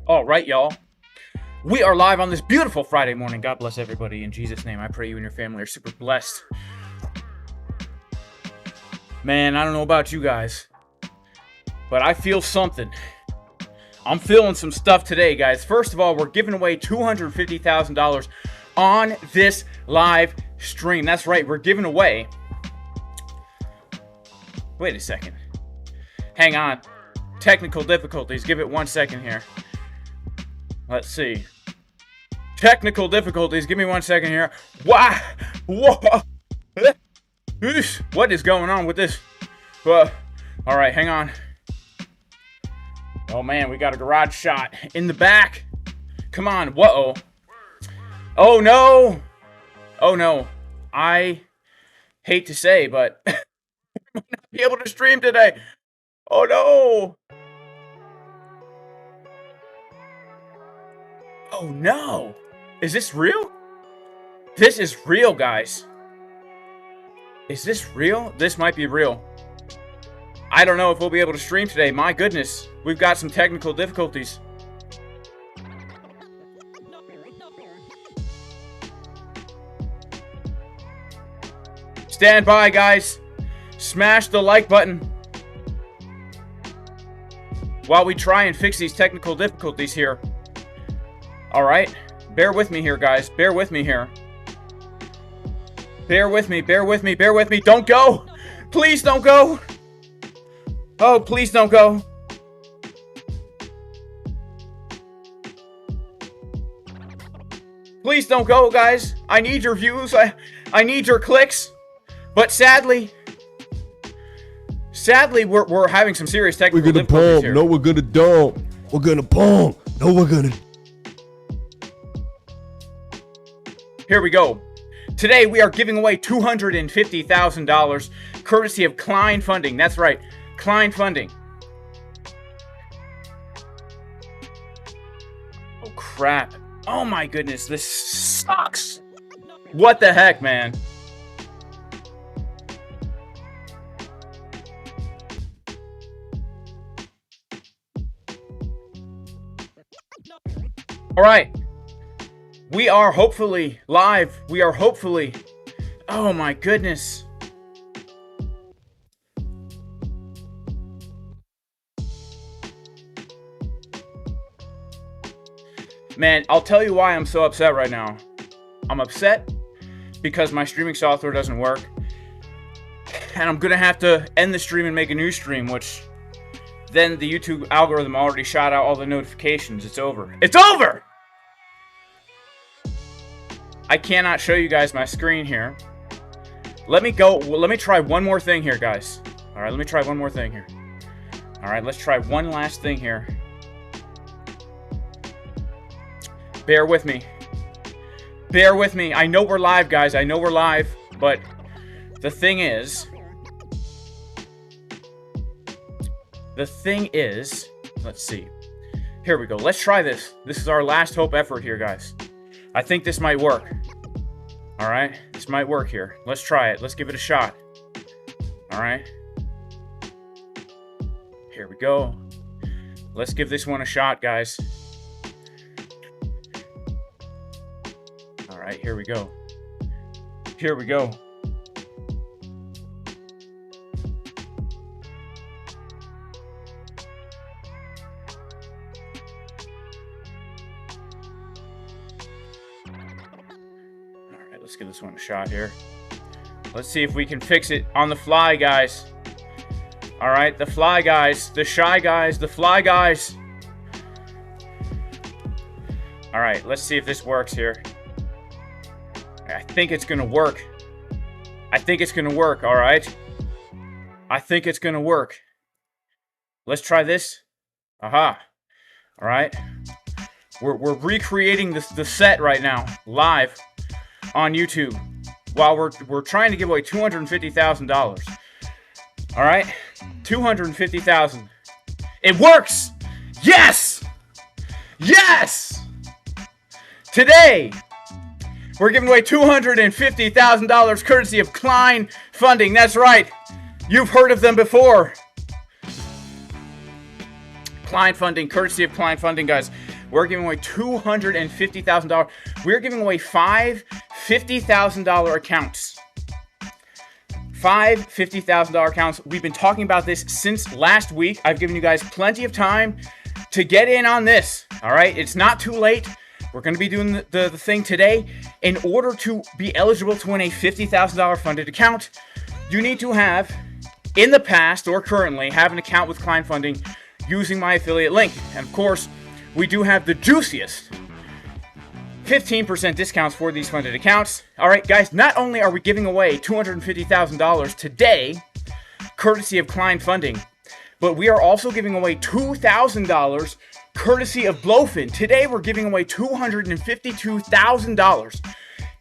All right, y'all. We are live on this beautiful Friday morning. God bless everybody. In Jesus' name, I pray you and your family are super blessed. Man, I don't know about you guys, but I feel something. I'm feeling some stuff today, guys. First of all, we're giving away $250,000 on this live stream. That's right, we're giving away... Wait a second. Hang on. Technical difficulties. Give it 1 second here. Let's see. Technical difficulties. Give me 1 second here. Wow. Whoa. What is going on with this? All right, hang on. Oh, man, we got a garage shot in the back. Come on. Whoa. Oh, no. Oh, no. I hate to say, but I might not be able to stream today. Oh, no. Oh, no. Is this real? This is real, guys. Is this real? This might be real. I don't know if we'll be able to stream today. My goodness. We've got some technical difficulties. Stand by, guys. Smash the like button while we try and fix these technical difficulties here. All right. Bear with me here, guys. Bear with me here. Bear with me. Bear with me. Bear with me. Don't go. Please don't go. Oh, please don't go. Please don't go, guys. I need your views. I need your clicks. But sadly, we're having some serious technical difficulties here. No, we're gonna dump. We're gonna pump. No, we're gonna... Here we go. Today we are giving away $250,000 courtesy of Klein Funding. That's right, Klein Funding. Oh crap. Oh my goodness, this sucks. What the heck, man? All right. We are hopefully live. We are hopefully... Oh my goodness. Man, I'll tell you why I'm so upset right now. I'm upset because my streaming software doesn't work. And I'm going to have to end the stream and make a new stream, which... Then the YouTube algorithm already shot out all the notifications. It's over. It's over! I cannot show you guys my screen here. Let me try one more thing here, guys. Alright, let me try one more thing here. Alright, let's try one last thing here. Bear with me. Bear with me. I know we're live, guys. I know we're live. But the thing is... Let's see. Here we go. Let's try this. This is our last hope effort here, guys. I think this might work. Alright? This might work here. Let's try it. Let's give it a shot. Alright? Here we go. Let's give this one a shot, guys. Alright, here we go. Here we go. Let's give this one a shot here. Let's see if we can fix it on the fly, guys. All right, the fly guys, the shy guys, the fly guys. All right, let's see if this works here. I think it's gonna work. I think it's gonna work, all right? I think it's gonna work. Let's try this. Aha. All right. We're recreating the set right now, live on YouTube, while we're trying to give away $250,000. All right, $250,000. It works. Yes, yes. Today we're giving away $250,000 courtesy of Klein Funding. That's right. You've heard of them before. Klein Funding, courtesy of Klein Funding, guys. We're giving away $250,000. We're giving away 5 $50,000 accounts. 5 $50,000 accounts. We've been talking about this since last week. I've given you guys plenty of time to get in on this. All right, it's not too late. We're going to be doing the thing today. In order to be eligible to win a $50,000 funded account, you need to have, in the past or currently, have an account with Klein Funding using my affiliate link. And of course, we do have the juiciest 15% discounts for these funded accounts. All right, guys, not only are we giving away $250,000 today, courtesy of Klein Funding, but we are also giving away $2,000 courtesy of BLOFIN. Today, we're giving away $252,000.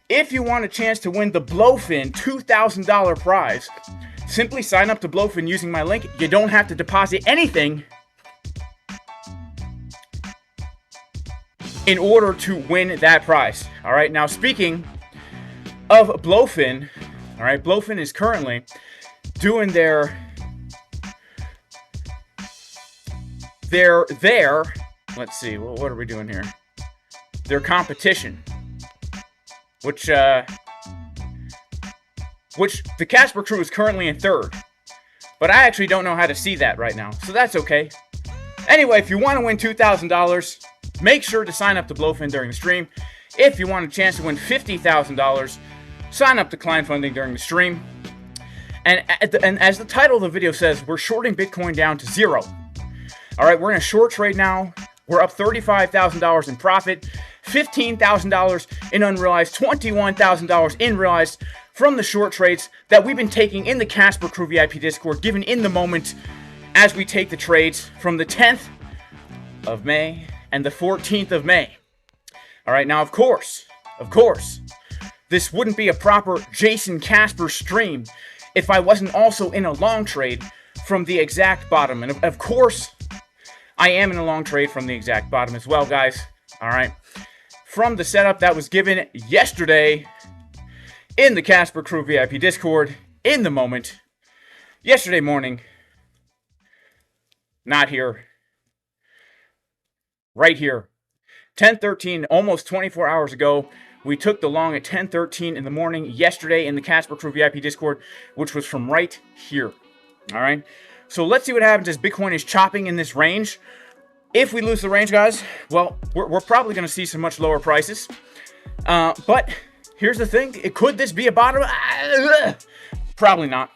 If you want a chance to win the BLOFIN $2,000 prize, simply sign up to BLOFIN using my link. You don't have to deposit anything in order to win that prize. All right, now speaking of BLOFIN, all right, BLOFIN is currently doing their let's see, what are we doing here? Their competition, which the Casper crew is currently in third, but I actually don't know how to see that right now, so that's okay. Anyway, if you want to win $2,000, make sure to sign up to BLOFIN during the stream. If you want a chance to win $50,000, sign up to Klein Funding during the stream. And as the title of the video says, we're shorting Bitcoin down to zero. All right, we're in a short trade now. We're up $35,000 in profit, $15,000 in unrealized, $21,000 in realized from the short trades that we've been taking in the Casper Crew VIP Discord, given in the moment as we take the trades from the 10th of May and the 14th of May. All right, now, of course, this wouldn't be a proper Jason Casper stream if I wasn't also in a long trade from the exact bottom. And of course, I am in a long trade from the exact bottom as well, guys. All right, from the setup that was given yesterday in the Casper Crew VIP Discord, in the moment, yesterday morning, not here, right here, 10:13, almost 24 hours ago. We took the long at 10:13 in the morning yesterday in the Casper Crew VIP Discord, which was from right here. All right, so let's see what happens as Bitcoin is chopping in this range. If we lose the range, guys, well, we're probably going to see some much lower prices. But here's the thing. Could this be a bottom? Probably not.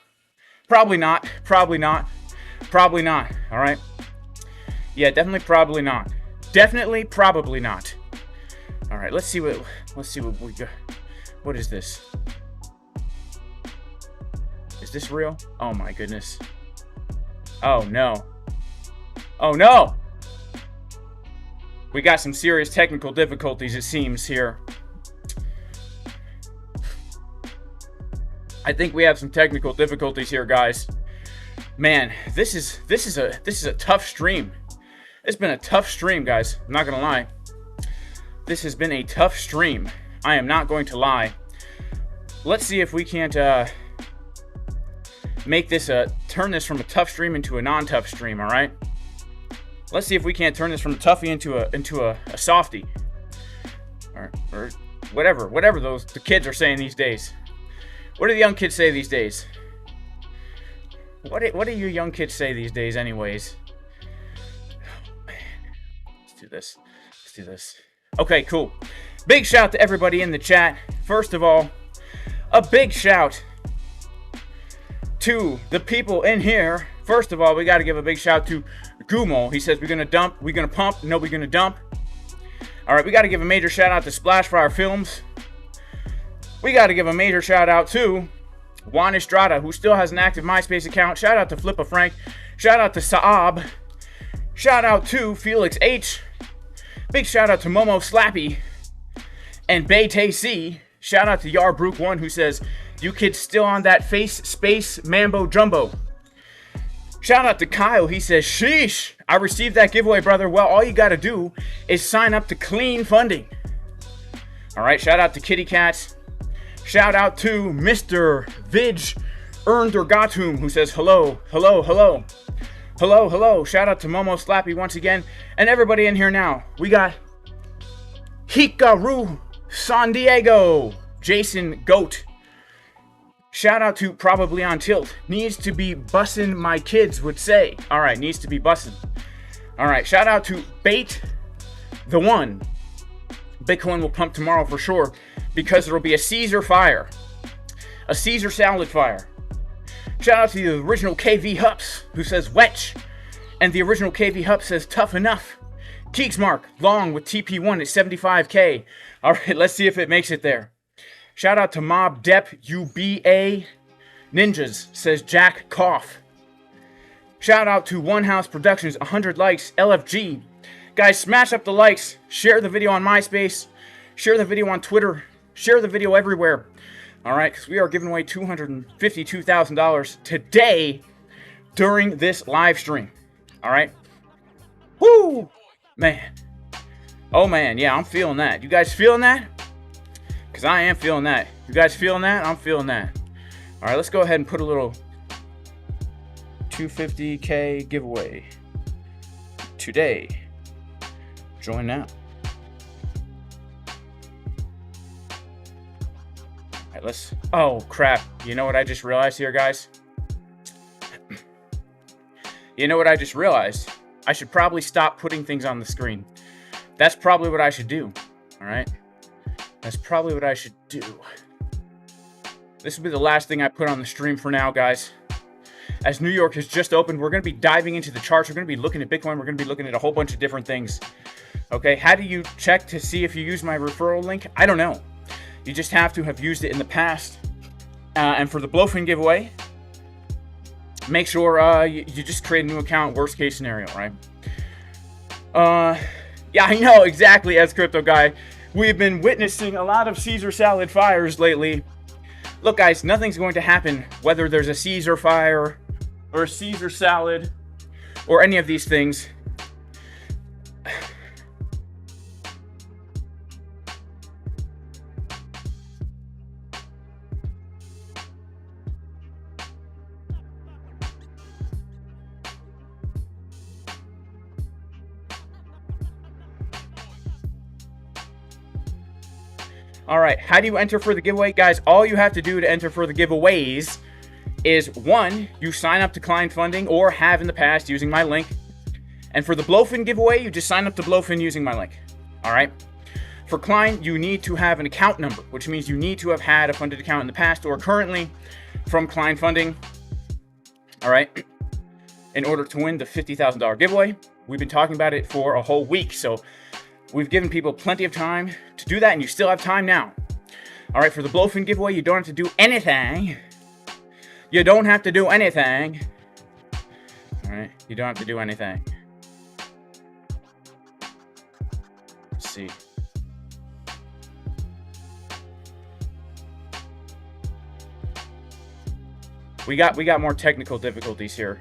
Probably not. Probably not. Probably not. All right. Yeah, definitely probably not. Definitely probably not. All right, let's see what we got. What is this? Is this real? Oh my goodness. Oh no. Oh no. We got some serious technical difficulties, it seems, here. I think we have some technical difficulties here, guys. Man, this is a tough stream. It's been a tough stream, guys. I'm not gonna lie. This has been a tough stream. I am not going to lie. Let's see if we can't make this turn this from a tough stream into a non-tough stream. All right. Let's see if we can't turn this from a toughie into a softie, or whatever the kids are saying these days. What do the young kids say these days? What do you young kids say these days, anyways? Oh, man. Let's do this. Let's do this. Okay, cool. Big shout to everybody in the chat. First of all, a big shout to the people in here. First of all, we got to give a big shout to Gumo. He says, we're going to dump, we're going to pump, no, we're going to dump. All right, we got to give a major shout out to Splashfire Films. We got to give a major shout out to Juan Estrada, who still has an active MySpace account. Shout out to Flippa Frank. Shout out to Saab. Shout out to Felix H. Big shout out to Momo Slappy and BTCC. Shout out to Yarbrook1, who says, you kids still on that face space mambo jumbo. Shout out to Kyle. He says, sheesh, I received that giveaway, brother. Well, all you got to do is sign up to Klein Funding. All right, shout out to Kitty Cats. Shout out to Mr. Vidge Earned or Gatum, who says, hello, hello, hello. Hello, hello. Shout out to Momo Slappy once again. And everybody in here now. We got Hikaru San Diego. Jason Goat. Shout out to Probably on Tilt. Needs to be bussin', my kids would say. All right, needs to be bussin'. All right, shout out to Bait the One. Bitcoin will pump tomorrow for sure because there will be a Caesar fire. A Caesar salad fire. Shout out to the original KV Hups who says wetch. And the original KV Hup says tough enough. Keeksmark, long with TP1 at 75K. All right, let's see if it makes it there. Shout out to Mob Dep UBA Ninjas, says Jack Cough. Shout out to One House Productions, 100 likes, LFG. Guys, smash up the likes, share the video on MySpace, share the video on Twitter, share the video everywhere. All right, because we are giving away $252,000 today during this live stream. All right. Woo! Man. Oh, man. Yeah, I'm feeling that. You guys feeling that? Because I am feeling that. You guys feeling that? I'm feeling that. All right, let's go ahead and put a little 250K giveaway today. Join now. All right, let's... Oh, crap. You know what I just realized here, guys? You know what I just realized? I should probably stop putting things on the screen. That's probably what I should do. All right? That's probably what I should do. This will be the last thing I put on the stream for now, guys. As New York has just opened, we're going to be diving into the charts. We're going to be looking at Bitcoin. We're going to be looking at a whole bunch of different things. Okay, how do you check to see if you use my referral link? I don't know. You just have to have used it in the past. And for the BLOFIN giveaway, make sure you just create a new account, worst case scenario, right? Yeah, I know, exactly, as Crypto Guy. We've been witnessing a lot of Caesar salad fires lately. Look, guys, nothing's going to happen whether there's a Caesar fire or a Caesar salad or any of these things. All right, how do you enter for the giveaway? Guys, all you have to do to enter for the giveaways is, one, you sign up to Klein Funding or have in the past using my link. And for the BLOFIN giveaway, you just sign up to BLOFIN using my link. All right? For Klein, you need to have an account number, which means you need to have had a funded account in the past or currently from Klein Funding. All right? In order to win the $50,000 giveaway. We've been talking about it for a whole week, so we've given people plenty of time to do that, and you still have time now. All right, for the BLOFIN giveaway, you don't have to do anything. You don't have to do anything. All right, you don't have to do anything. Let's see. We got more technical difficulties here.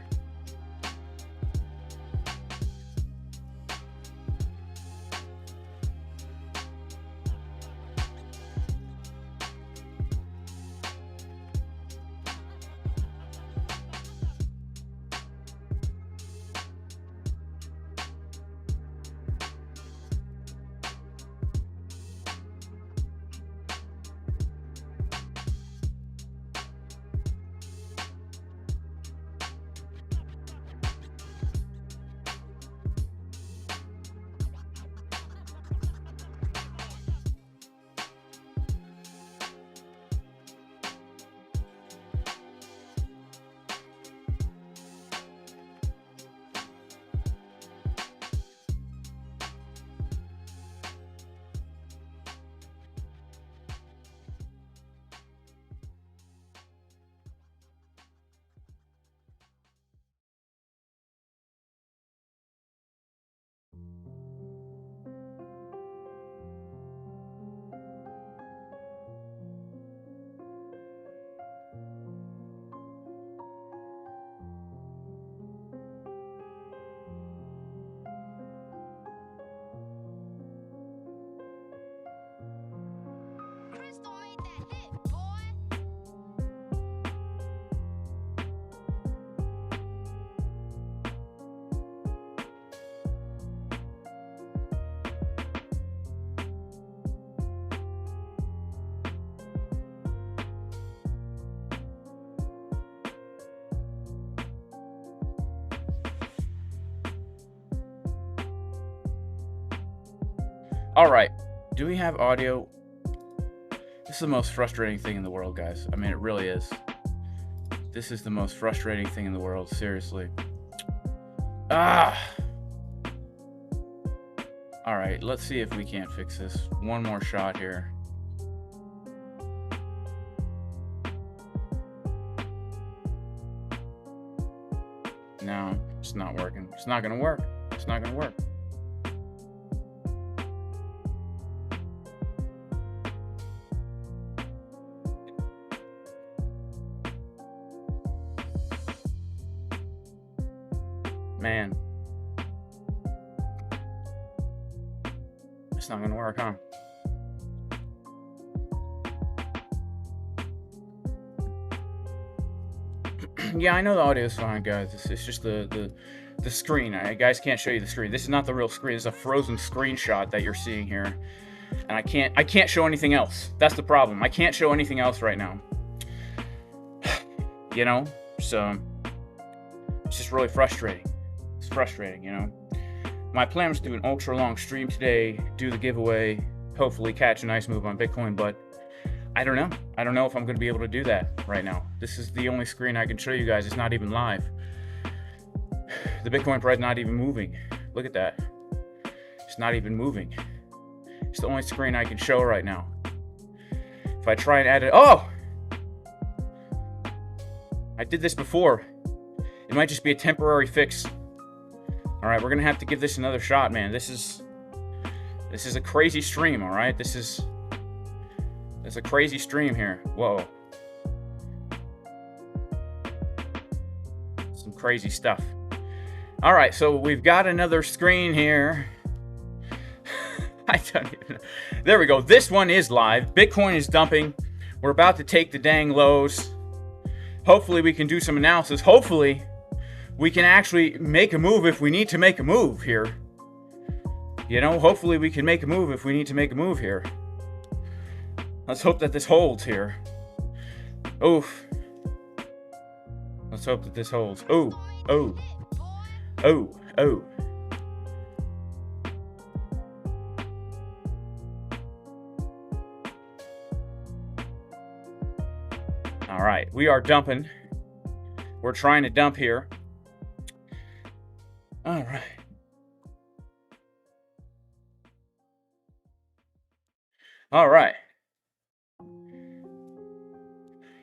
All right. Do we have audio? This is the most frustrating thing in the world, guys. I mean, it really is. This is the most frustrating thing in the world, seriously. Ah! All right, let's see if we can't fix this. One more shot here. No, it's not working. It's not gonna work. It's not gonna work. Man. It's not gonna work, huh? Yeah, I know the audio is fine, guys. It's just the screen. Guys can't show you the screen. This is not the real screen. This is a frozen screenshot that you're seeing here, and I can't show anything else. That's the problem. I can't show anything else right now. You know, so it's just really frustrating. It's frustrating, you know. My plan was to do an ultra long stream today, do the giveaway, hopefully catch a nice move on Bitcoin, but I don't know. I don't know if I'm going to be able to do that right now. This is the only screen I can show you guys. It's not even live. The Bitcoin price not even moving. Look at that. It's not even moving. It's the only screen I can show right now. If I try and add it... Oh! I did this before. It might just be a temporary fix. All right, we're going to have to give this another shot, man. This is a crazy stream, all right? It's a crazy stream here. Whoa. Some crazy stuff. All right, so we've got another screen here. I don't even know. There we go. This one is live. Bitcoin is dumping. We're about to take the dang lows. Hopefully we can do some analysis. Hopefully we can actually make a move if we need to make a move here. You know, hopefully we can make a move if we need to make a move here. Let's hope that this holds here. Oof. Let's hope that this holds. Oh, oh, oh, oh. All right, we are dumping. We're trying to dump here. All right. All right.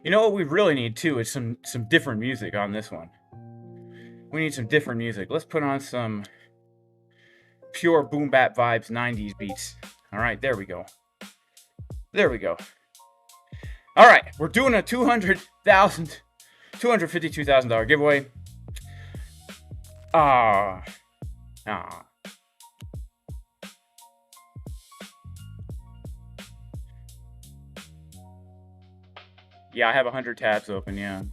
You know what we really need too is some different music on this one. We need some different music. Let's put on some pure boom bap vibes 90s beats. All right, there we go. There we go. All right, we're doing a $252,000 giveaway. Yeah, I have 100 tabs open, yeah.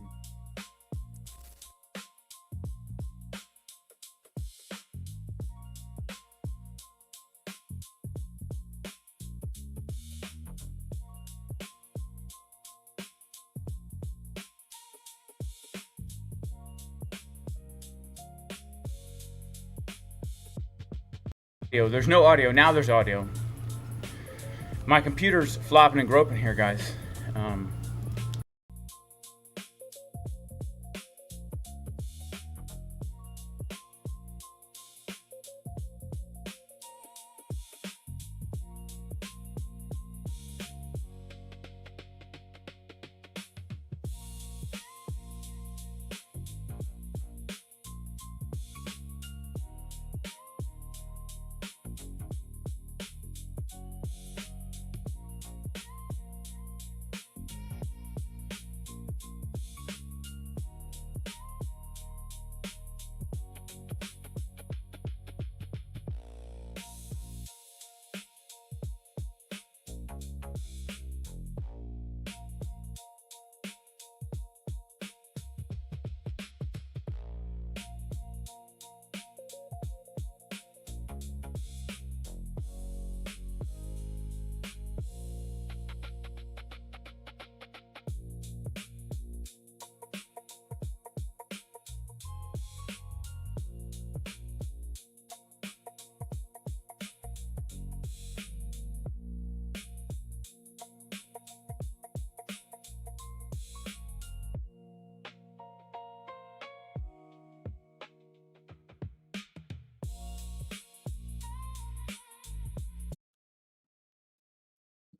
There's no audio. Now there's audio. My computer's flopping and groping here, guys.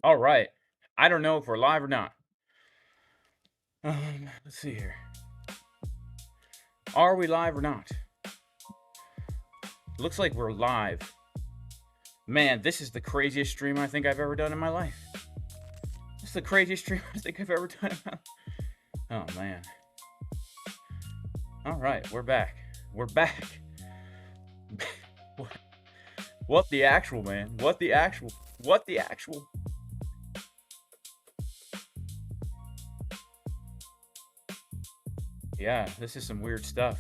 All right. I don't know if we're live or not. Let's see here. Are we live or not? Looks like we're live. Man, this is the craziest stream I think I've ever done in my life. This is the craziest stream I think I've ever done in my life. Oh, man. All right, we're back. We're back. What the actual, man? What the actual? What the actual? Yeah, this is some weird stuff.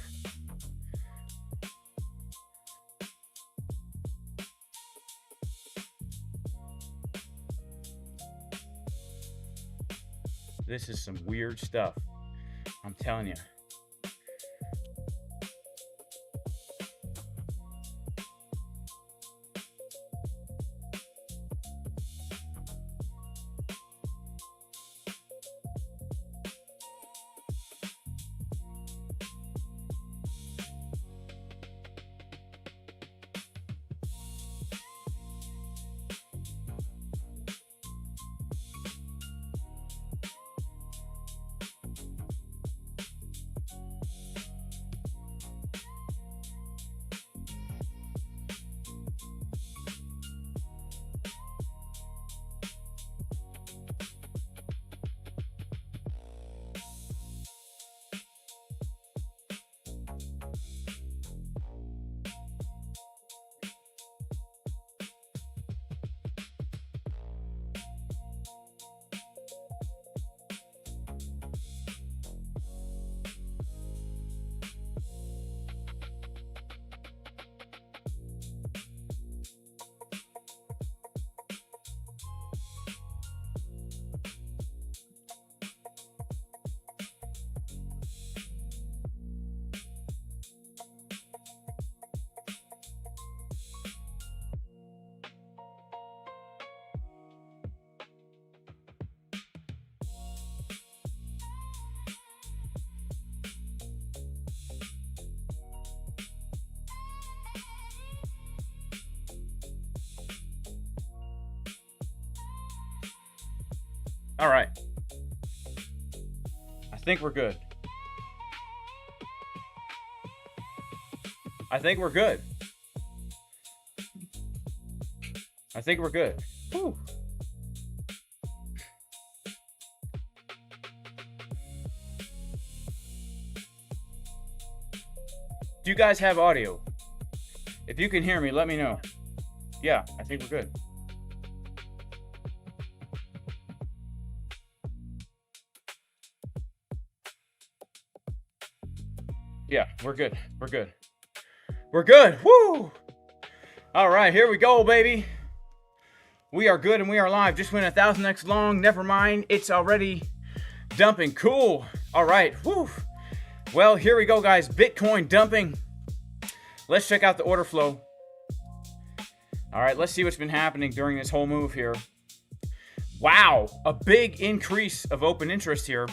This is some weird stuff. I'm telling you. All right. I think we're good. I think we're good. I think we're good. Whew. Do you guys have audio? If you can hear me, let me know. Yeah, I think we're good. Yeah, we're good. We're good. We're good. Woo! All right, here we go, baby. We are good and we are live. Just went 1,000x long. Never mind. It's already dumping. Cool. All right. Woo. Well, here we go, guys. Bitcoin dumping. Let's check out the order flow. All right, let's see what's been happening during this whole move here. Wow, a big increase of open interest here.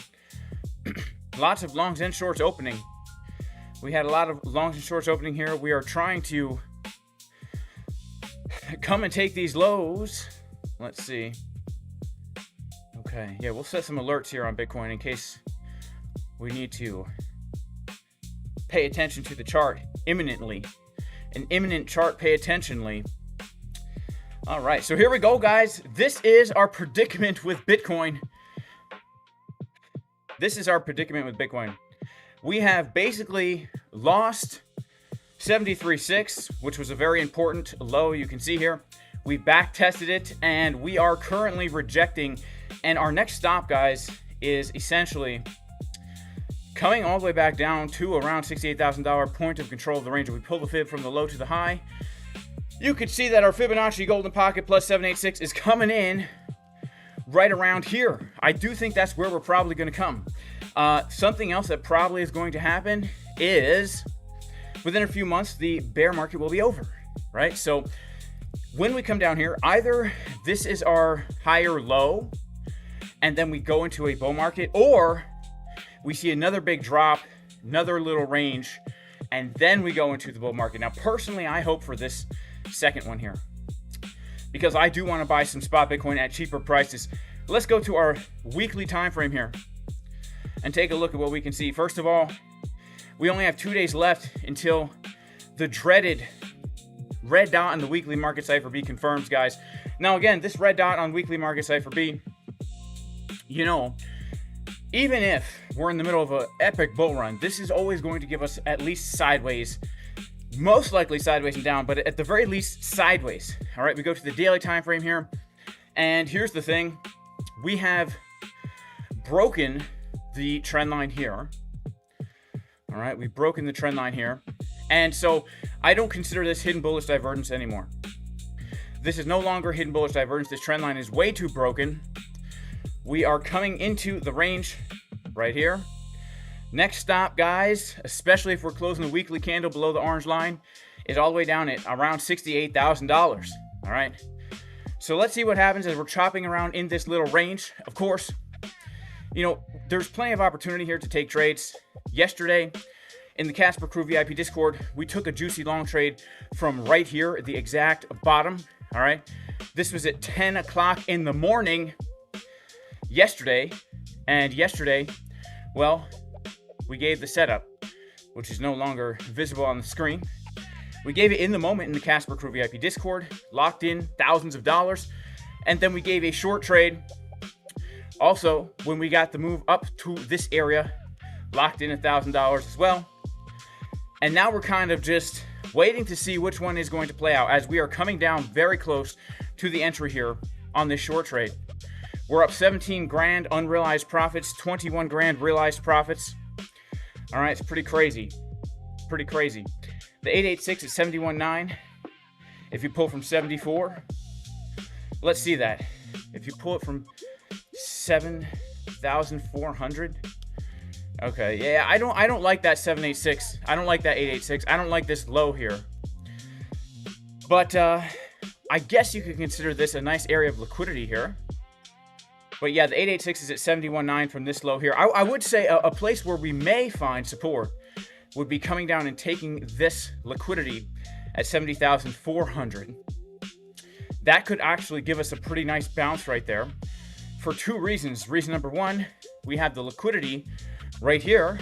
Lots of longs and shorts opening. We had a lot of longs and shorts opening here. We are trying to come and take these lows. Let's see. Okay, yeah, we'll set some alerts here on Bitcoin in case we need to pay attention to the chart imminently. An imminent chart pay attentionly. All right, so here we go, guys. This is our predicament with Bitcoin. This is our predicament with Bitcoin. We have basically lost 73.6, which was a very important low. You can see here, we back tested it and we are currently rejecting. And our next stop, guys, is essentially coming all the way back down to around $68,000 point of control of the range. If we pull the fib from the low to the high, you could see that our Fibonacci golden pocket plus 786 is coming in right around here. I do think that's where we're probably going to come. Something else that probably is going to happen is within a few months, the bear market will be over, right? So when we come down here, either this is our higher low and then we go into a bull market, or we see another big drop, another little range, and then we go into the bull market. Now, personally, I hope for this second one here. because I do want to buy some spot Bitcoin at cheaper prices. Let's go to our weekly time frame here and take a look at what we can see. First of all, we only have 2 days left until the dreaded red dot on the weekly market cipher B confirms, guys. Now again, this red dot on weekly market cipher B, you know, even if we're in the middle of an epic bull run, this is always going to give us at least sideways, most likely sideways and down, but at the very least sideways. All right, we go to the daily time frame here, and here's the thing: we have broken the trend line here. All right, we've broken the trend line here, and so I don't consider this hidden bullish divergence anymore. This is no longer hidden bullish divergence. This trend line is way too broken. We are coming into the range right here. Next stop, guys, especially if we're closing the weekly candle below the orange line, is all the way down at around $68,000. All right. So let's see what happens as we're chopping around in this little range. Of course, you know, there's plenty of opportunity here to take trades. Yesterday, in the Casper Crew VIP Discord, we took a juicy long trade from right here at the exact bottom. All right. This was at 10 o'clock in the morning yesterday. And yesterday, well, we gave the setup, which is no longer visible on the screen. We gave it in the moment in the Casper Crew VIP Discord, locked in thousands of dollars, and then we gave a short trade. Also, when we got the move up to this area, locked in $1,000 as well. And now we're kind of just waiting to see which one is going to play out, as we are coming down very close to the entry here on this short trade. We're up 17 grand unrealized profits, 21 grand realized profits. All right, it's pretty crazy. Pretty crazy. The 886 is 71.9. If you pull from 74, let's see that. If you pull it from 7,400. Okay, yeah, I don't like that 786. I don't like that 886. I don't like this low here. But I guess you could consider this a nice area of liquidity here. But yeah, the 886 is at 71.9 from this low here. I would say a place where we may find support would be coming down and taking this liquidity at 70,400. That could actually give us a pretty nice bounce right there for two reasons. Reason number one, we have the liquidity right here.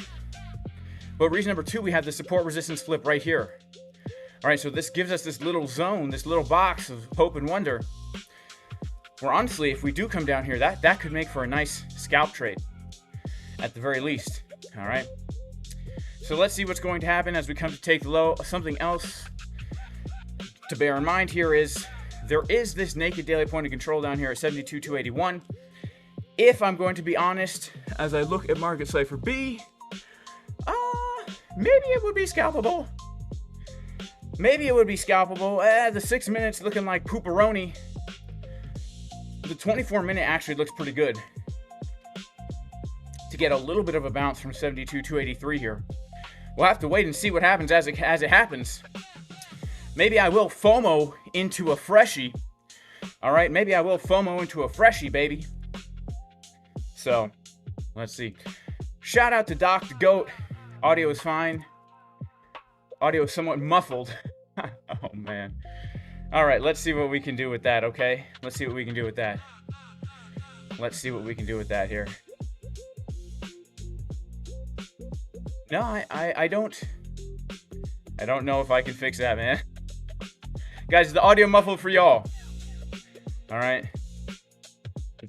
But reason number two, we have the support resistance flip right here. All right, so this gives us this little zone, this little box of hope and wonder. Where honestly, if we do come down here, that could make for a nice scalp trade at the very least. All right. So let's see what's going to happen as we come to take the low. Something else to bear in mind here is there is this naked daily point of control down here at 72,281. If I'm going to be honest, as I look at market cipher B, maybe it would be scalpable. Maybe it would be scalpable. The 6 minutes looking like pooperoni. The 24-minute actually looks pretty good to get a little bit of a bounce from 72,283 here. We'll have to wait and see what happens as it happens. Maybe I will FOMO into a freshie. All right, maybe I will FOMO into a freshie, baby. So, let's see. Shout out to Doc the Goat. Audio is fine. Audio is somewhat muffled. Oh, man. All right, let's see what we can do with that, okay? Let's see what we can do with that. Let's see what we can do with that here. No, I don't know if I can fix that, man. Guys, the audio muffled for y'all. All right.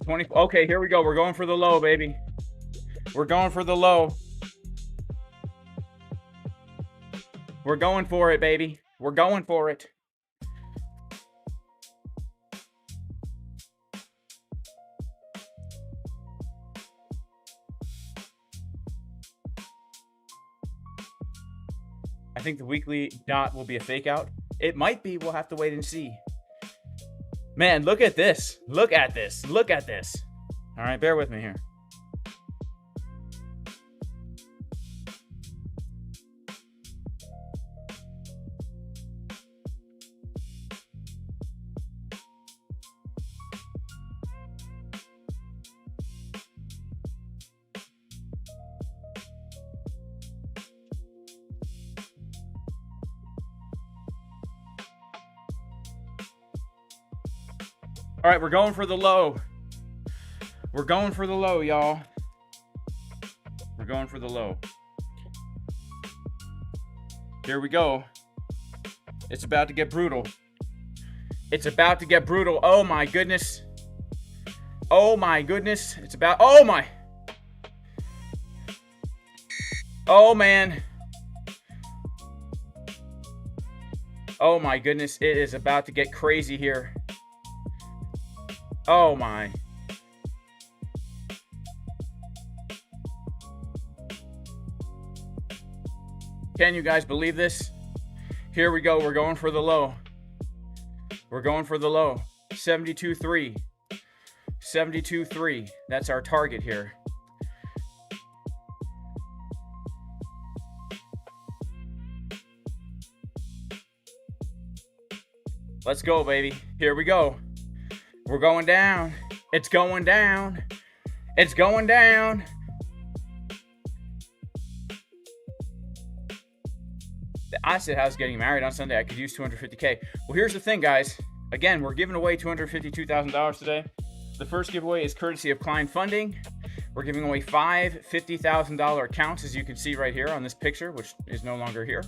Okay, here we go. We're going for the low, baby. We're going for the low. We're going for it, baby. We're going for it. I think the weekly dot will be a fake out. It might be. We'll have to wait and see. Man, look at this. Look at this. Look at this. All right, bear with me here. All right, we're going for the low. We're going for the low, y'all. We're going for the low. Here we go. It's about to get brutal. It's about to get brutal. Oh my goodness. Oh my goodness. It's about, oh my. Oh man. Oh my goodness. It is about to get crazy here. Oh my. Can you guys believe this? Here we go. We're going for the low. We're going for the low. 72.3. 72.3. That's our target here. Let's go, baby. Here we go. We're going down. It's going down. It's going down. I said I was getting married on Sunday. I could use 250K. Well, here's the thing, guys. Again, we're giving away $252,000 today. The first giveaway is courtesy of Klein Funding. We're giving away 5 $50,000 accounts, as you can see right here on this picture, which is no longer here.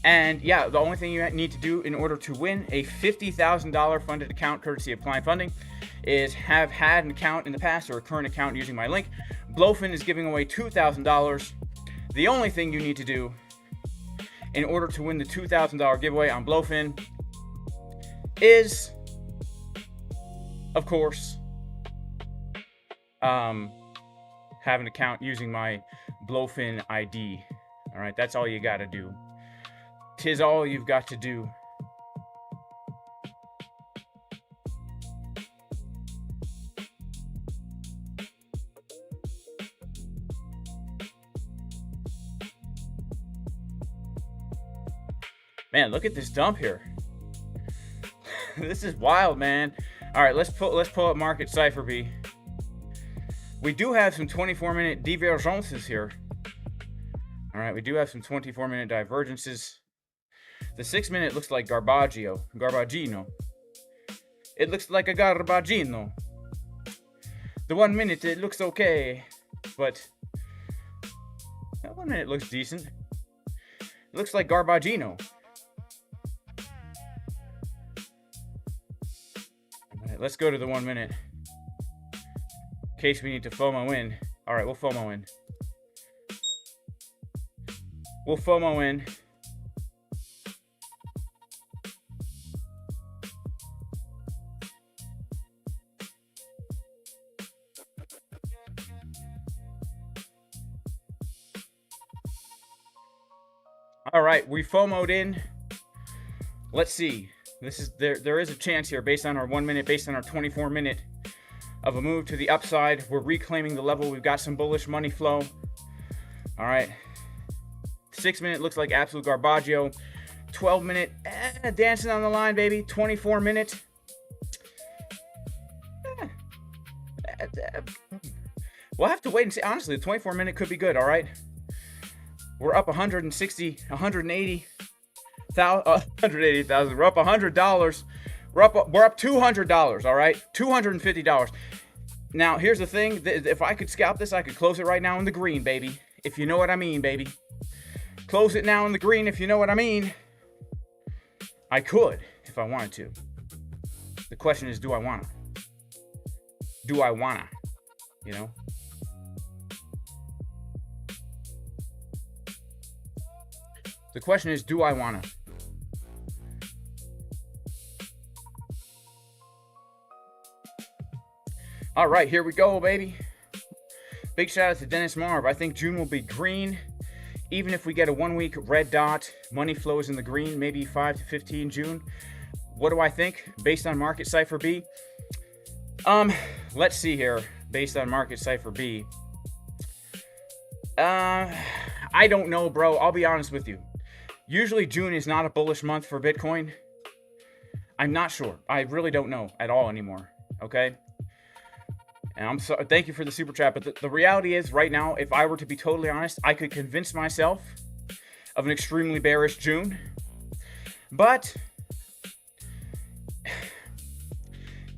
And yeah, the only thing you need to do in order to win a $50,000 funded account courtesy of Klein Funding is have had an account in the past or a current account using my link. BLOFIN is giving away $2,000. The only thing you need to do in order to win the $2,000 giveaway on BLOFIN is, of course, have an account using my BLOFIN ID. All right, that's all you got to do. 'Tis all you've got to do. Man, look at this dump here. This is wild, man. All right, let's pull up market cipher B. We do have some 24-minute divergences here. All right, we do have some 24-minute divergences. The 6-minute looks like Garbagino. It looks like a Garbagino. The 1 minute, it looks okay, but that 1 minute looks decent. It looks like Garbagino. Let's go to the 1 minute. In case we need to FOMO in. All right, we'll FOMO in. We'll FOMO in. All right, we FOMO'd in. Let's see. This is there is a chance here based on our 1 minute, based on our 24 minute of a move to the upside. We're reclaiming the level. We've got some bullish money flow. All right. 6 minute looks like absolute Garbaggio. 12 minute, dancing on the line, baby. 24 minute. We'll have to wait and see. Honestly, the 24 minute could be good, all right? We're up 160, 180. 180,000. We're up $100. We're up $200. All right, $250. Now here's the thing: if I could scalp this, I could close it right now in the green, baby. If you know what I mean, baby. Close it now in the green, if you know what I mean. I could if I wanted to. The question is, do I wanna? Do I wanna? You know. The question is, do I wanna? All right, here we go, baby. Big shout out to Dennis Marv. I think June will be green. Even if we get a 1 week red dot, money flows in the green, maybe 5 to 15 June. What do I think based on market cipher B? Let's see here. Based on market cipher B. I don't know, bro. I'll be honest with you. Usually June is not a bullish month for Bitcoin. I'm not sure. I really don't know at all anymore. Okay? And I'm sorry. Thank you for the super chat. But the reality is, right now, if I were to be totally honest, I could convince myself of an extremely bearish June. But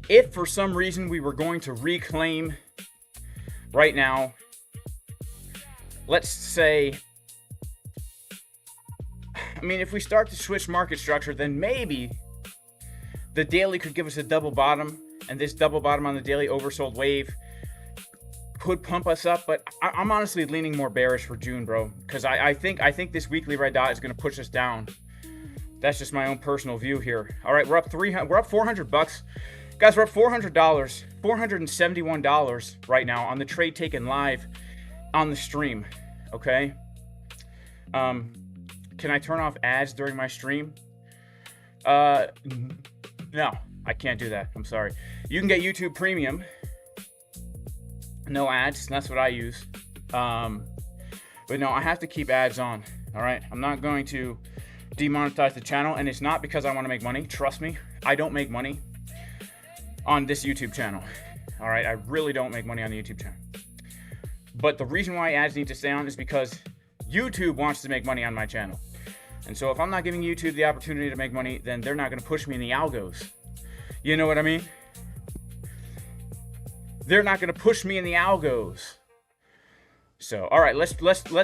if for some reason we were going to reclaim right now, let's say, I mean, if we start to switch market structure, then maybe the daily could give us a double bottom, and this double bottom on the daily oversold wave could pump us up. But I'm honestly leaning more bearish for June, bro, because I think this weekly red dot is going to push us down. That's just my own personal view here. All right, we're up $400, guys. We're up $400, $471 right now on the trade taken live on the stream. Okay. Can I turn off ads during my stream? No, I can't do that. I'm sorry. You can get YouTube Premium. No ads. That's what I use. But no, I have to keep ads on. All right. I'm not going to demonetize the channel, and it's not because I want to make money. Trust me, I don't make money on this YouTube channel. All right. I really don't make money on the YouTube channel. But the reason why ads need to stay on is because YouTube wants to make money on my channel. And so if I'm not giving YouTube the opportunity to make money, then they're not going to push me in the algos. You know what I mean? They're not going to push me in the algos. So, all right, let's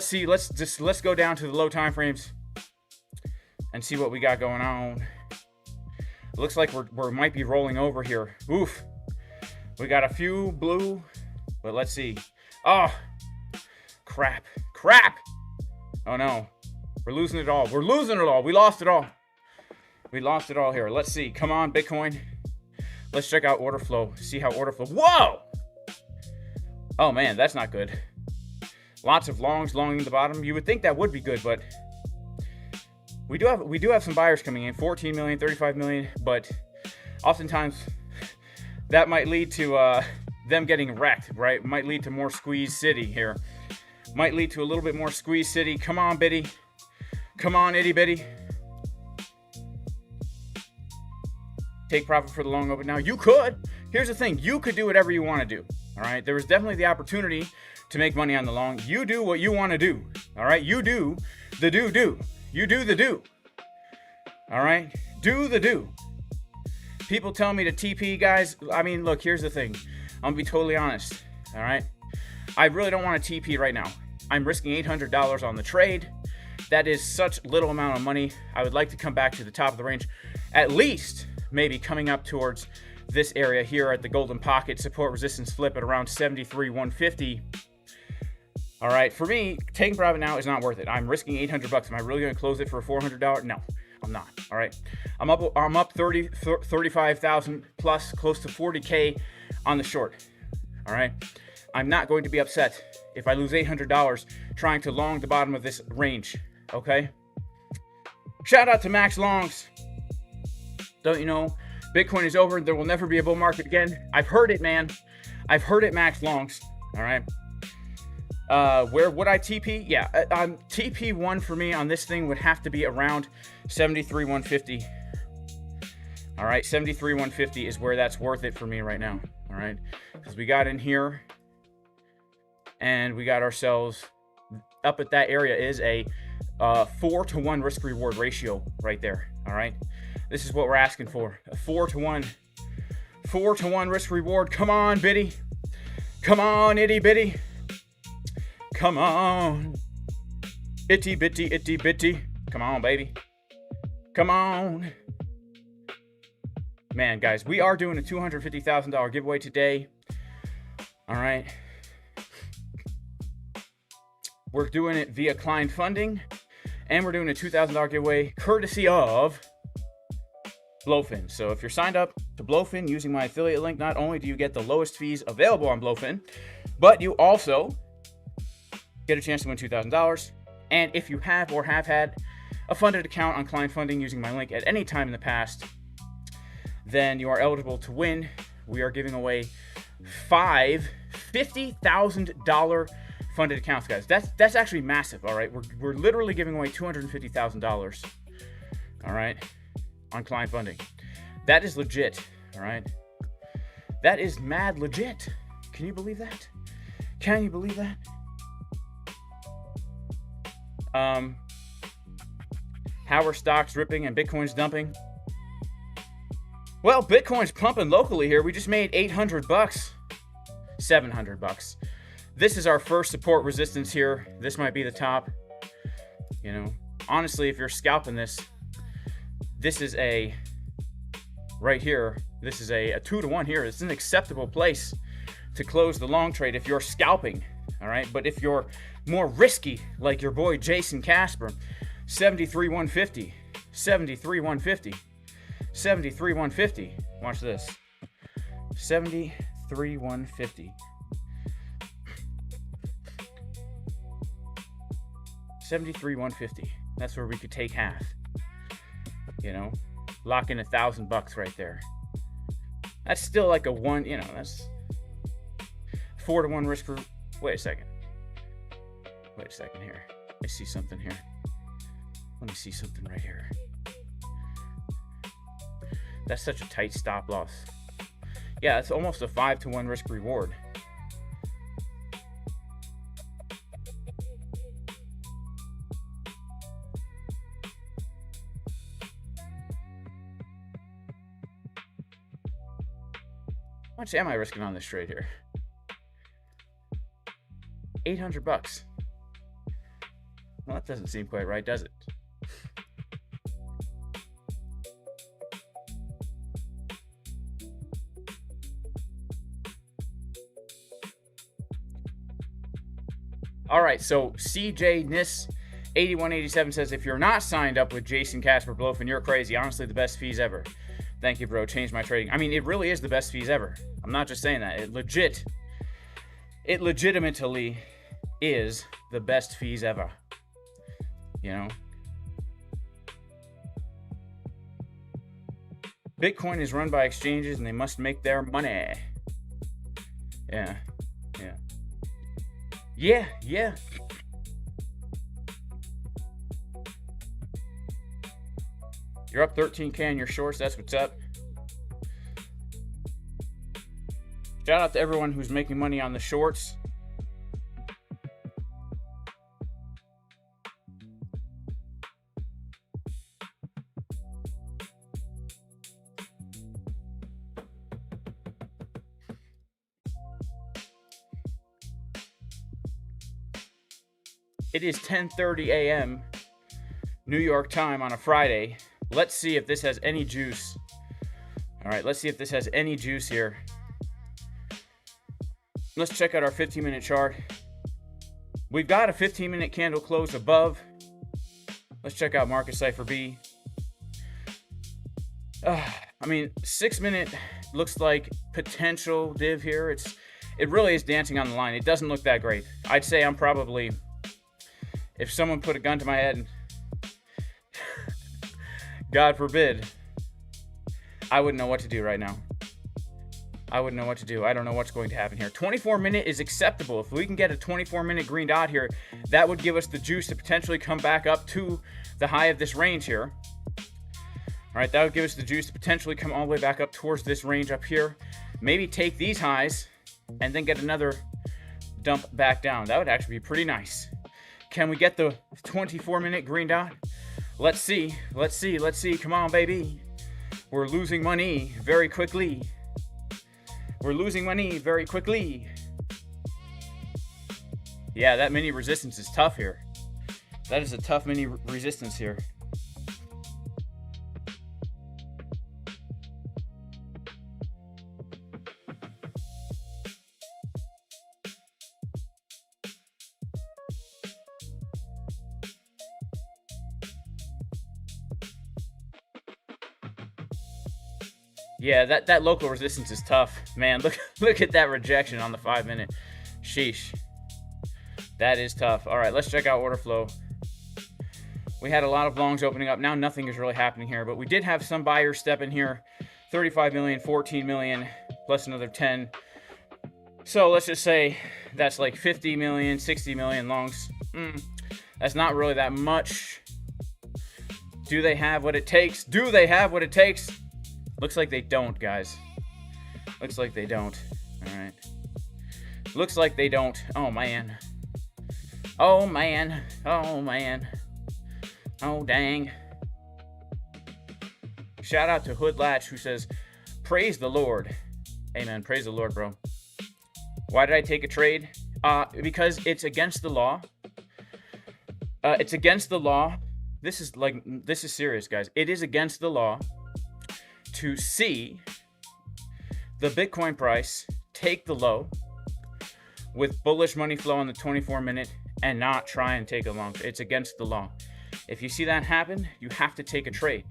see. Let's go down to the low time frames and see what we got going on. It looks like we might be rolling over here. Oof. We got a few blue, but let's see. Oh, crap. Oh no. We're losing it all. We lost it all. We lost it all here. Let's see. Come on, Bitcoin. Let's check out order flow. See how order flow. Whoa! Oh man, that's not good. Lots of longs longing the bottom. You would think that would be good, but we do have some buyers coming in. 14 million, 35 million, but oftentimes that might lead to them getting wrecked, right? Might lead to more squeeze city here. Might lead to a little bit more squeeze city. Come on, Biddy. Come on, itty bitty. Take profit for the long open. Now, you could. Here's the thing. You could do whatever you want to do. All right. There was definitely the opportunity to make money on the long. You do what you want to do. All right. You do the do. You do the do. All right. Do the do. People tell me to TP, guys. I mean, look, here's the thing. I'm going to be totally honest. All right. I really don't want to TP right now. I'm risking $800 on the trade. That is such little amount of money. I would like to come back to the top of the range, at least maybe coming up towards this area here at the golden pocket, support resistance flip at around 73.150. All right, for me, taking profit now is not worth it. I'm risking $800. Am I really going to close it for a $400? No, I'm not. All right, I'm up 35,000 plus, close to 40K on the short. All right, I'm not going to be upset if I lose $800 trying to long the bottom of this range. Okay. Shout out to Max Longs. Don't you know? Bitcoin is over. There will never be a bull market again. I've heard it, man. I've heard it, Max Longs. All right. Where would I TP? Yeah. TP1 for me on this thing would have to be around 73.150. All right. 73.150 is where that's worth it for me right now. All right. Because we got in here and we got ourselves up at that area is a 4-to-1 risk reward ratio right there. All right, this is what we're asking for, a 4-to-1 risk reward. Come on, Biddy. Come on, itty bitty. Come on, itty bitty. Come on, baby. Come on, man, guys. We are doing a $250,000 giveaway today. All right. We're doing it via Klein funding, and we're doing a $2,000 giveaway courtesy of BLOFIN. So if you're signed up to BLOFIN using my affiliate link, not only do you get the lowest fees available on BLOFIN, but you also get a chance to win $2,000. And if you have or have had a funded account on Klein funding using my link at any time in the past, then you are eligible to win. We are giving away 5 $50,000 funded accounts, guys. That's actually massive. All right, we're literally giving away $250,000. All right, on Klein funding. That is legit. All right, that is mad legit. Can you believe that? Can you believe that? How are stocks ripping and Bitcoin's dumping? Well, Bitcoin's pumping locally here. We just made 800 bucks. 700 bucks. This is our first support resistance here. This might be the top. You know, honestly, if you're scalping this, this is a, right here, this is a 2-to-1 here. It's an acceptable place to close the long trade if you're scalping, all right? But if you're more risky, like your boy Jason Casper, 73,150, 73,150, 73,150. Watch this. 73,150. 73,150. That's where we could take half. You know, lock in $1,000 right there. That's still like a one. You know, that's 4-to-1 risk. Wait a second. Wait a second here. I see something here. Let me see something right here. That's such a tight stop loss. Yeah, it's almost a 5-to-1 risk reward. How much am I risking on this trade here? 800 bucks. Well, that doesn't seem quite right, does it? All right, so CJ Nis 8187 says, if you're not signed up with Jason Casper BLOFIN, you're crazy. Honestly, the best fees ever. Thank you, bro. Changed my trading. I mean, it really is the best fees ever. I'm not just saying that. It legitimately is the best fees ever. You know? Bitcoin is run by exchanges and they must make their money. Yeah. Yeah. Yeah, yeah. You're up 13K on your shorts. That's what's up. Shout out to everyone who's making money on the shorts. It is 10:30 a.m. New York time on a Friday. Let's see if this has any juice. All right, let's see if this has any juice here. Let's check out our 15-minute chart. We've got a 15-minute candle close above. Let's check out Market Cipher B. I mean, 6-minute looks like potential div here. It really is dancing on the line. It doesn't look that great. I'd say I'm probably, if someone put a gun to my head, God forbid, I wouldn't know what to do right now. I wouldn't know what to do. I don't know what's going to happen here. 24-minute is acceptable. If we can get a 24-minute green dot here, that would give us the juice to potentially come back up to the high of this range here. All right, that would give us the juice to potentially come all the way back up towards this range up here. Maybe take these highs and then get another dump back down. That would actually be pretty nice. Can we get the 24-minute green dot? Let's see. Let's see. Let's see. Come on, baby. We're losing money very quickly. We're losing money very quickly. Yeah, that mini resistance is tough here. That is a tough mini resistance here. Yeah, that local resistance is tough. Man, look at that rejection on the 5-minute. Sheesh. That is tough. All right, let's check out order flow. We had a lot of longs opening up. Now nothing is really happening here, but we did have some buyers step in here. 35 million, 14 million, plus another 10. So let's just say that's like 50 million, 60 million longs. That's not really that much. Do they have what it takes? Do they have what it takes? Looks like they don't, guys. Looks like they don't. All right. Looks like they don't. Oh, man. Oh, man. Oh, man. Oh, dang. Shout out to Hood Latch, who says, praise the Lord. Amen. Praise the Lord, bro. Why did I take a trade? Because it's against the law. It's against the law. This is serious, guys. It is against the law to see the Bitcoin price take the low with bullish money flow on the 24-minute and not try and take a long. It's against the law. If you see that happen, you have to take a trade.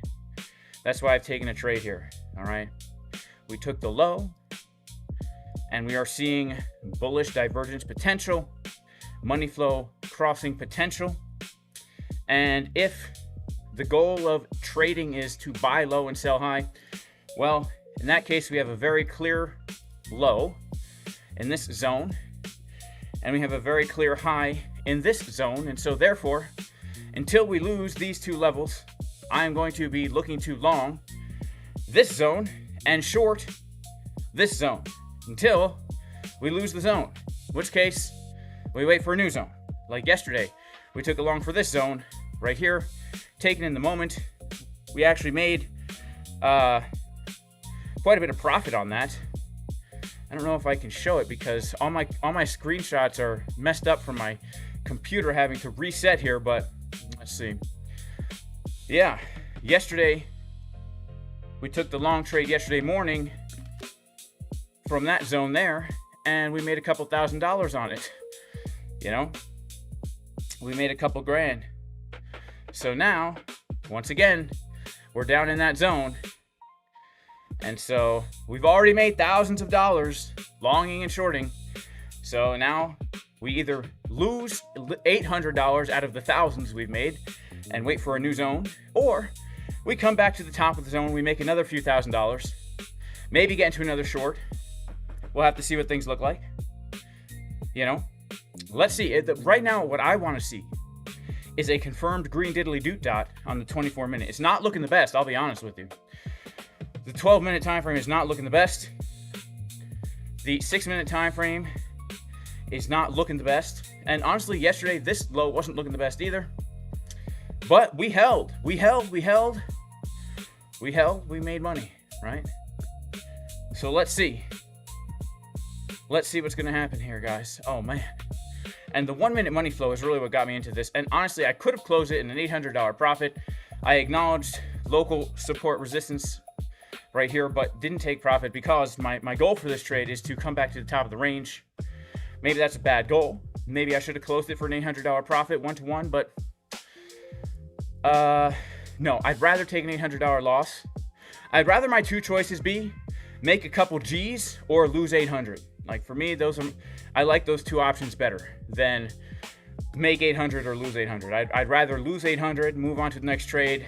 That's why I've taken a trade here. All right. We took the low and we are seeing bullish divergence potential, money flow crossing potential. And if the goal of trading is to buy low and sell high, well, in that case, we have a very clear low in this zone, and we have a very clear high in this zone. And so therefore, until we lose these two levels, I am going to be looking to long this zone and short this zone until we lose the zone, in which case we wait for a new zone. Like yesterday, we took a long for this zone right here, taken in the moment. We actually made quite a bit of profit on that. I don't know if I can show it because all my screenshots are messed up from my computer having to reset here, but let's see. Yeah, yesterday we took the long trade yesterday morning from that zone there, and we made a couple $1,000s on it. You know, we made a couple grand. So now, once again, we're down in that zone. And so we've already made thousands of dollars longing and shorting. So now we either lose $800 out of the thousands we've made and wait for a new zone, or we come back to the top of the zone, we make another few $1,000s, maybe get into another short. We'll have to see what things look like. You know, let's see. Right now, what I want to see is a confirmed green diddly doot dot on the 24-minute. It's not looking the best, I'll be honest with you. The 12-minute time frame is not looking the best. The 6-minute time frame is not looking the best. And honestly, yesterday, this low wasn't looking the best either. But we held. We made money, right? So let's see. Let's see what's going to happen here, guys. Oh, man. And the 1-minute money flow is really what got me into this. And honestly, I could have closed it in an $800 profit. I acknowledged local support resistance right here, but didn't take profit because my goal for this trade is to come back to the top of the range. Maybe that's a bad goal. Maybe I should have closed it for an $800 profit 1-to-1, but no, I'd rather take an $800 loss. I'd rather my two choices be make a couple G's or lose 800. Like for me, I like those two options better than make 800 or lose 800. I'd rather lose 800, move on to the next trade,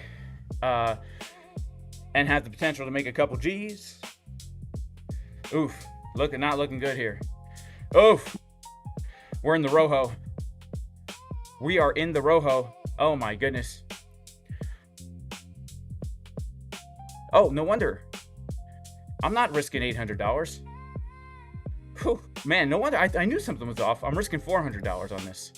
and have the potential to make a couple G's. Oof, not looking good here. Oof, we're in the rojo. We are in the rojo. Oh my goodness. Oh, no wonder. I'm not risking $800. Whew, man, no wonder. I knew something was off. I'm risking $400 on this.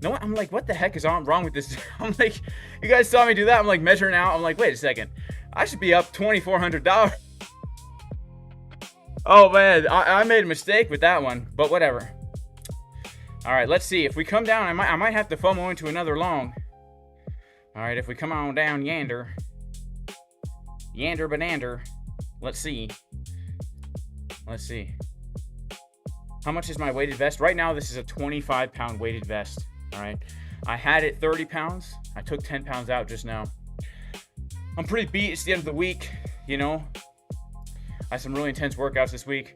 No, I'm like, what the heck is wrong with this? I'm like, you guys saw me do that. I'm like measuring out. I'm like, wait a second. I should be up $2,400. Oh, man, I made a mistake with that one, but whatever. All right, let's see. If we come down, I might have to FOMO into another long. All right, if we come on down yander banander, let's see. How much is my weighted vest? Right now, this is a 25-pound weighted vest. All right, I had it 30 pounds. I took 10 pounds out just now. I'm pretty beat. It's the end of the week, you know. I had some really intense workouts this week.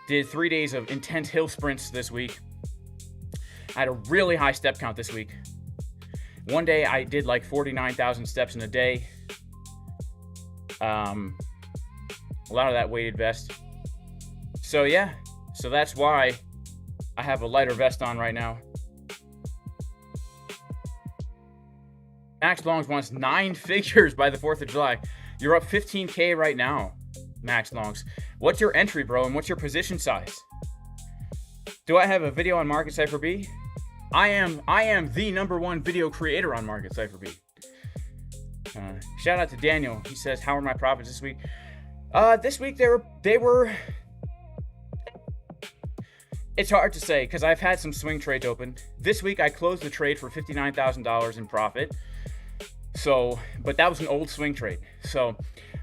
Did 3 days of intense hill sprints this week. I had a really high step count this week. One day I did like 49,000 steps in a day. A lot of that weighted vest. So yeah, so that's why I have a lighter vest on right now. Max Longs wants 9 figures by the 4th of July. You're up 15K right now, Max Longs. What's your entry, bro, and what's your position size? Do I have a video on Market Cypher B? I am the #1 video creator on Market Cypher B. Shout out to Daniel. He says, how are my profits this week? This week they were. It's hard to say because I've had some swing trades open. This week I closed the trade for $59,000 in profit. So, but that was an old swing trade. So,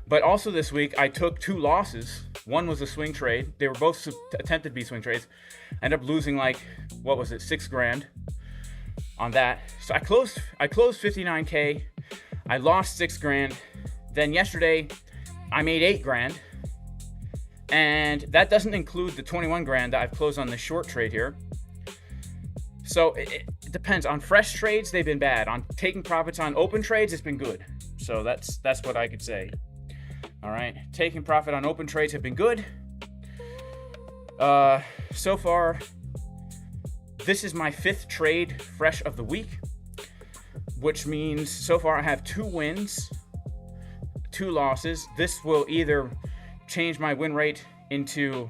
but also this week I took 2 losses. One was a swing trade. They were both attempted to be swing trades. I ended up losing like, what was it, $6,000 on that. So I closed 59K. I lost $6,000. Then yesterday I made $8,000. And that doesn't include the $21,000 that I've closed on this short trade here. So it depends. On fresh trades, they've been bad. On taking profits on open trades, it's been good. So that's what I could say. All right, taking profit on open trades have been good. So far, this is my 5th trade fresh of the week, which means so far I have 2 wins, 2 losses. This will either change my win rate into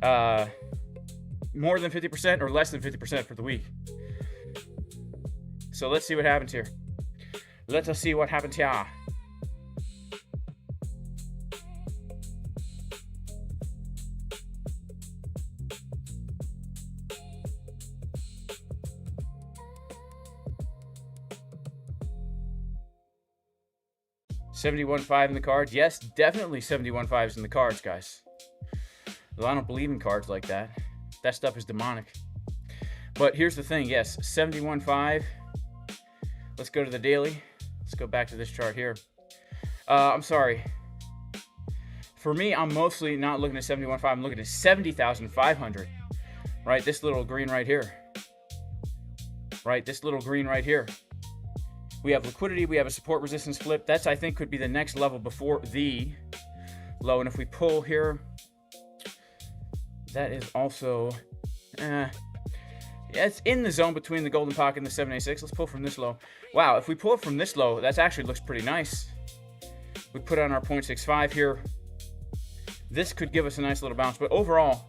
more than 50% or less than 50% for the week. So let's see what happens here. Let us see what happens here. $71.5 in the cards. Yes, definitely 71.5 is in the cards, guys. Well, I don't believe in cards like that. That stuff is demonic. But here's the thing. Yes, 71.5. Let's go to the daily. Let's go back to this chart here. I'm sorry. For me, I'm mostly not looking at 71.5. I'm looking at 70,500. Right, this little green right here. Right, this little green right here. We have liquidity. We have a support resistance flip. That's, I think, could be the next level before the low. And if we pull here, that is also, yeah, it's in the zone between the golden pocket and the 786. Let's pull from this low. Wow, if we pull it from this low, that actually looks pretty nice. We put on our 0.65 here. This could give us a nice little bounce. But overall,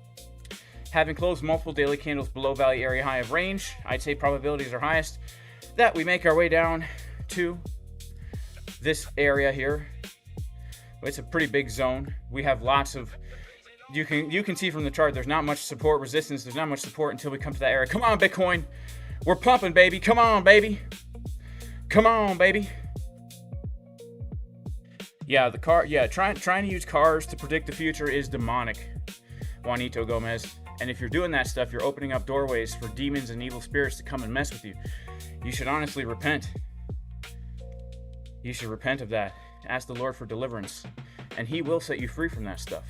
having closed multiple daily candles below value area high of range, I'd say probabilities are highest that we make our way down to this area here. It's a pretty big zone. We have lots of, you can see from the chart, there's not much support resistance. There's not much support until we come to that area. Come on, Bitcoin. We're pumping, baby. Come on, baby. Come on, baby. Yeah, the car, yeah, trying to use cars to predict the future is demonic, Juanito Gomez. And if you're doing that stuff, you're opening up doorways for demons and evil spirits to come and mess with you. You should honestly repent. You should repent of that. Ask the Lord for deliverance, and He will set you free from that stuff.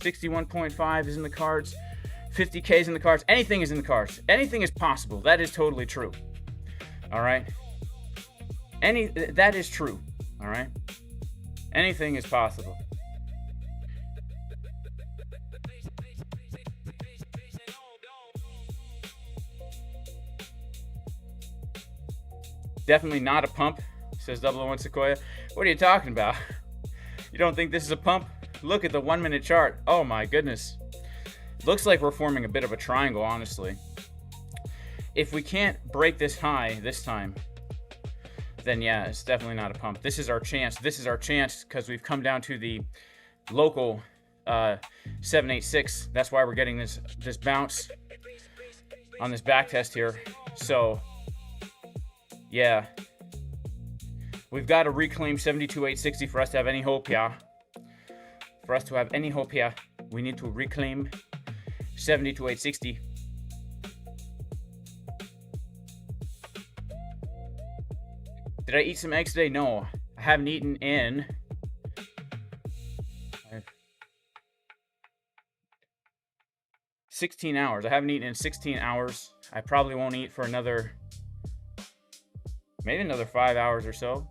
$61.5 is in the cards. 50K is in the cards. Anything is in the cards. Anything is possible. That is totally true. All right. That is true. All right. Anything is possible. Definitely not a pump, says 001 Sequoia. What are you talking about? You don't think this is a pump? Look at the 1 minute chart. Oh my goodness. Looks like we're forming a bit of a triangle, honestly. If we can't break this high this time, then yeah, it's definitely not a pump. This is our chance. This is our chance because we've come down to the local 786. That's why we're getting this bounce on this back test here. So yeah, we've got to reclaim 72,860 for us to have any hope here. For us to have any hope here, we need to reclaim 72,860. Did I eat some eggs today? No, I haven't eaten in 16 hours. I haven't eaten in 16 hours. I probably won't eat for maybe another 5 hours or so.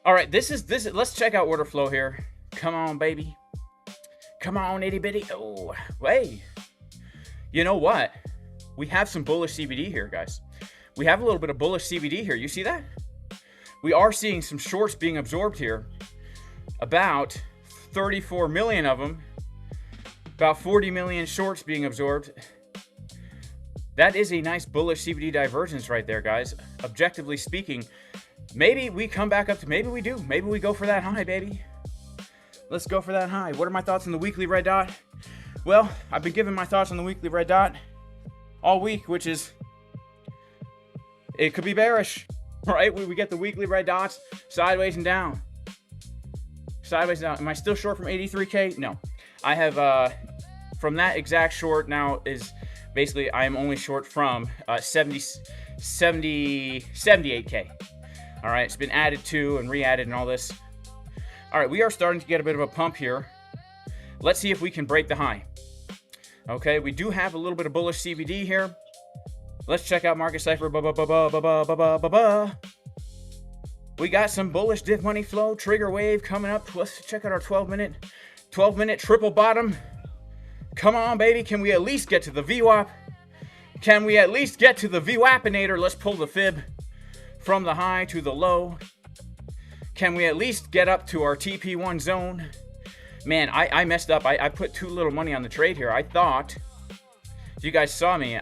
All right, this is let's check out order flow here. Come on, baby. Come on, itty bitty. Oh, hey. You know what? we have some bullish CBD here, guys. We have a little bit of bullish CBD here. You see that? We are seeing some shorts being absorbed here. About 34 million of them. About 40 million shorts being absorbed. That is a nice bullish CBD divergence right there, guys. Objectively speaking, maybe we come back up to, maybe we do. Maybe we go for that high, baby. Let's go for that high. What are my thoughts on the weekly red dot? Well, I've been giving my thoughts on the weekly red dot all week, which is, it could be bearish, right? We get the weekly red dots sideways and down. Sideways and down. Am I still short from 83K? No. I have, from that exact short now is basically I am only short from 78K. All right, it's been added to and re-added and all this. All right, we are starting to get a bit of a pump here. Let's see if we can break the high. Okay, we do have a little bit of bullish CBD here. Let's check out Market Cipher. We got some bullish div money flow, trigger wave coming up. Let's check out our 12-minute triple bottom. Come on, baby. Can we at least get to the VWAP? Can we at least get to the VWAPinator? Let's pull the fib from the high to the low. Can we at least get up to our TP1 zone? Man, I messed up. I put too little money on the trade here. I thought, if you guys saw me,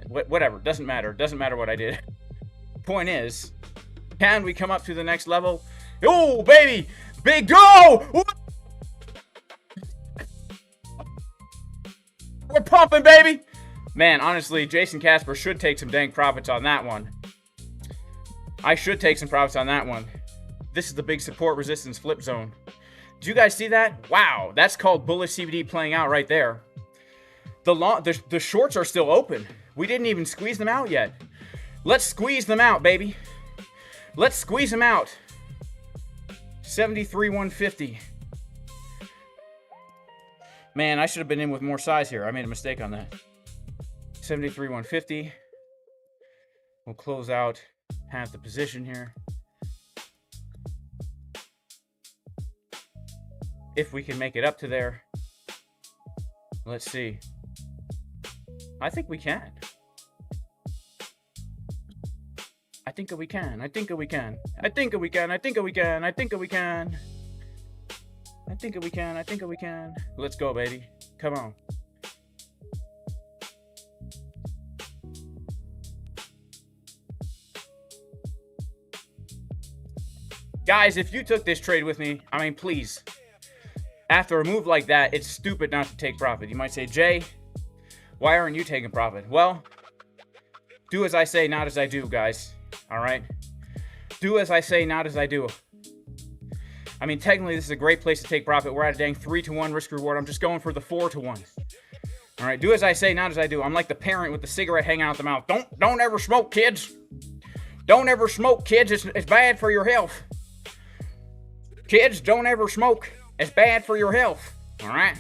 whatever. Doesn't matter. Doesn't matter what I did. Point is, can we come up to the next level? Oh, baby! Big go! We're pumping, baby! Man, honestly, Jason Casper should take some dang profits on that one. I should take some profits on that one. This is the big support resistance flip zone. Do you guys see that? Wow, that's called bullish CBD playing out right there. The shorts are still open. We didn't even squeeze them out yet. Let's squeeze them out, baby. Let's squeeze them out. 73,150. Man, I should have been in with more size here. I made a mistake on that. 73,150. We'll close out half the position here. If we can make it up to there. Let's see. I think we can. I think we can. I think we can. I think we can. I think we can. I think we can. I think we can. I think we can. Let's go, baby. Come on. Guys, if you took this trade with me, I mean, please. After a move like that, it's stupid not to take profit. You might say, Jay, why aren't you taking profit? Well, do as I say, not as I do, guys. All right? Do as I say, not as I do. I mean, technically, this is a great place to take profit. We're at a dang 3-to-1 risk reward. I'm just going for the 4-to-1. All right? Do as I say, not as I do. I'm like the parent with the cigarette hanging out the mouth. Don't ever smoke, kids. Don't ever smoke, kids. It's bad for your health. Kids, don't ever smoke. It's bad for your health. All right?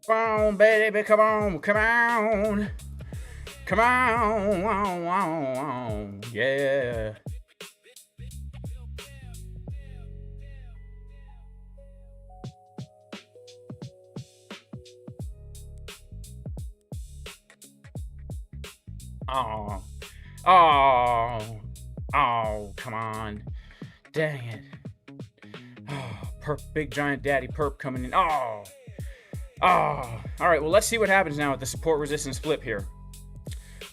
Come on, baby, come on, come on. Come on, yeah. Oh, come on. Dang it. Oh, big giant daddy perp coming in. Oh, all right, well, let's see what happens now with the support resistance flip here.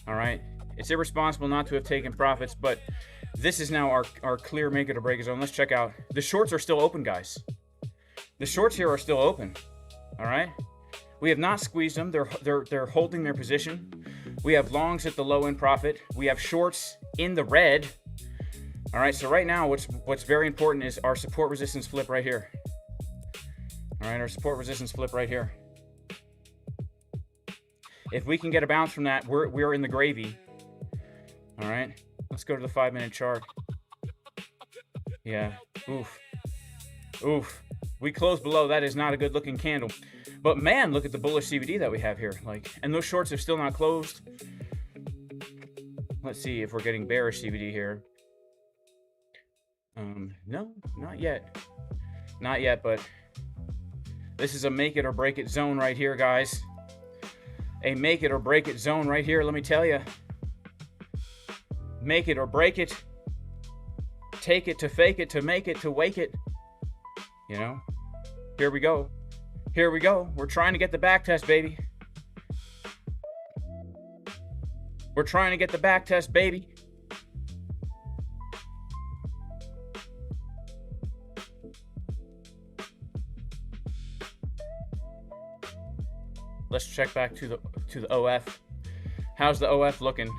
All right, it's irresponsible not to have taken profits, but this is now our clear make it or break it zone. Let's check out. The shorts are still open, guys. The shorts here are still open. All right, we have not squeezed them. They're holding their position. We have longs at the low end profit. We have shorts in the red. All right, so right now what's very important is our support resistance flip right here. All right, our support resistance flip right here. If we can get a bounce from that, we're in the gravy. All right, let's go to the 5-minute chart. Yeah, oof. Oof. We closed below. That is not a good looking candle. But man, look at the bullish CVD that we have here. Like, and those shorts are still not closed. Let's see if we're getting bearish CVD here. No, not yet. Not yet, but this is a make it or break it zone right here, guys. A make it or break it zone right here, let me tell you. Make it or break it. Take it to fake it to make it to wake it. You know? Here we go. Here we go. We're trying to get the back test, baby. We're trying to get the back test, baby. Let's check back to the OF. How's the OF looking?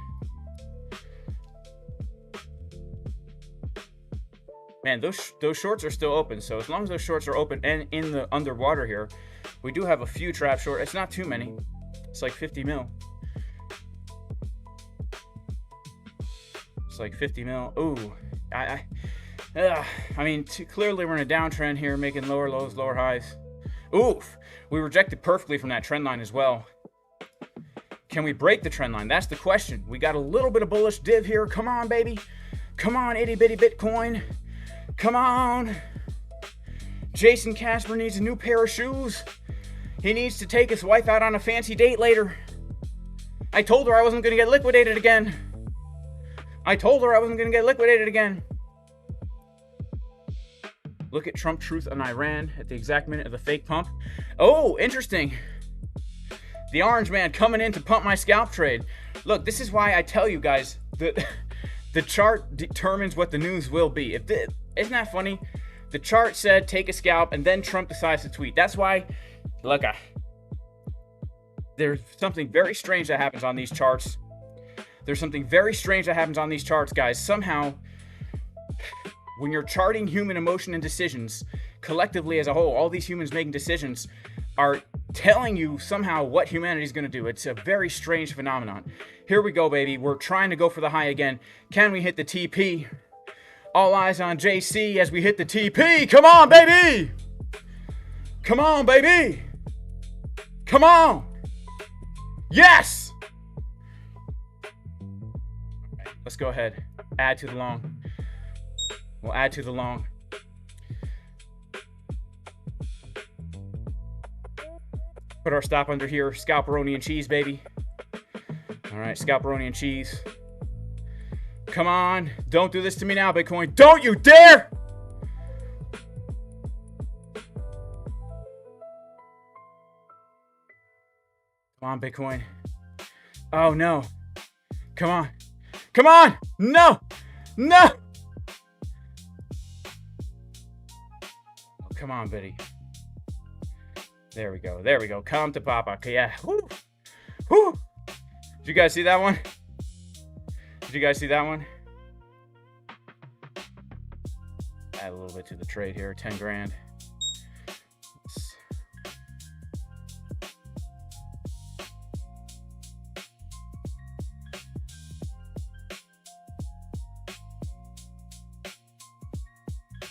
Man, those shorts are still open. So as long as those shorts are open and in the underwater here, we do have a few trap short. It's not too many. It's like 50 mil. It's like 50 mil. Ooh, I mean, clearly we're in a downtrend here, making lower lows, lower highs. Oof, we rejected perfectly from that trend line as well. Can we break the trend line? That's the question. We got a little bit of bullish div here. Come on, baby. Come on, itty bitty Bitcoin. Come on. Jason Casper needs a new pair of shoes. He needs to take his wife out on a fancy date later. I told her I wasn't going to get liquidated again. I told her I wasn't going to get liquidated again. Look at Trump truth on Iran at the exact minute of the fake pump. Oh, interesting. The orange man coming in to pump my scalp trade. Look, this is why I tell you guys that the chart determines what the news will be. Isn't that funny? The chart said take a scalp, and then Trump decides to tweet. That's why, look, there's something very strange that happens on these charts. There's something very strange that happens on these charts, guys. Somehow, when you're charting human emotion and decisions, collectively as a whole, all these humans making decisions are telling you somehow what humanity is going to do. It's a very strange phenomenon. Here we go, baby. We're trying to go for the high again. Can we hit the TP? All eyes on JC as we hit the TP. Come on, baby. Come on, baby. Come on. Yes. All right, let's go ahead. Add to the long. We'll add to the long. Put our stop under here. Scalperoni and cheese, baby. All right, scalperoni and cheese. Come on. Don't do this to me now, Bitcoin. Don't you dare! Come on, Bitcoin. Oh, no. Come on. Come on! No! No! Come on, Biddy. There we go. There we go. Come to Papa. Okay, yeah. Woo. Woo. Did you guys see that one? Did you guys see that one? Add a little bit to the trade here. 10 grand.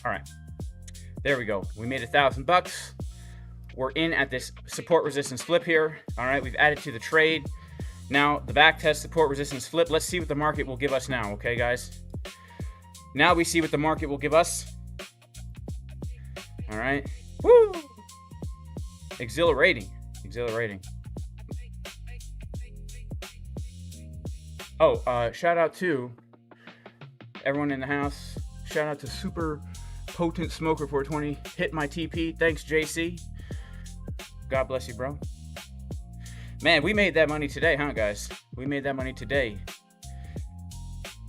All right. There we go. We made $1,000. We're in at this support resistance flip here. All right, we've added to the trade. Now the back test support resistance flip. Let's see what the market will give us now. Okay, guys. Now we see what the market will give us. All right. Woo! Exhilarating. Exhilarating. Oh, shout out to everyone in the house. Shout out to Super Potent Smoker 420. Hit my TP. Thanks, JC. God bless you, bro. Man, we made that money today, huh, guys? We made that money today.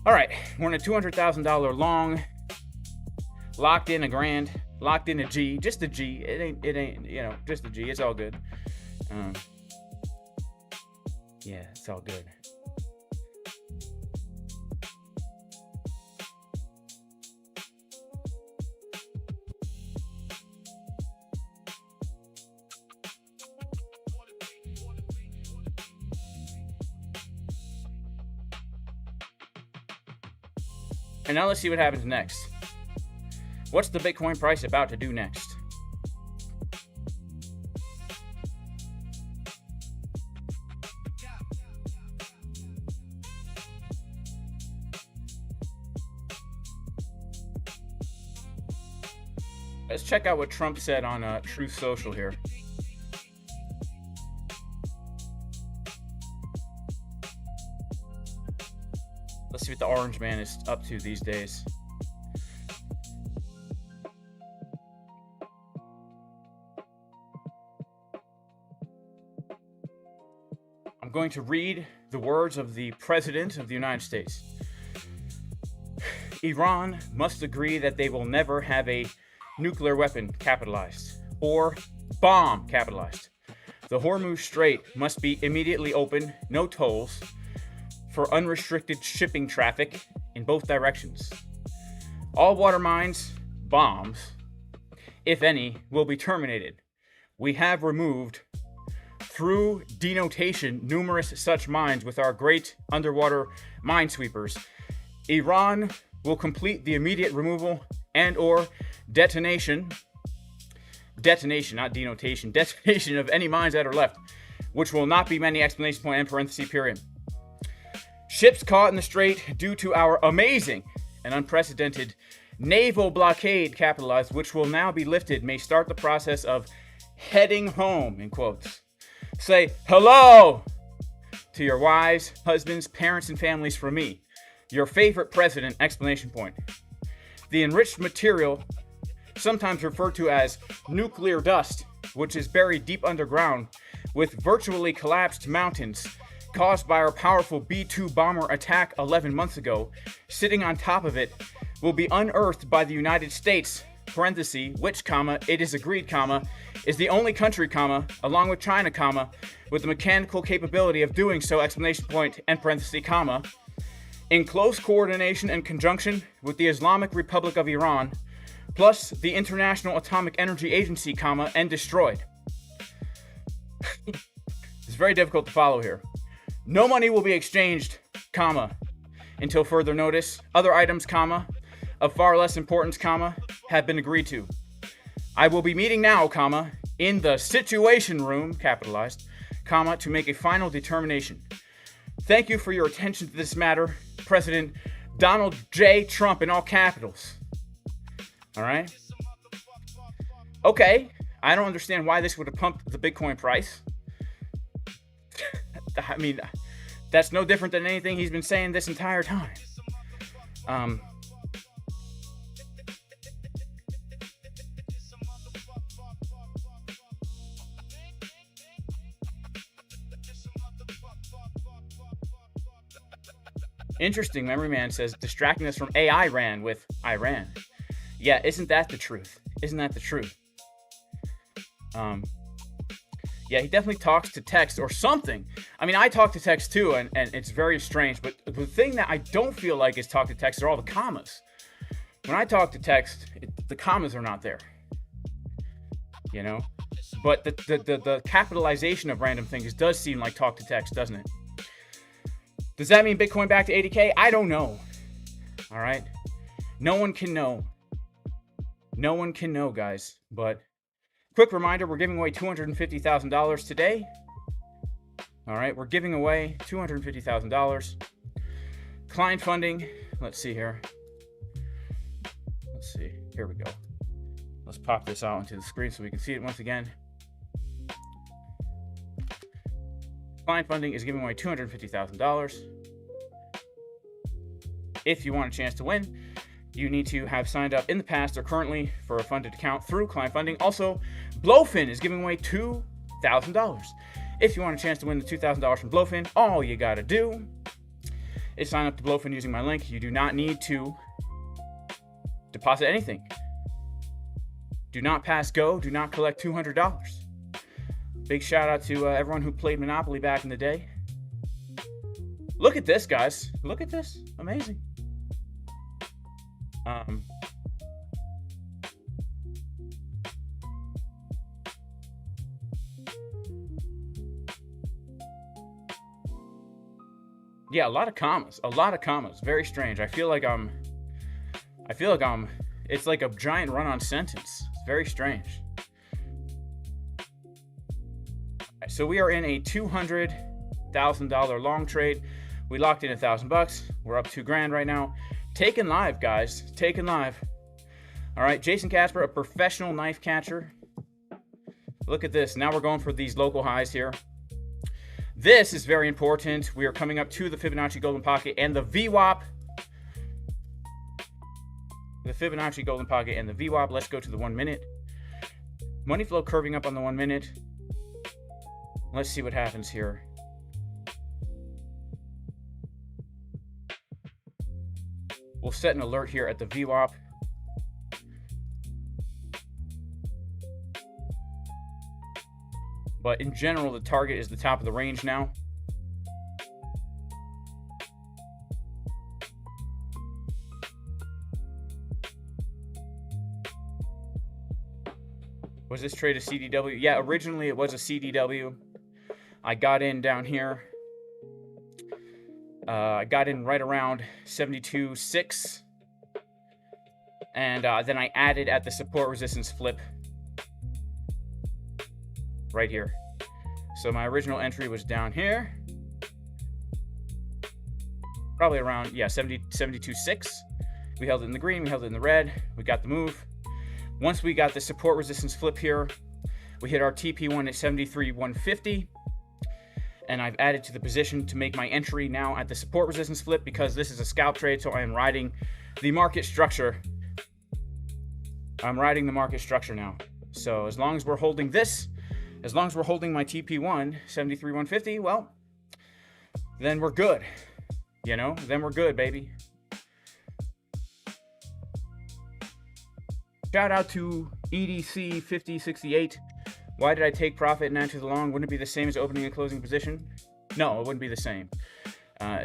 All right, we're in a $200,000 long. Locked in a grand. Locked in a G. Just a G. It ain't, you know, just a G. It's all good. Yeah, it's all good. And now let's see what happens next. What's the Bitcoin price about to do next? Let's check out what Trump said on Truth Social here. Let's see what the orange man is up to these days. I'm going to read the words of the President of the United States. Iran must agree that they will never have a nuclear weapon capitalized or bomb capitalized. The Hormuz Strait must be immediately open, no tolls, for unrestricted shipping traffic in both directions. All water mines, bombs, if any, will be terminated. We have removed, through denotation, numerous such mines with our great underwater minesweepers. Iran will complete the immediate removal and or detonation, not denotation, detonation of any mines that are left, which will not be many, exclamation point and parenthesis period. Ships caught in the strait due to our amazing and unprecedented naval blockade capitalized, which will now be lifted, may start the process of heading home, in quotes. Say hello to your wives, husbands, parents, and families from me, your favorite president, exclamation point. The enriched material, sometimes referred to as nuclear dust, which is buried deep underground with virtually collapsed mountains caused by our powerful B-2 bomber attack 11 months ago, sitting on top of it, will be unearthed by the United States, parenthesis, which, comma, it is agreed, comma, is the only country, comma, along with China, comma, with the mechanical capability of doing so, exclamation point, and parenthesis, comma, in close coordination and conjunction with the Islamic Republic of Iran, plus the International Atomic Energy Agency, comma, and destroyed. It's very difficult to follow here. No money will be exchanged, comma, until further notice. Other items, comma, of far less importance, comma, have been agreed to. I will be meeting now, comma, in the Situation Room, capitalized, comma, to make a final determination. Thank you for your attention to this matter, President Donald J. Trump, in all capitals. All right? Okay, I don't understand why this would have pumped the Bitcoin price. I mean, that's no different than anything he's been saying this entire time. Interesting, Memory Man says, distracting us from AI ran with Iran. Yeah, isn't that the truth? Isn't that the truth? Yeah, he definitely talks to text or something. I mean, I talk to text too, and it's very strange. But the thing that I don't feel like is talk to text are all the commas. When I talk to text, the commas are not there. You know? But the capitalization of random things does seem like talk to text, doesn't it? Does that mean Bitcoin back to 80K? I don't know. All right? No one can know. No one can know, guys. But quick reminder, we're giving away $250,000 today. All right, we're giving away $250,000. Klein funding, let's see here. Let's see, here we go. Let's pop this out onto the screen so we can see it once again. Klein funding is giving away $250,000. If you want a chance to win, you need to have signed up in the past or currently for a funded account through Klein Funding. Also, BLOFIN is giving away $2,000. If you want a chance to win the $2,000 from BLOFIN, all you gotta do is sign up to BLOFIN using my link. You do not need to deposit anything. Do not pass go. Do not collect $200. Big shout out to everyone who played Monopoly back in the day. Look at this, guys. Look at this. Amazing. Yeah, a lot of commas. Very strange. I feel like I'm I feel like it's like a giant run-on sentence. It's very strange. So we are in a $200,000 long trade. We locked in $1,000. We're up $2,000 right now. Taken live, guys. Taken live. All right, Jason Casper, a professional knife catcher. Look at this. Now we're going for these local highs here. This is very important. We are coming up to the Fibonacci Golden Pocket and the VWAP. The Fibonacci Golden Pocket and the VWAP. Let's go to the 1 minute. Money flow curving up on the 1 minute. Let's see what happens here. We'll set an alert here at the VWAP. But in general, the target is the top of the range now. Was this trade a CDW? Yeah, originally it was a CDW. I got in down here. I got in right around 72.6. And then I added at the support resistance flip. Right here. So my original entry was down here. Probably around, yeah, 72.6. We held it in the green, we held it in the red. We got the move. Once we got the support resistance flip here, we hit our TP1 at 73.150. And I've added to the position to make my entry now at the support resistance flip because this is a scalp trade, so I am riding the market structure. I'm riding the market structure now. So as long as we're holding this, as long as we're holding my TP1, 73.150, well, then we're good. You know, then we're good, baby. Shout out to EDC 5068. Why did I take profit and add to the long? Wouldn't it be the same as opening and closing position? No, it wouldn't be the same.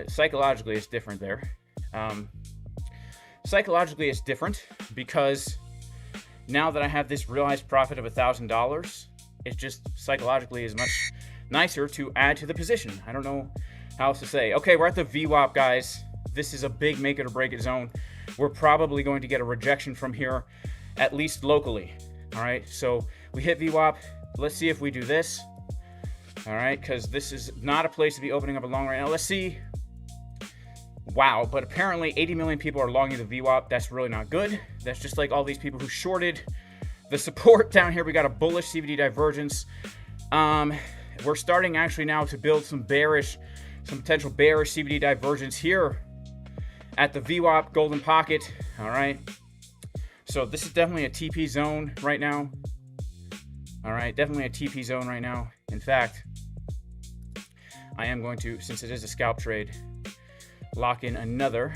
Psychologically, it's different there. Psychologically, it's different because now that I have this realized profit of $1,000, it just psychologically is much nicer to add to the position. I don't know how else to say. Okay, we're at the VWAP, guys. This is a big make it or break it zone. We're probably going to get a rejection from here, at least locally. All right, so we hit VWAP. Let's see if we do this. All right, because this is not a place to be opening up a long right now. Let's see. Wow, but apparently 80 million people are longing the VWAP. That's really not good. That's just like all these people who shorted the support down here. We got a bullish CVD divergence. We're starting actually now to build some potential bearish CVD divergence here at the VWAP Golden Pocket. All right. So this is definitely a TP zone right now. All right, definitely a TP zone right now. In fact, I am going to, since it is a scalp trade, lock in another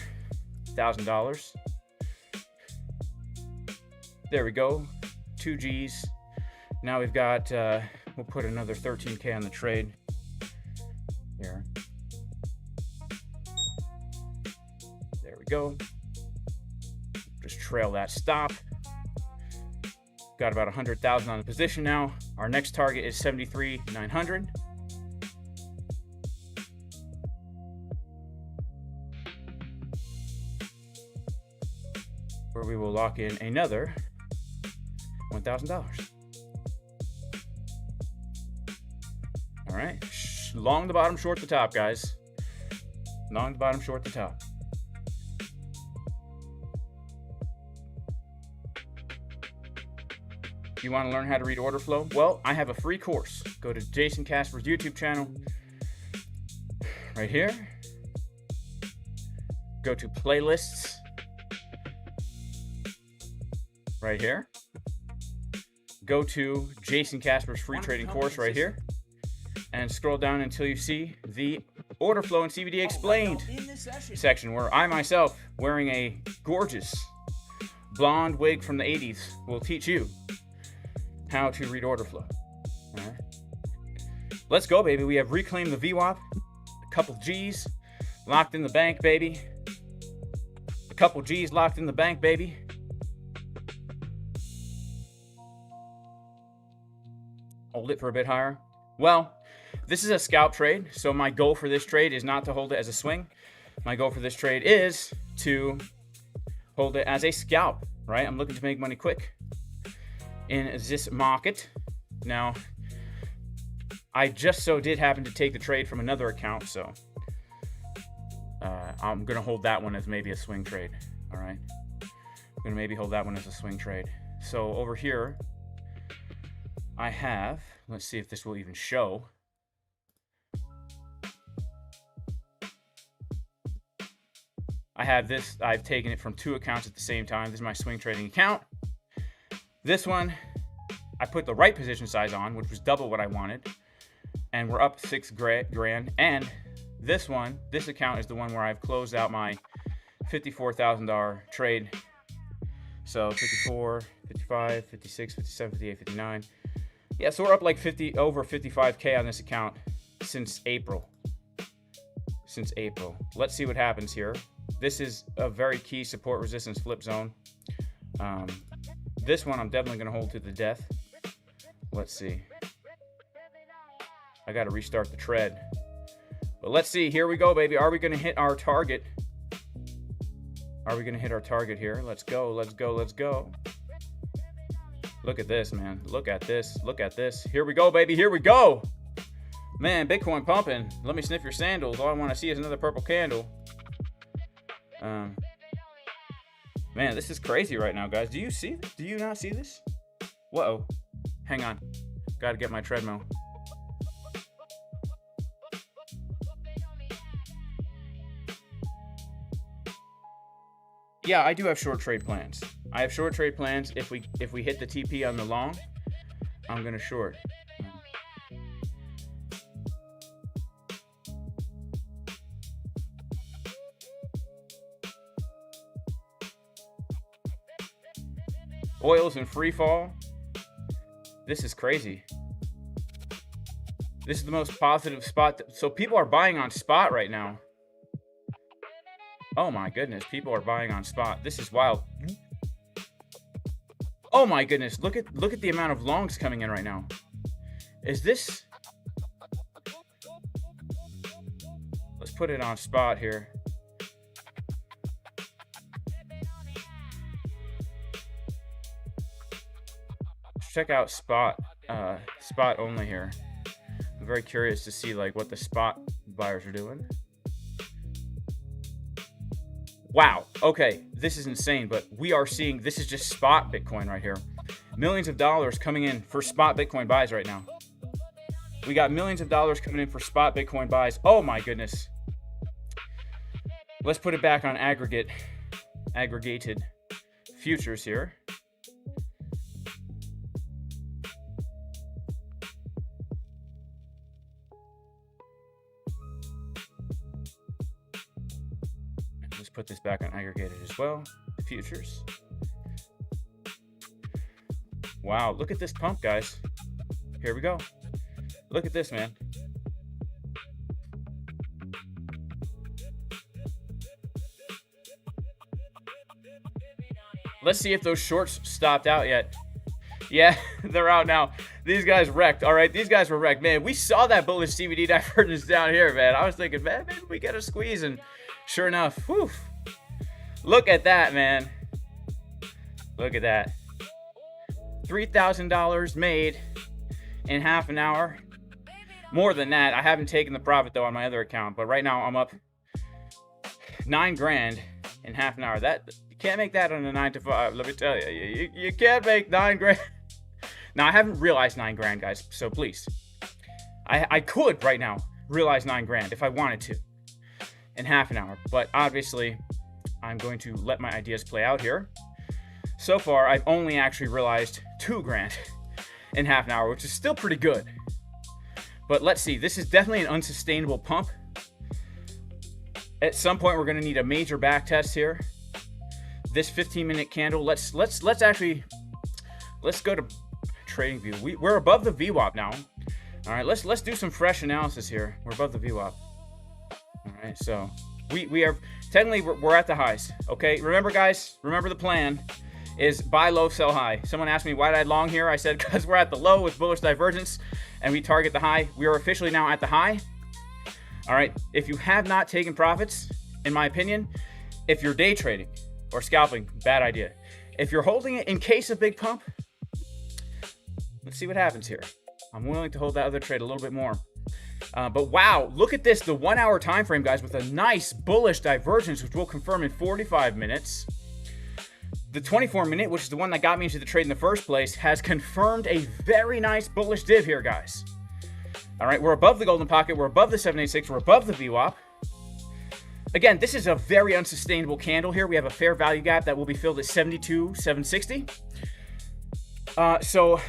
$1,000. There we go, 2 G's. Now we've got, we'll put another 13K on the trade here. There we go. Just trail that stop. Got about 100,000 on the position now. Our next target is 73,900. Where we will lock in another $1,000. All right, long the bottom, short the top, guys. Long the bottom, short the top. You want to learn how to read order flow? Well, I have a free course. Go to Jason Casper's YouTube channel. Right here. Go to playlists. Right here. Go to Jason Casper's free trading course right here. And scroll down until you see the order flow and CVD explained section where I myself, wearing a gorgeous blonde wig from the 80s, will teach you how to read order flow. All right. Let's go, baby. We have reclaimed the VWAP. A couple G's locked in the bank, baby. A couple G's locked in the bank, baby. Hold it for a bit higher. Well, this is a scalp trade, so my goal for this trade is not to hold it as a swing. My goal for this trade is to hold it as a scalp, right? I'm looking to make money quick in this market. Now, I just so did happen to take the trade from another account, so I'm going to hold that one as maybe a swing trade, all right? I'm going to maybe hold that one as a swing trade. So over here, I have, let's see if this will even show. I have this, I've taken it from 2 accounts at the same time. This is my swing trading account. This one, I put the right position size on, which was double what I wanted. And we're up 6 grand. And this one, this account is the one where I've closed out my $54,000 trade. So 54, 55, 56, 57, 58, 59. Yeah, so we're up like over 55K on this account since April. Since April. Let's see what happens here. This is a very key support resistance flip zone. This one I'm definitely going to hold to the death. Let's see. I got to restart the tread. But let's see. Here we go, baby. Are we going to hit our target? Are we going to hit our target here? Let's go. Let's go. Let's go. Look at this, man. Look at this. Look at this. Here we go, baby. Here we go. Man, Bitcoin pumping. Let me sniff your sandals. All I want to see is another purple candle. Man, this is crazy right now, guys. Do you see this? Do you not see this? Whoa. Hang on. Got to get my treadmill. Yeah, I do have short trade plans. I have short trade plans. If we hit the TP on the long, I'm gonna short. Oil's in free fall. This is crazy. This is the most positive spot. So people are buying on spot right now. Oh my goodness, people are buying on spot. This is wild. Oh my goodness, look at the amount of longs coming in right now. Is this? Let's put it on spot here. Check out spot only here. I'm very curious to see like what the spot buyers are doing. Wow. Okay, this is insane, but we are seeing, this is just spot Bitcoin right here. Millions of dollars coming in for spot Bitcoin buys right now. We got millions of dollars coming in for spot Bitcoin buys. Oh my goodness. Let's put it back on aggregated futures here. Let's put this back on aggregated as well. Futures. Wow, look at this pump, guys. Here we go. Look at this, man. Let's see if those shorts stopped out yet. Yeah, they're out now. These guys wrecked. All right, these guys were wrecked. Man, we saw that bullish CBD divergence down here, man. I was thinking, man, maybe we get a squeeze, and sure enough, whew. Look at that, man. Look at that. $3,000 made in half an hour. More than that. I haven't taken the profit, though, on my other account. But right now, I'm up 9 grand in half an hour. That you can't make that on a 9 to 5. Let me tell you. You can't make 9 grand. Now, I haven't realized 9 grand, guys. So please. I could right now realize 9 grand if I wanted to in half an hour. But obviously, I'm going to let my ideas play out here. So far, I've only actually realized 2 grand in half an hour, which is still pretty good. But let's see. This is definitely an unsustainable pump. At some point, we're going to need a major back test here. This 15-minute candle. Let's go to trading view. We're above the VWAP now. All right, let's do some fresh analysis here. We're above the VWAP. All right, so we are technically we're at the highs. Okay, remember, guys. Remember the plan is buy low, sell high. Someone asked me why did I long here. I said because we're at the low with bullish divergence, and we target the high. We are officially now at the high. All right. If you have not taken profits, in my opinion, if you're day trading, or scalping, bad idea. If you're holding it in case of big pump, let's see what happens here. I'm willing to hold that other trade a little bit more. But wow, look at this, the 1 hour time frame, guys, with a nice bullish divergence, which we'll confirm in 45 minutes. The 24-minute, which is the one that got me into the trade in the first place, has confirmed a very nice bullish div here, guys. All right, we're above the golden pocket, we're above the 786, we're above the VWAP. Again, this is a very unsustainable candle here. We have a fair value gap that will be filled at 72,760. So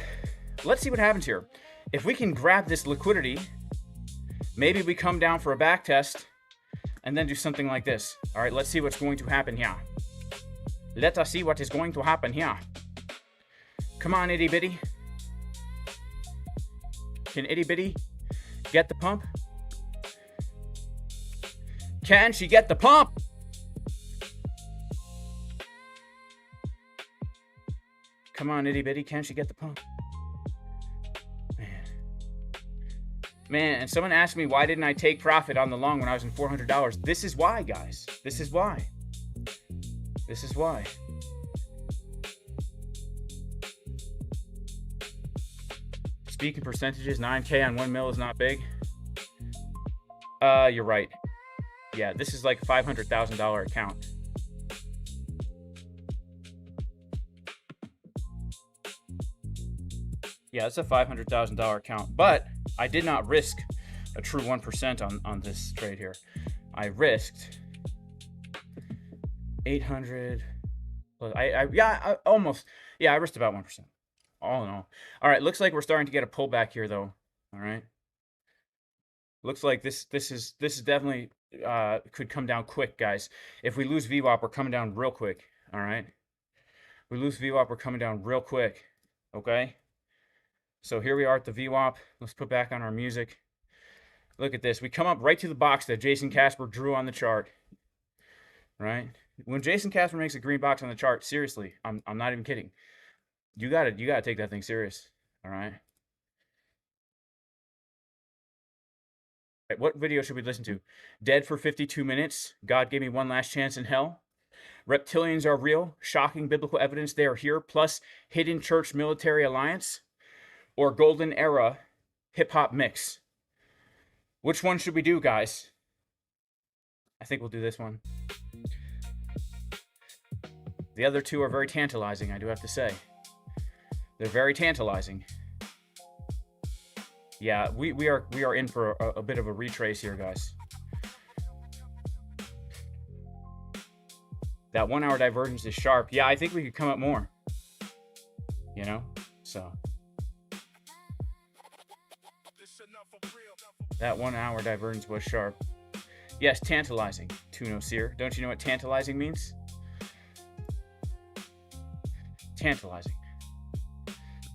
let's see what happens here. If we can grab this liquidity, maybe we come down for a back test and then do something like this. All right, let's see what's going to happen here. Let us see what is going to happen here. Come on, itty bitty. Can itty bitty get the pump? Can she get the pump? Come on, itty bitty. Can she get the pump? Man, and someone asked me why didn't I take profit on the long when I was in $400. This is why, guys. This is why. This is why. Speaking percentages, 9K on 1 mil is not big. You're right. Yeah, this is like a $500,000 account. Yeah, it's a $500,000 account, but I did not risk a true 1% on this trade here. I risked 800. I almost. Yeah, I risked about 1%. All in all. All right, looks like we're starting to get a pullback here, though. All right. Looks like this is definitely could come down quick, guys. If we lose VWAP, we're coming down real quick. All right. We lose VWAP, we're coming down real quick. Okay. So here we are at the VWAP. Let's put back on our music. Look at this. We come up right to the box that Jason Casper drew on the chart. Right? When Jason Casper makes a green box on the chart, seriously, I'm not even kidding. You gotta take that thing serious. All right. What video should we listen to? Dead for 52 minutes. God gave me one last chance in hell. Reptilians are real. Shocking biblical evidence they are here. Plus hidden church military alliance. Or golden era hip hop mix. Which one should we do, guys? I think we'll do this one. The other two are very tantalizing, I do have to say. They're very tantalizing. Yeah, we are in for a bit of a retrace here, guys. That 1 hour divergence is sharp. Yeah, I think we could come up more. You know? So. That 1 hour divergence was sharp. Yes, tantalizing. Tuno Seer. Don't you know what tantalizing means? Tantalizing.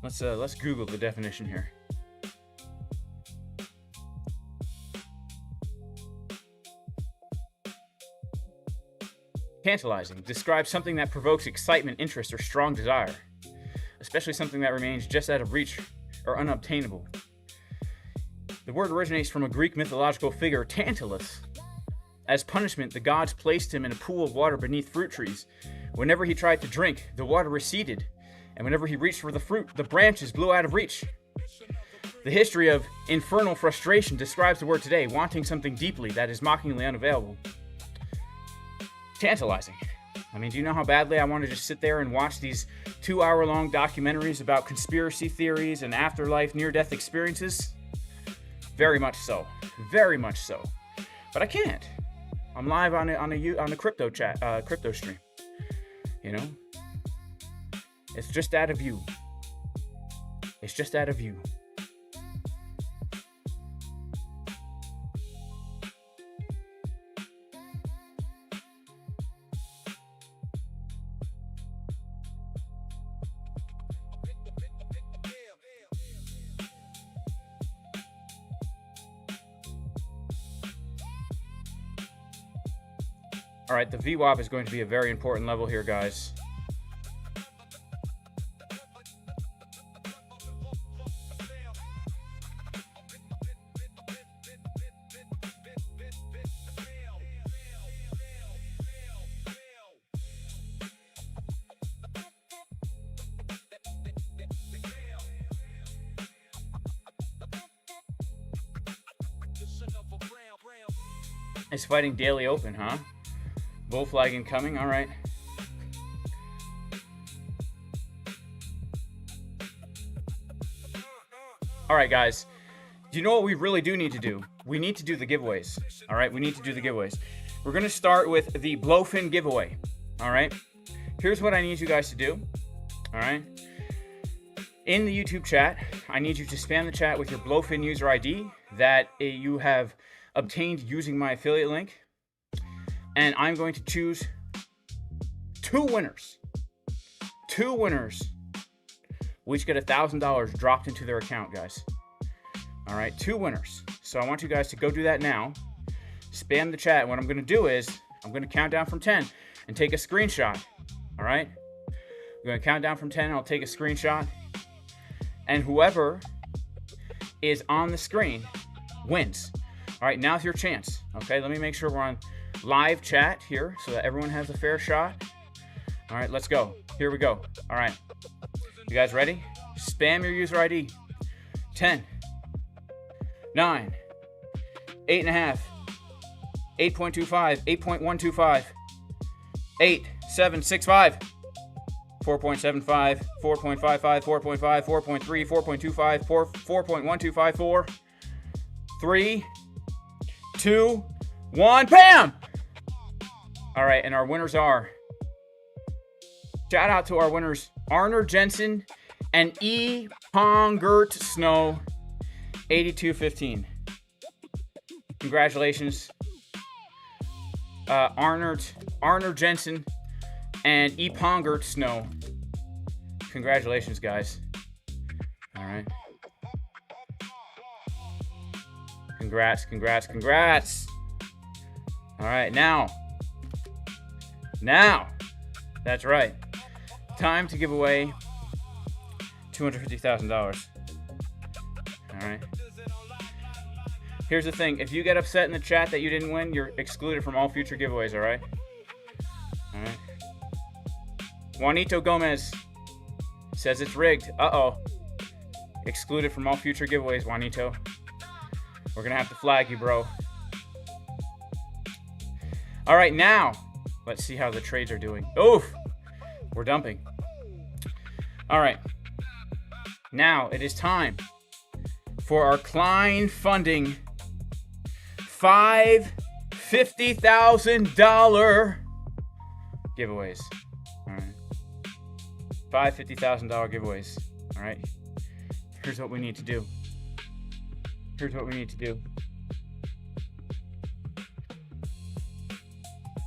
Let's Google the definition here. Tantalizing describes something that provokes excitement, interest, or strong desire, especially something that remains just out of reach or unobtainable. The word originates from a Greek mythological figure, Tantalus. As punishment, the gods placed him in a pool of water beneath fruit trees. Whenever he tried to drink, the water receded, and whenever he reached for the fruit, the branches blew out of reach. The history of infernal frustration describes the word today, wanting something deeply that is mockingly unavailable. Tantalizing. I mean, do you know how badly I want to just sit there and watch these 2 hour-long documentaries about conspiracy theories and afterlife near-death experiences? Very much so. Very much so. But I can't. I'm live on the crypto chat, crypto stream. You know? It's just out of view. It's just out of view. All right, the VWAP is going to be a very important level here, guys. is fighting daily open, huh? Bull flag incoming. All right. All right, guys. Do you know what we really do need to do? We need to do the giveaways. All right, we need to do the giveaways. We're going to start with the BLOFIN giveaway. All right. Here's what I need you guys to do. All right. In the YouTube chat, I need you to spam the chat with your BLOFIN user ID that you have obtained using my affiliate link. And I'm going to choose 2 winners. 2 winners. We each get $1,000 dropped into their account, guys. All right, 2 winners. So I want you guys to go do that now. Spam the chat. What I'm going to do is I'm going to count down from 10 and take a screenshot. All right? I'm going to count down from 10 and I'll take a screenshot. And whoever is on the screen wins. All right, now's your chance. Okay, let me make sure we're on live chat here so that everyone has a fair shot. All right, let's go. Here we go. All right. You guys ready? Spam your user ID. 10, 9, 8.5, 8.25, 8.125, 8, 7, 6, 5, 4.75, 4.55, 4.5, 4.3, 4.25, 4.125, 4, 3, 2, 1, bam! All right, and our winners are, shout out to our winners, Arner Jensen and E. Pongert Snow, 8215. Congratulations, Arner Jensen and E. Pongert Snow. Congratulations, guys. All right. Congrats, congrats, congrats. All right, now, that's right. Time to give away $250,000. All right. Here's the thing. If you get upset in the chat that you didn't win, you're excluded from all future giveaways, all right? All right. Juanito Gomez says it's rigged. Uh-oh. Excluded from all future giveaways, Juanito. We're going to have to flag you, bro. All right, now, let's see how the trades are doing. Oof. We're dumping. All right. Now it is time for our Klein funding $50,000 giveaways. All right. $50,000 giveaways. All right. Here's what we need to do. Here's what we need to do.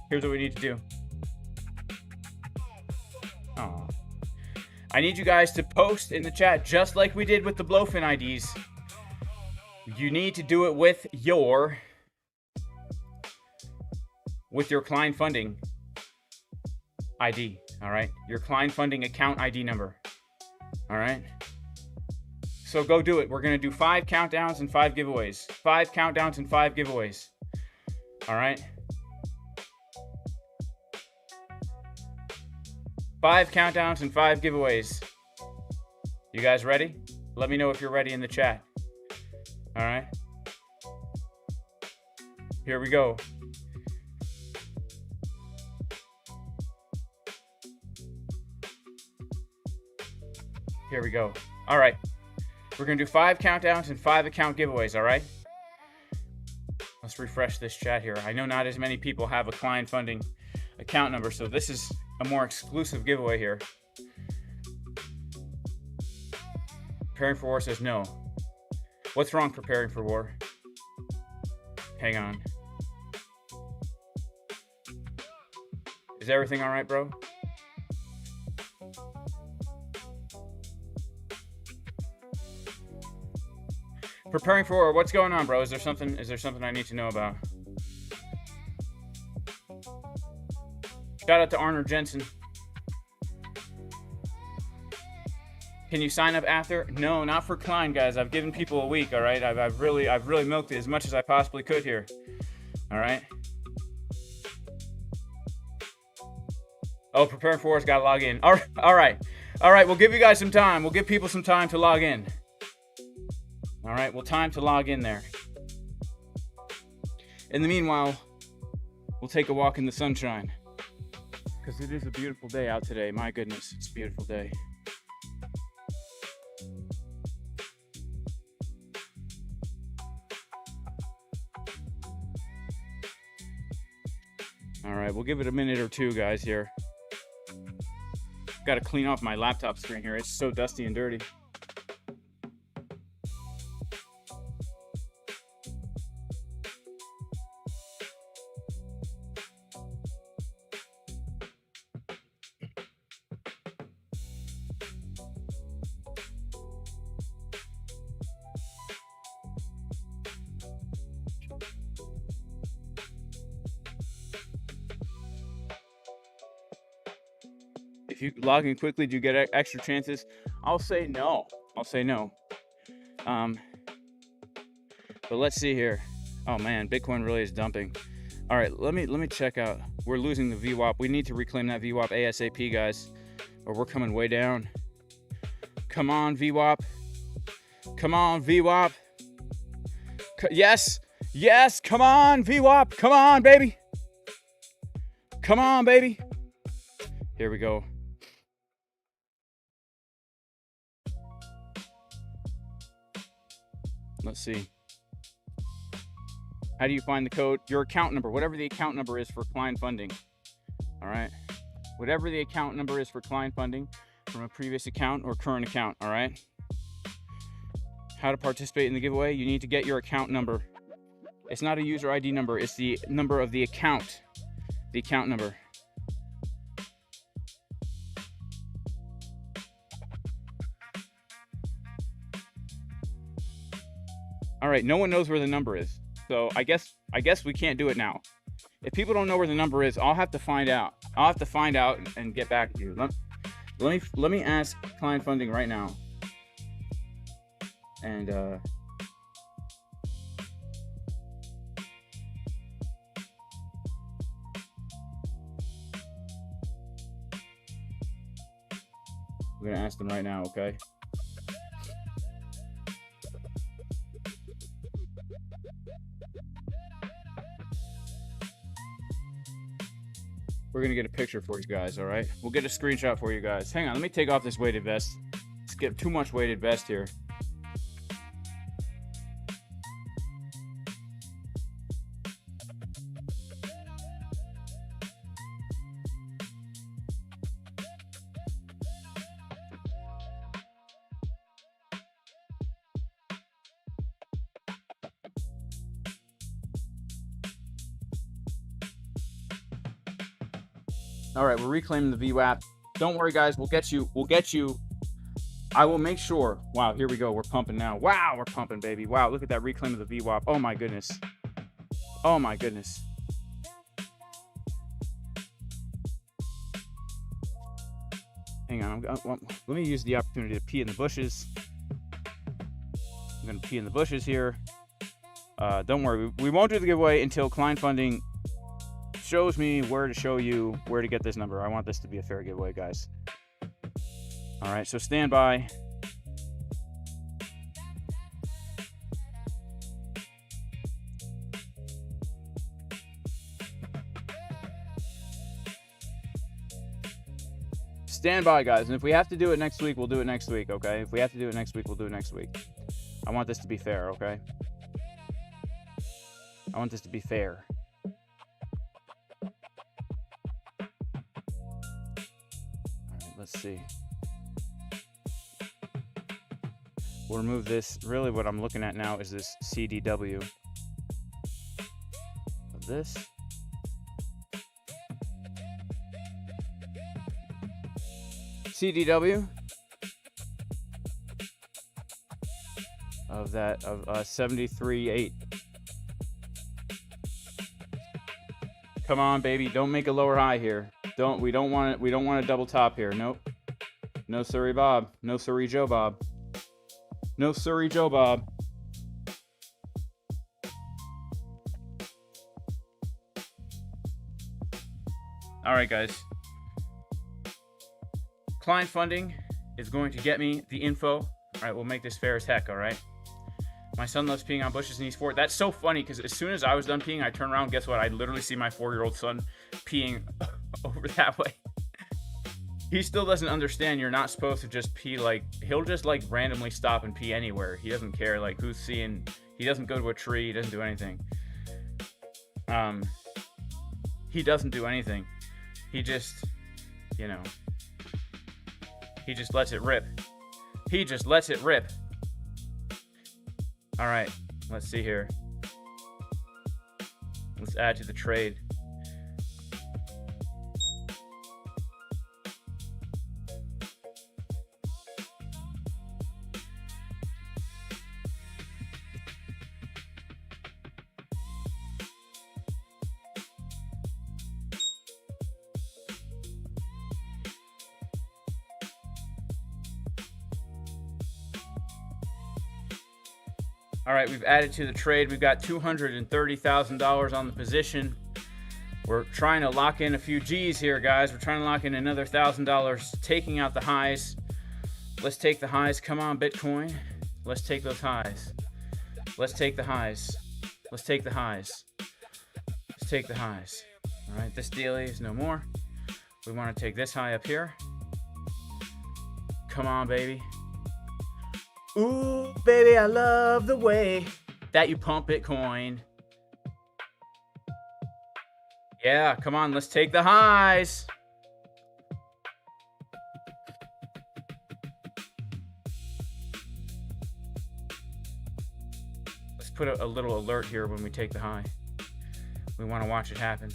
Here's what we need to do. Oh. I need you guys to post in the chat just like we did with the BLOFIN IDs. You need to do it with your Klein funding ID, all right? Your Klein funding account ID number, all right? So go do it. We're going to do 5 countdowns and 5 giveaways. 5 countdowns and 5 giveaways, all right? 5 countdowns and 5 giveaways. You guys ready? Let me know if you're ready in the chat. All right. Here we go. Here we go. All right. We're going to do 5 countdowns and 5 account giveaways, all right? Let's refresh this chat here. I know not as many people have a Klein funding account number, so this is a more exclusive giveaway here. Preparing for War says no. What's wrong preparing for war? Hang on. Is everything all right, bro? Preparing for war. What's going on, bro? Is there something I need to know about? Shout out to Arner Jensen. Can you sign up after? No, not for Klein, guys. I've given people a week, all right? I've really milked it as much as I possibly could here. All right? Oh, preparing for war's got to log in. All right. All right, we'll give you guys some time. We'll give people some time to log in. All right, well, time to log in there. In the meanwhile, We'll take a walk in the sunshine. Because it is a beautiful day out today. My goodness, it's a beautiful day. All right, we'll give it a minute or two, guys, here. Got to clean off my laptop screen here. It's so dusty and dirty. If you log in quickly, do you get extra chances? I'll say no. I'll say no. But let's see here. Oh man, Bitcoin really is dumping. All right, let me check out. We're losing the VWAP. We need to reclaim that VWAP ASAP, guys, or we're coming way down. Come on, VWAP. Come on, VWAP. Yes, yes. Come on, VWAP. Come on, baby. Come on, baby. Here we go. Let's see. How do you find the code? Your account number, whatever the account number is for Klein funding. All right. Whatever the account number is for Klein funding from a previous account or current account. All right. How to participate in the giveaway? You need to get your account number. It's not a user ID number. It's the number of the account. The account number. All right, no one knows where the number is. So I guess we can't do it now. If people don't know where the number is, I'll have to find out. I'll have to find out and get back to you. Let me ask Klein funding right now. And we're gonna ask them right now, okay? We're gonna get a picture for you guys, all right? We'll get a screenshot for you guys. Hang on, let me take off this weighted vest. Let's get too much weighted vest here. All right, we're reclaiming the VWAP. Don't worry, guys. We'll get you. We'll get you. I will make sure. Wow, here we go. We're pumping now. Wow, we're pumping, baby. Wow, look at that reclaim of the VWAP. Oh, my goodness. Oh, my goodness. Hang on. Let me use the opportunity to pee in the bushes. I'm going to pee in the bushes here. Don't worry. We won't do the giveaway until Klein funding shows me where to show you where to get this number. I want this to be a fair giveaway, guys. All right, so stand by. Stand by, guys. And if we have to do it next week, we'll do it next week, okay? If we have to do it next week, we'll do it next week. I want this to be fair, okay? I want this to be fair. Let's see. We'll remove this. Really what I'm looking at now is this CDW of this. CDW of that of 73.8. Come on, baby. Don't make a lower high here. We don't want a double top here. Nope. No siree, Bob. No siree, Joe Bob. No siree, Joe Bob. All right, guys. Klein funding is going to get me the info. All right, we'll make this fair as heck. All right. My son loves peeing on bushes and he's 4. That's so funny because as soon as I was done peeing, I turn around. Guess what? I literally see my 4-year-old son peeing over that way. He still doesn't understand you're not supposed to just pee. Like, he'll just like randomly stop and pee anywhere. He doesn't care like who's seeing. He doesn't go to a tree. He doesn't do anything. He doesn't do anything. He just, you know, he just lets it rip. He just lets it rip. All right, let's see here. Let's add to the trade. All right, we've added to the trade. We've got $230,000 on the position. We're trying to lock in a few G's here, guys. We're trying to lock in another $1,000, taking out the highs. Let's take the highs. Come on, Bitcoin. Let's take those highs. Let's take the highs. Let's take the highs. Let's take the highs. All right, this daily is no more. We want to take this high up here. Come on, baby. Ooh, baby, I love the way that you pump Bitcoin. Yeah, come on, let's take the highs. Let's put a little alert here when we take the high. We want to watch it happen.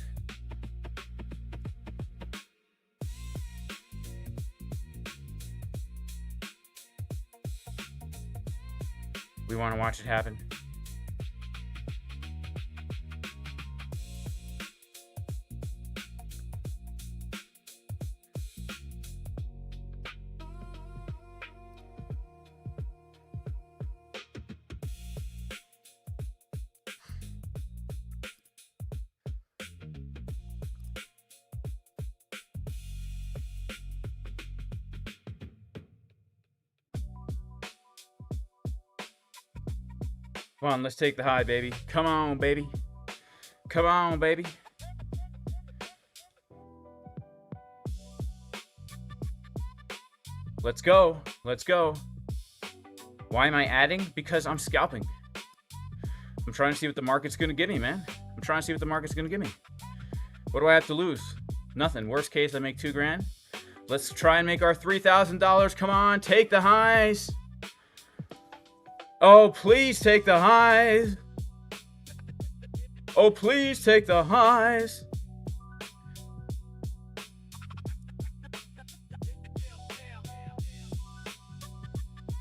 We want to watch it happen. Come on, let's take the high, baby. Come on, baby. Come on, baby. Let's go. Let's go. Why am I adding? Because I'm scalping. I'm trying to see what the market's going to give me, man. I'm trying to see what the market's going to give me. What do I have to lose? Nothing. Worst case, I make $2,000. Let's try and make our $3,000. Come on, take the highs. Oh, please take the highs. Oh, please take the highs.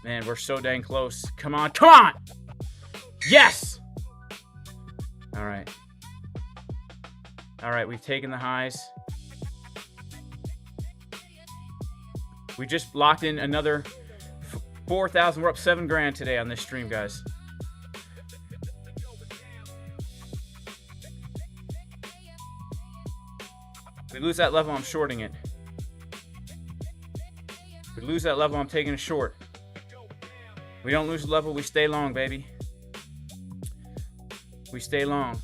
Man, we're so dang close. Come on, come on. Yes. All right. All right, we've taken the highs. We just locked in another 4,000. We're up $7,000 today on this stream, guys. If we lose that level, I'm shorting it. If we lose that level, I'm taking a short. We don't lose the level, we stay long, baby. We stay long.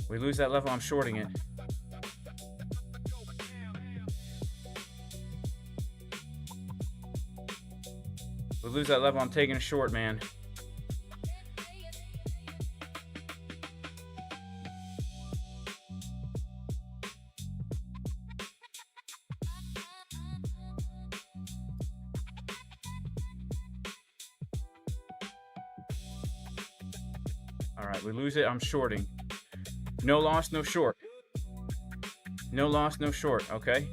We lose that level, I'm shorting it. We lose that level, I'm taking a short, man. All right, we lose it, I'm shorting. No loss, no short. No loss, no short, okay?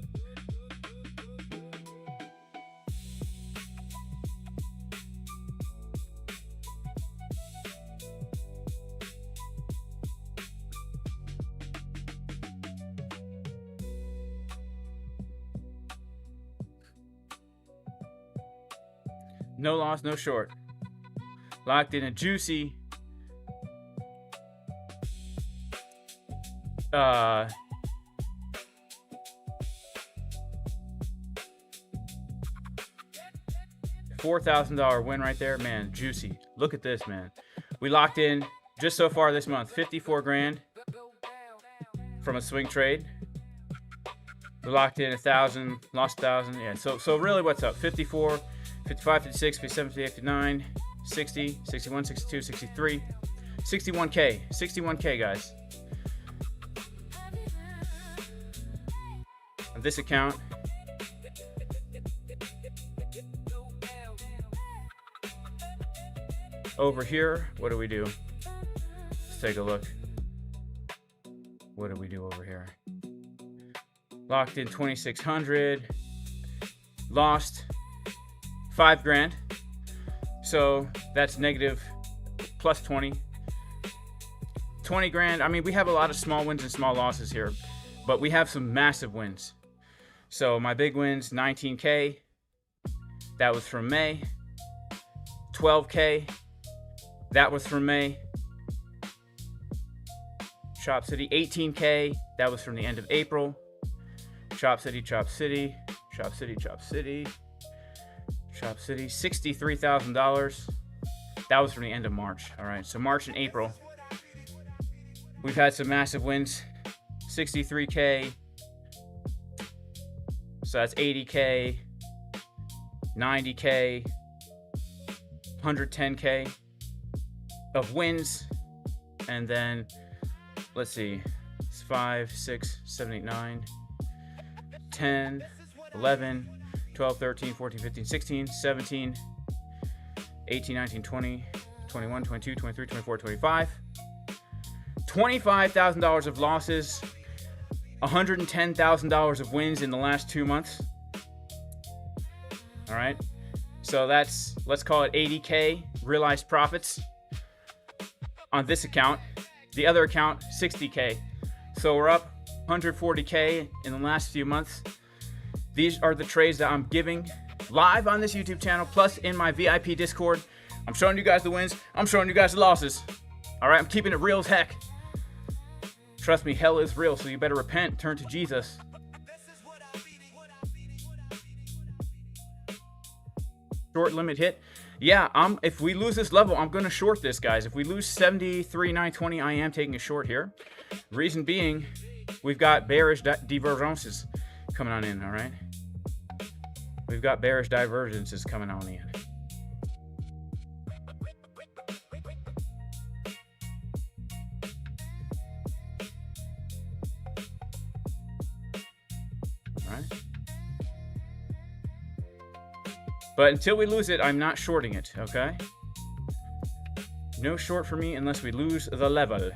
No loss, no short. Locked in a juicy $4,000 win right there, man. Juicy. Look at this, man. We locked in just so far this month 54 grand from a swing trade. We locked in 1,000, lost 1,000. Yeah, so really what's up? 54, 55, 56, 57, 58, 59, 60, 61, 62, 63, 61K. 61K, guys. On this account, over here, what do we do? Let's take a look. What do we do over here? Locked in 2,600, lost 5 grand. So that's negative plus 20 grand. I mean, we have a lot of small wins and small losses here, but we have some massive wins. So my big wins, 19K. That was from May. 12K. That was from May. Chop City, 18K. That was from the end of April. Chop City, Chop City, Chop City, Chop City, Chop City, $63,000. That was from the end of March. All right, so March and April, we've had some massive wins. 63K. So that's 80K, 90K, 110K of wins. And then, let's see, it's 5, 6, 7, 8, 9, 10, 11, 12, 13, 14, 15, 16, 17, 18, 19, 20, 21, 22, 23, 24, 25. $25,000 of losses. $110,000 of wins in the last 2 months. All right. So that's, let's call it 80K realized profits on this account. The other account, 60K. So we're up 140K in the last few months. These are the trades that I'm giving live on this YouTube channel, plus in my VIP Discord. I'm showing you guys the wins. I'm showing you guys the losses. All right. I'm keeping it real as heck. Trust me, hell is real, so you better repent, turn to Jesus. Short limit hit. Yeah, if we lose this level, I'm going to short this, guys. If we lose 73,920, I am taking a short here. Reason being, we've got bearish divergences coming on in, all right? We've got bearish divergences coming on in. But until we lose it, I'm not shorting it, okay? No short for me unless we lose the level.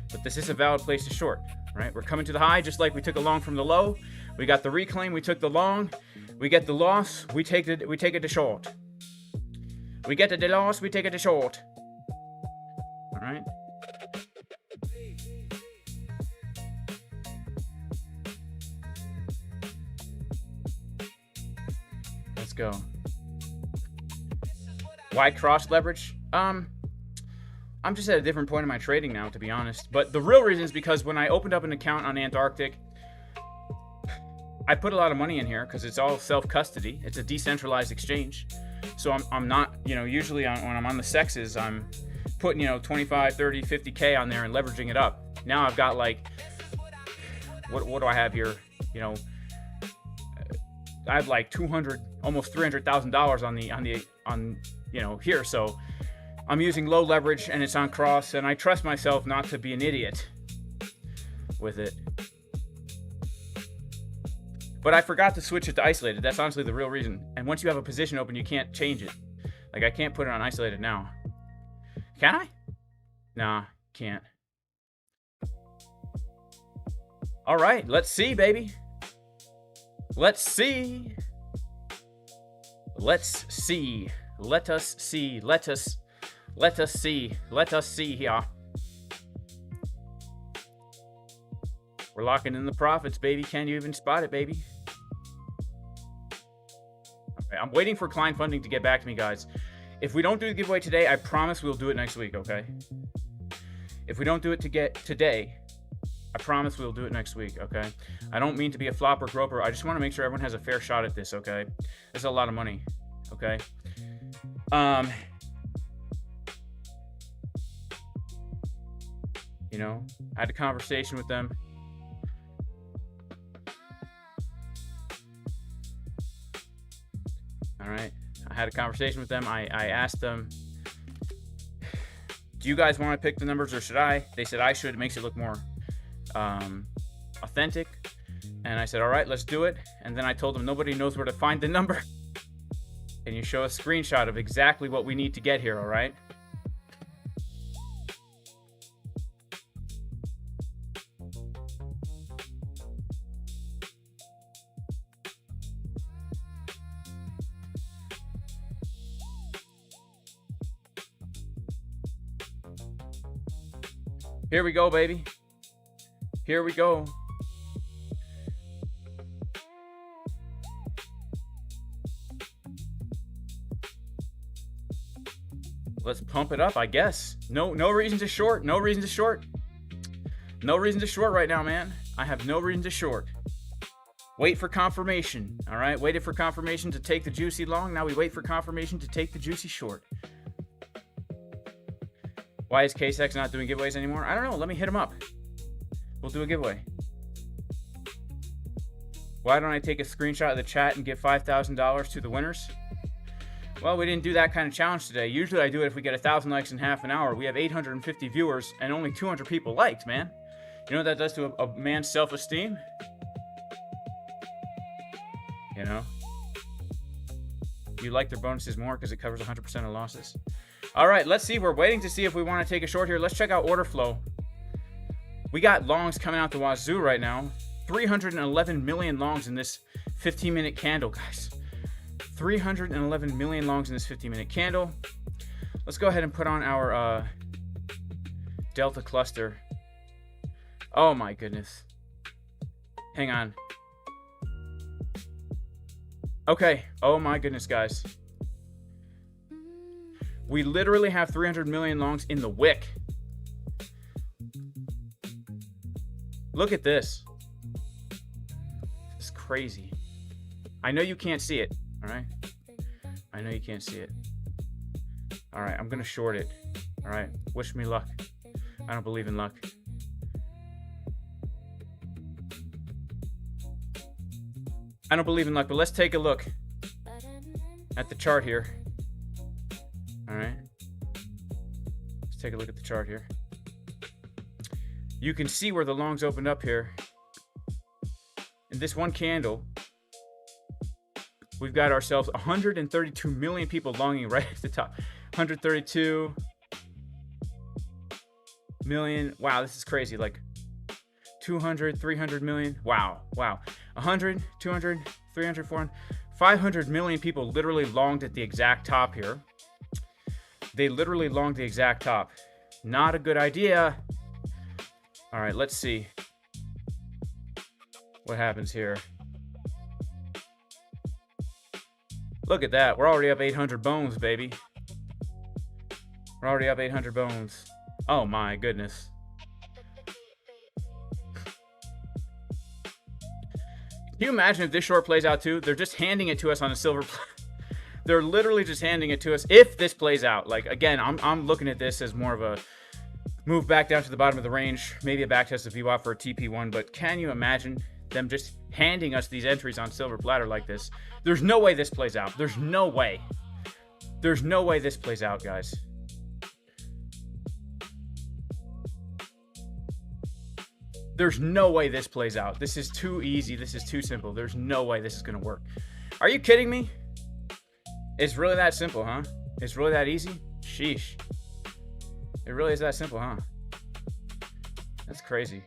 But this is a valid place to short, right? We're coming to the high just like we took a long from the low. We got the reclaim, we took the long. We get the loss, we take it to short. We get the loss, we take it to short. All right? Let's go. Why cross leverage? I'm just at a different point in my trading now, to be honest. But the real reason is because when I opened up an account on Antarctic, I put a lot of money in here because it's all self-custody. It's a decentralized exchange. So I'm not, usually when I'm on the SEXs, I'm putting, 25, 30, 50K on there and leveraging it up. Now I've got like, what do I have here? I have like 200, almost $300,000 on here. So I'm using low leverage and it's on cross, and I trust myself not to be an idiot with it. But I forgot to switch it to isolated. That's honestly the real reason. And once you have a position open, you can't change it. Like, I can't put it on isolated now. Can I? Nah, can't. All right, let's see, baby. Let's see. Let's see. Let us see. Let us see. Let us see here. We're locking in the profits, baby. Can you even spot it, baby? Okay, I'm waiting for Klein funding to get back to me, guys. If we don't do the giveaway today, I promise we'll do it next week, okay? If we don't do it today, I promise we'll do it next week, okay? I don't mean to be a flopper groper. I just want to make sure everyone has a fair shot at this, okay? This is a lot of money. okay? You know, I had a conversation with them. All right, I had a conversation with them. I asked them, do you guys want to pick the numbers or should I? They said I should. It makes it look more authentic. And I said, all right, let's do it. And then I told them nobody knows where to find the number. Can you show a screenshot of exactly what we need to get here, all right? Here we go, baby. Here we go. Let's pump it up, I guess. No reason to short. No reason to short. No reason to short right now, man. I have no reason to short. Wait for confirmation. All right, waited for confirmation to take the juicy long. Now we wait for confirmation to take the juicy short. Why is KCEX not doing giveaways anymore? I don't know. Let me hit him up. We'll do a giveaway. Why don't I take a screenshot of the chat and give $5,000 to the winners? Well, we didn't do that kind of challenge today. Usually I do it if we get 1,000 likes in half an hour. We have 850 viewers and only 200 people liked, man. You know what that does to a man's self-esteem? You know? You like their bonuses more because it covers 100% of losses. All right, let's see. We're waiting to see if we want to take a short here. Let's check out order flow. We got longs coming out the wazoo right now. 311 million longs in this 15-minute candle, guys. 311 million longs in this 15-minute candle. Let's go ahead and put on our Delta cluster. Oh my goodness. Hang on. Okay. Oh my goodness, guys. We literally have 300 million longs in the wick. Look at this. It's crazy. I know you can't see it. All right. I know you can't see it. All right. I'm going to short it. All right. Wish me luck. I don't believe in luck. I don't believe in luck, but let's take a look at the chart here. All right. Let's take a look at the chart here. You can see where the longs opened up here. In this one candle, we've got ourselves 132 million people longing right at the top. 132 million. Wow, this is crazy. Like 200, 300 million. Wow. 100, 200, 300, 400, 500 million people literally longed at the exact top here. They literally longed the exact top. Not a good idea. All right, let's see what happens here. Look at that. We're already up 800 bones, baby. We're already up 800 bones. Oh my goodness. Can you imagine if this short plays out too? They're just handing it to us on a silver platter. They're literally just handing it to us if this plays out. Like, again, I'm looking at this as more of a move back down to the bottom of the range, maybe a backtest of VWAP for a TP1, but can you imagine them just handing us these entries on silver platter like this? There's no way this plays out. There's no way. There's no way this plays out, guys. There's no way this plays out. This is too easy. This is too simple. There's no way this is going to work. Are you kidding me? It's really that simple, huh? It's really that easy? Sheesh. It really is that simple, huh? That's crazy.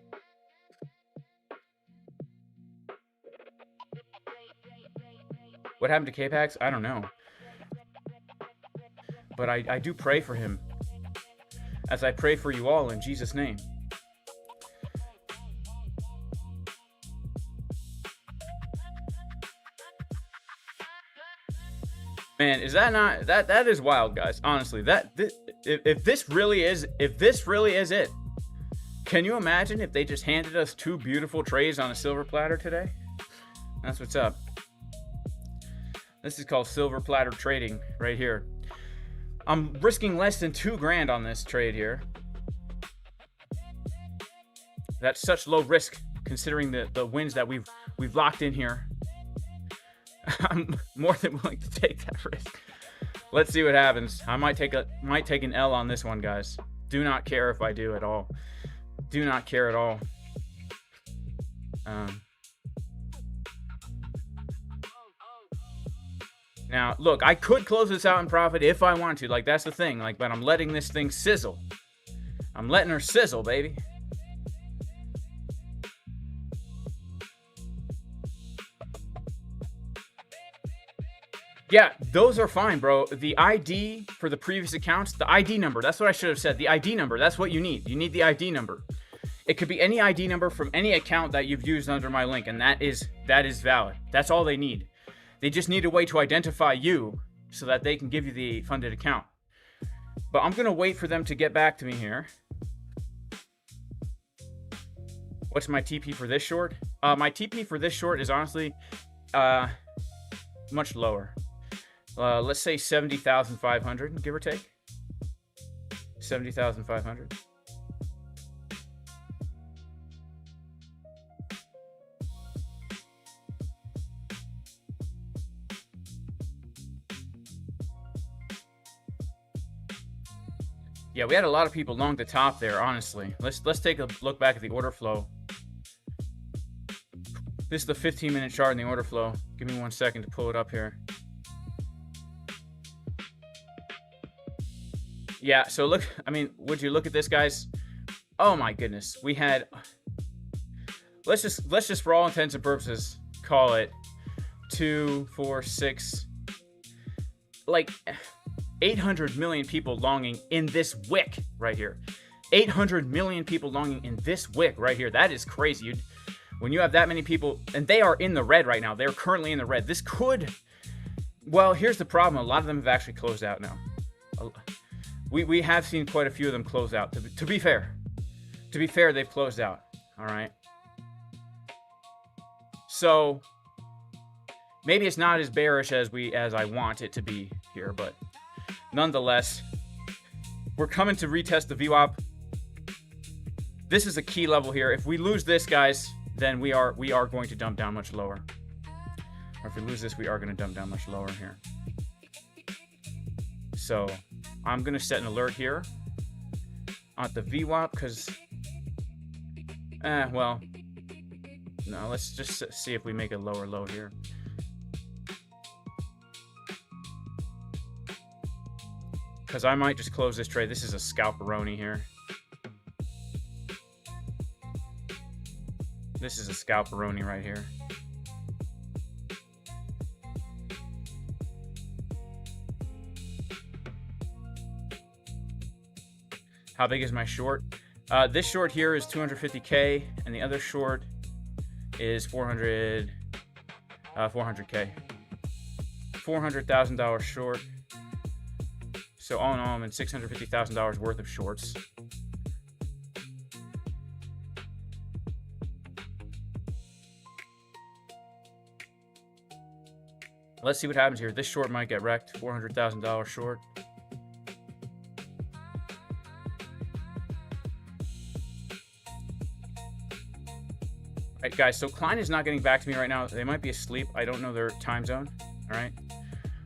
What happened to KCEX? I don't know. But I do pray for him, as I pray for you all in Jesus' name. Man, is that not that is wild, guys? Honestly, if this really is it, can you imagine if they just handed us two beautiful trays on a silver platter today? That's what's up. This is called silver platter trading right here. I'm risking less than 2 grand on this trade here. That's such low risk considering the wins that we've locked in here. I'm more than willing to take that risk. Let's see what happens. I might take an L on this one, guys. Do not care if I do at all. Do not care at all. Now, look, I could close this out in profit if I want to. Like, that's the thing. Like, but I'm letting this thing sizzle. I'm letting her sizzle, baby. Yeah, those are fine, bro. The ID for the previous accounts, the ID number, that's what I should have said. The ID number, that's what you need. You need the ID number. It could be any ID number from any account that you've used under my link, and that is valid. That's all they need. They just need a way to identify you so that they can give you the funded account. But I'm going to wait for them to get back to me here. What's my TP for this short? My TP for this short is honestly much lower. Let's say 70,500, give or take. 70,500. Yeah, we had a lot of people long the top there, honestly. Let's take a look back at the order flow. This is the 15-minute chart in the order flow. Give me 1 second to pull it up here. Yeah, so look, I mean, would you look at this, guys? Oh my goodness. We had, let's just for all intents and purposes call it 2, 4, 6, like 800 million people longing in this wick right here. 800 million people longing in this wick right here. That is crazy. When you have that many people, and they are in the red right now. They're currently in the red. This could, well, here's the problem. A lot of them have actually closed out now. We have seen quite a few of them close out. To be fair, they've closed out. All right. So maybe it's not as bearish as I want it to be here, but nonetheless, we're coming to retest the VWAP. This is a key level here. If we lose this, guys, then we are going to dump down much lower. Or if we lose this, we are going to dump down much lower here. So I'm going to set an alert here on the VWAP because, well, no, let's just see if we make a lower low here. Because I might just close this trade. This is a scalperoni here. This is a scalperoni right here. How big is my short? This short here is 250K, and the other short is 400K. $400,000 short. So all in all, I'm in $650,000 worth of shorts. Let's see what happens here. This short might get wrecked. $400,000 short. All right, guys, so Klein is not getting back to me right now. They might be asleep. I don't know their time zone. All right.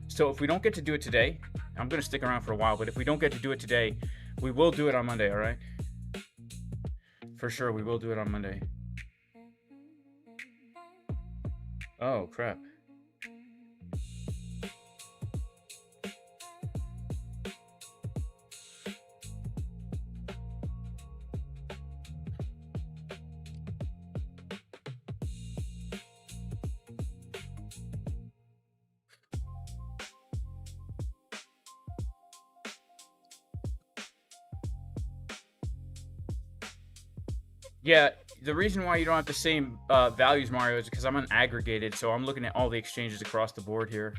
So if we don't get to do it today, I'm going to stick around for a while, but if we don't get to do it today, we will do it on Monday, all right? For sure, we will do it on Monday. Oh, crap. Yeah, the reason why you don't have the same values, Mario, is because I'm unaggregated, so I'm looking at all the exchanges across the board here.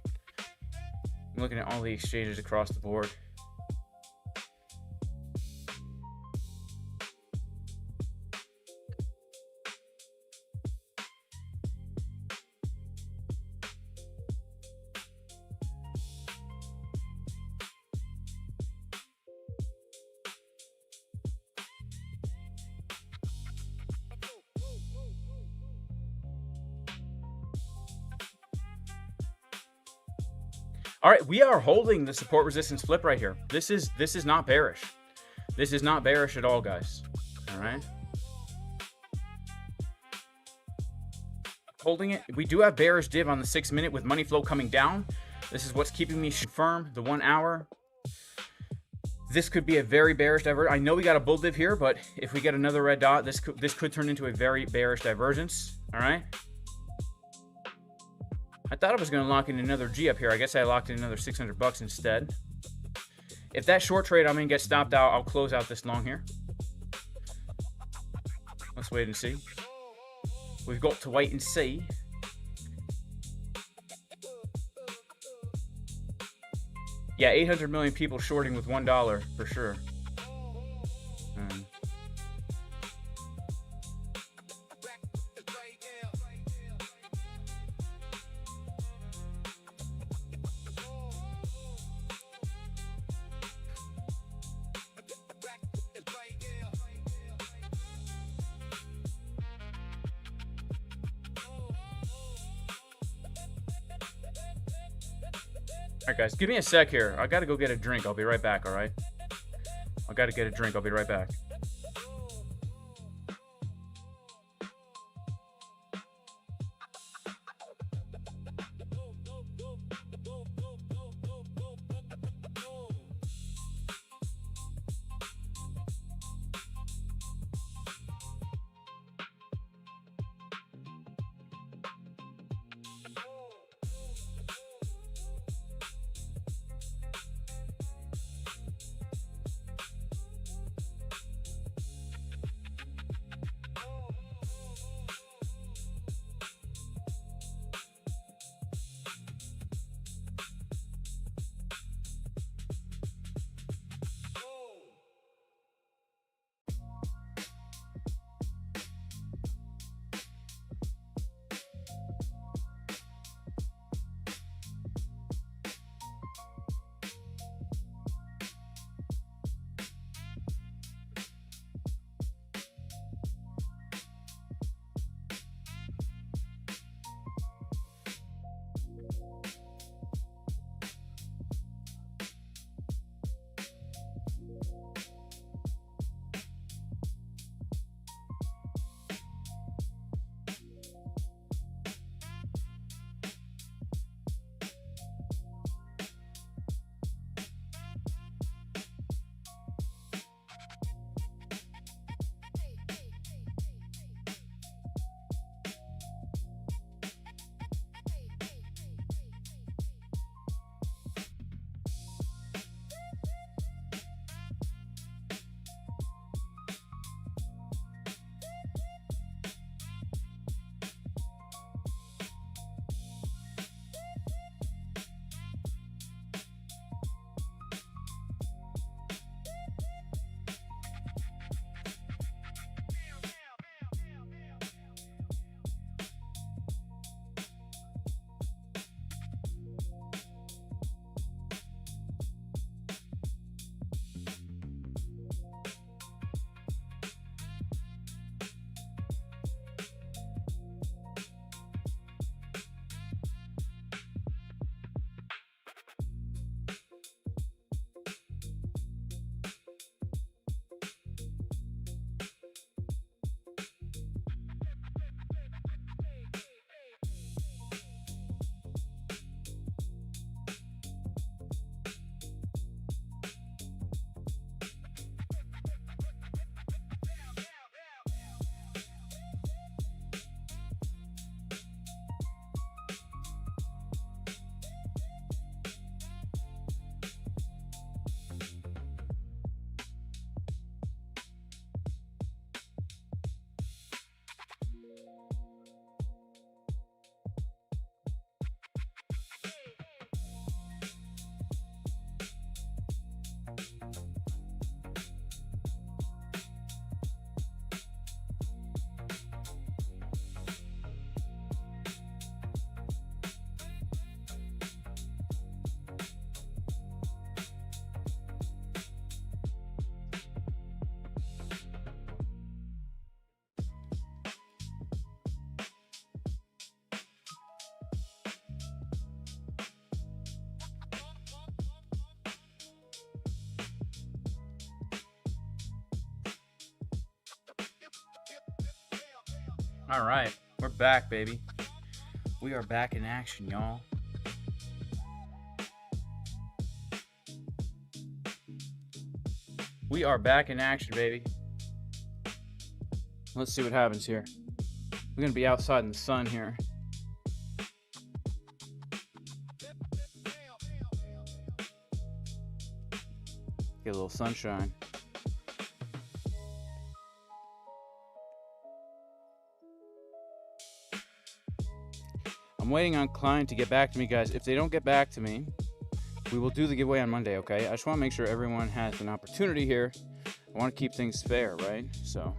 I'm looking at all the exchanges across the board. All right, we are holding the support resistance flip right here. This is not bearish. This is not bearish at all, guys. All right. Holding it. We do have bearish div on the 6 minute with money flow coming down. This is what's keeping me firm. The 1 hour. This could be a very bearish divergence. I know we got a bull div here, but if we get another red dot, this could turn into a very bearish divergence. All right. I thought I was going to lock in another G up here. I guess I locked in another 600 bucks instead. If that short trade I'm going to get stopped out, I'll close out this long here. Let's wait and see. We've got to wait and see. Yeah, 800 million people shorting with $1 for sure. Alright guys, give me a sec here. I gotta go get a drink. I'll be right back, alright? I gotta get a drink. I'll be right back. All right, we're back, baby. We are back in action, y'all. We are back in action, baby. Let's see what happens here. We're gonna be outside in the sun here. Get a little sunshine. I'm waiting on Klein to get back to me, guys. If they don't get back to me, we will do the giveaway on Monday, okay? I just want to make sure everyone has an opportunity here. I want to keep things fair, right? So.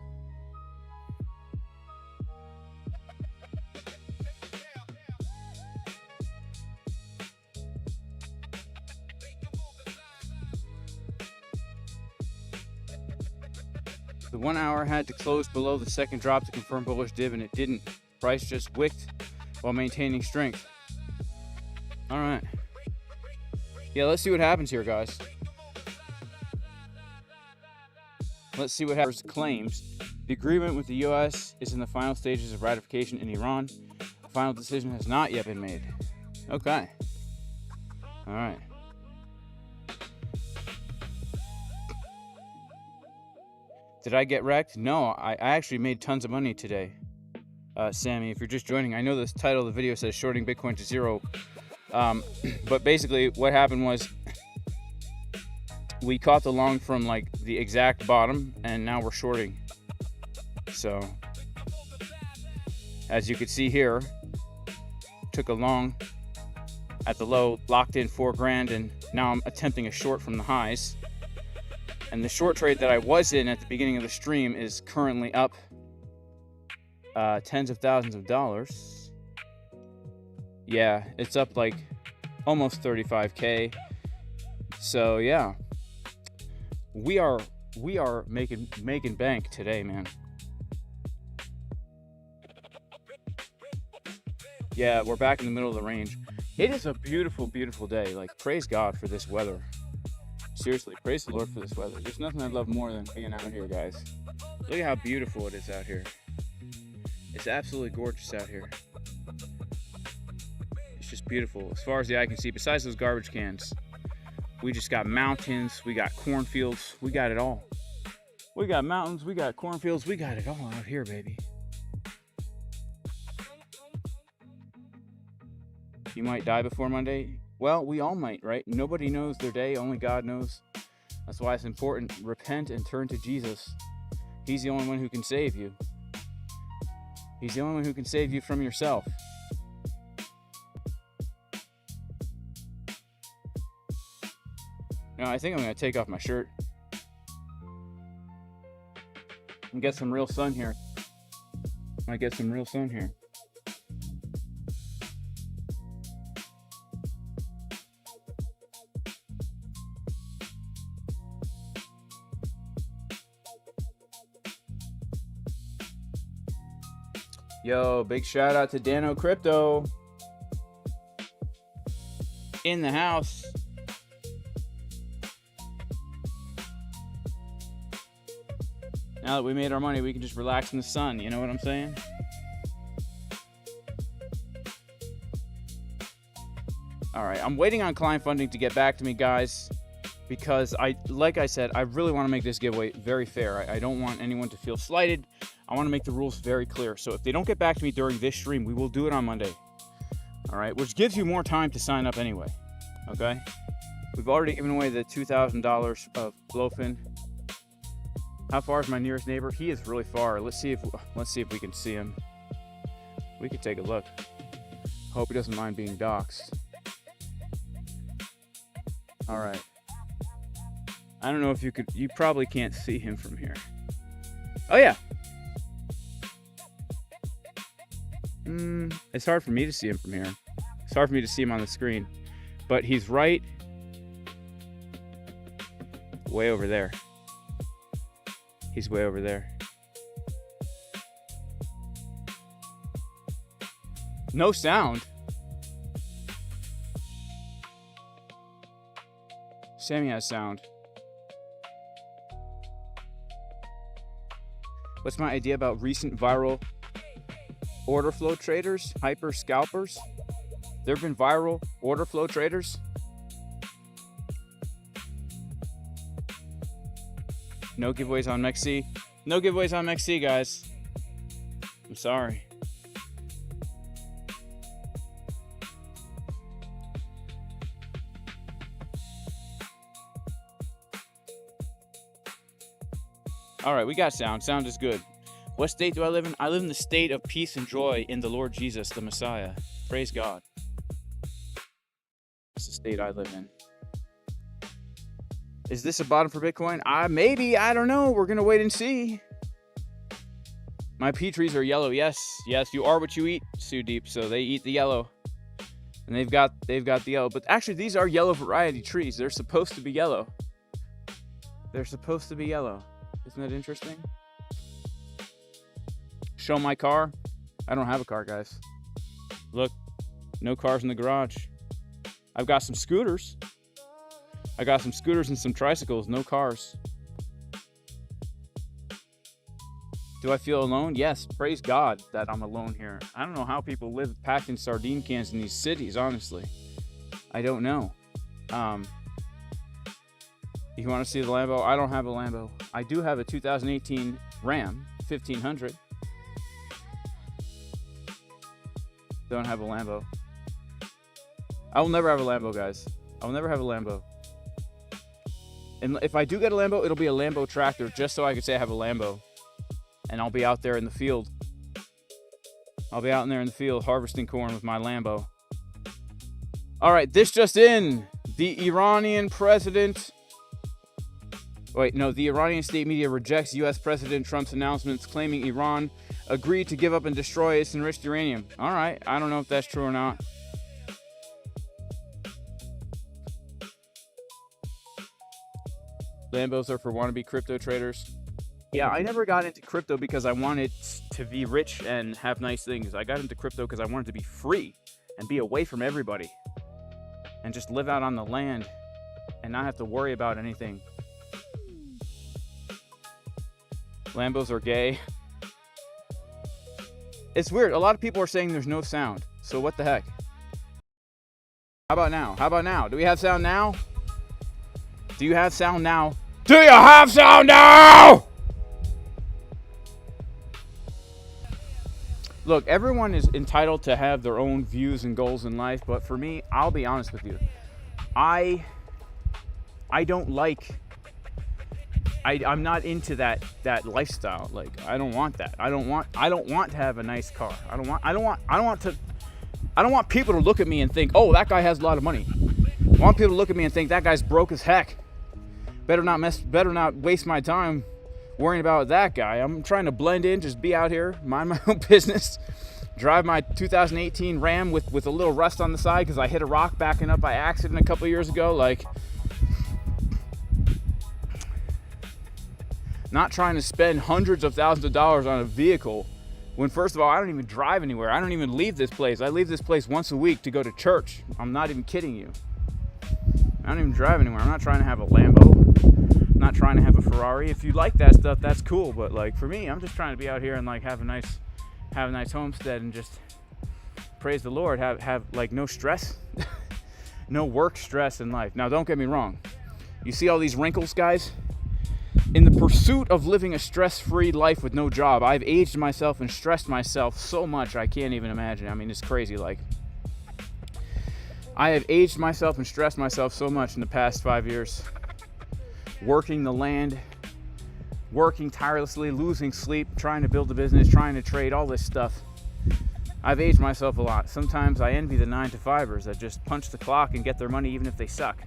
The 1 hour had to close below the second drop to confirm bullish dip, and it didn't. Price just wicked while maintaining strength. All right. Yeah, let's see what happens here, guys. Let's see what happens. Claims the agreement with the U.S. is in the final stages of ratification in Iran. A final decision has not yet been made. Okay. All right. Did I get wrecked? No, I actually made tons of money today. Sammy, if you're just joining, I know this title of the video says shorting Bitcoin to zero. But basically what happened was we caught the long from like the exact bottom, and now we're shorting. So as you can see here, took a long at the low, locked in 4 grand, and now I'm attempting a short from the highs. And the short trade that I was in at the beginning of the stream is currently up tens of thousands of dollars. Yeah, it's up like almost 35K. So yeah, we are making bank today, man. Yeah, we're back in the middle of the range. It is a beautiful, beautiful day. Like, praise God for this weather. Seriously, praise the Lord for this weather. There's nothing I love more than being out here, guys. Look at how beautiful it is out here. It's absolutely gorgeous out here. It's just beautiful. As far as the eye can see, besides those garbage cans, we just got mountains, we got cornfields, we got it all. We got mountains, we got cornfields, we got it all out here, baby. You might die before Monday. Well, we all might, right? Nobody knows their day, only God knows. That's why it's important. Repent and turn to Jesus. He's the only one who can save you. He's the only one who can save you from yourself. Now, I think I'm going to take off my shirt and get some real sun here. I get some real sun here. Yo, big shout out to Dano Crypto in the house. Now that we made our money, we can just relax in the sun. You know what I'm saying? All right, I'm waiting on Klein Funding to get back to me, guys, because like I said, I really want to make this giveaway very fair. I don't want anyone to feel slighted. I want to make the rules very clear. So if they don't get back to me during this stream, we will do it on Monday. All right, which gives you more time to sign up anyway. Okay, we've already given away the $2,000 of BLOFIN. How far is my nearest neighbor? He is really far. Let's see if we can see him. We could take a look. Hope he doesn't mind being doxxed. All right. I don't know if you could. You probably can't see him from here. Oh yeah. It's hard for me to see him from here. It's hard for me to see him on the screen, but he's right way over there. He's way over there. No sound. Sammy has sound. What's my idea about recent viral order flow traders, hyper scalpers. There have been viral order flow traders. No giveaways on MEXC. No giveaways on MEXC, guys. I'm sorry. All right, we got sound. Sound is good. What state do I live in? I live in the state of peace and joy in the Lord Jesus, the Messiah. Praise God. That's the state I live in. Is this a bottom for Bitcoin? Maybe. I don't know. We're going to wait and see. My pea trees are yellow. Yes. Yes, you are what you eat, Sudeep. So they eat the yellow. And they've got the yellow. But actually, these are yellow variety trees. They're supposed to be yellow. They're supposed to be yellow. Isn't that interesting? Show my car. I don't have a car, guys. Look, no cars in the garage. I've got some scooters. I got some scooters and some tricycles, no cars. Do I feel alone? Yes, praise God that I'm alone here. I don't know how people live packed in sardine cans in these cities, honestly. I don't know. You want to see the Lambo? I don't have a Lambo. I do have a 2018 Ram 1500. Don't have a Lambo. I will never have a Lambo, guys. I will never have a Lambo. And if I do get a Lambo, it'll be a Lambo tractor, just so I can say I have a Lambo. And I'll be out there in the field. I'll be out there in the field harvesting corn with my Lambo. All right, this just in. The Iranian president... Wait, no, the Iranian state media rejects U.S. President Trump's announcements claiming Iran agreed to give up and destroy its enriched uranium. All right, I don't know if that's true or not. Lambos are for wannabe crypto traders. Yeah, I never got into crypto because I wanted to be rich and have nice things. I got into crypto because I wanted to be free and be away from everybody and just live out on the land and not have to worry about anything. Lambos are gay. It's weird. A lot of people are saying there's no sound. So what the heck? How about now? How about now? Do we have sound now? Do you have sound now? Do you have sound now? Look, everyone is entitled to have their own views and goals in life, but for me, I'll be honest with you. I don't like... I'm not into that lifestyle. Like, I don't want that. I don't want to have a nice car. I don't want people to look at me and think, oh, that guy has a lot of money. I want people to look at me and think that guy's broke as heck. Better not waste my time worrying about that guy. I'm trying to blend in, just be out here, mind my own business, drive my 2018 Ram with a little rust on the side because I hit a rock backing up by accident a couple years ago. Like, not trying to spend hundreds of thousands of dollars on a vehicle when, first of all, I don't even drive anywhere. I don't even leave this place. I leave this place once a week to go to church. I'm not even kidding you. I don't even drive anywhere. I'm not trying to have a Lambo. I'm not trying to have a Ferrari. If you like that stuff, that's cool. But like for me, I'm just trying to be out here and like have a nice homestead and just praise the Lord. Have like no stress, no work stress in life. Now, don't get me wrong. You see all these wrinkles, guys? In the pursuit of living a stress-free life with no job, I've aged myself and stressed myself so much I can't even imagine. I mean, it's crazy. Like, I have aged myself and stressed myself so much in the past 5 years. Working the land, working tirelessly, losing sleep, trying to build a business, trying to trade, all this stuff. I've aged myself a lot. Sometimes I envy the 9-to-5ers that just punch the clock and get their money even if they suck.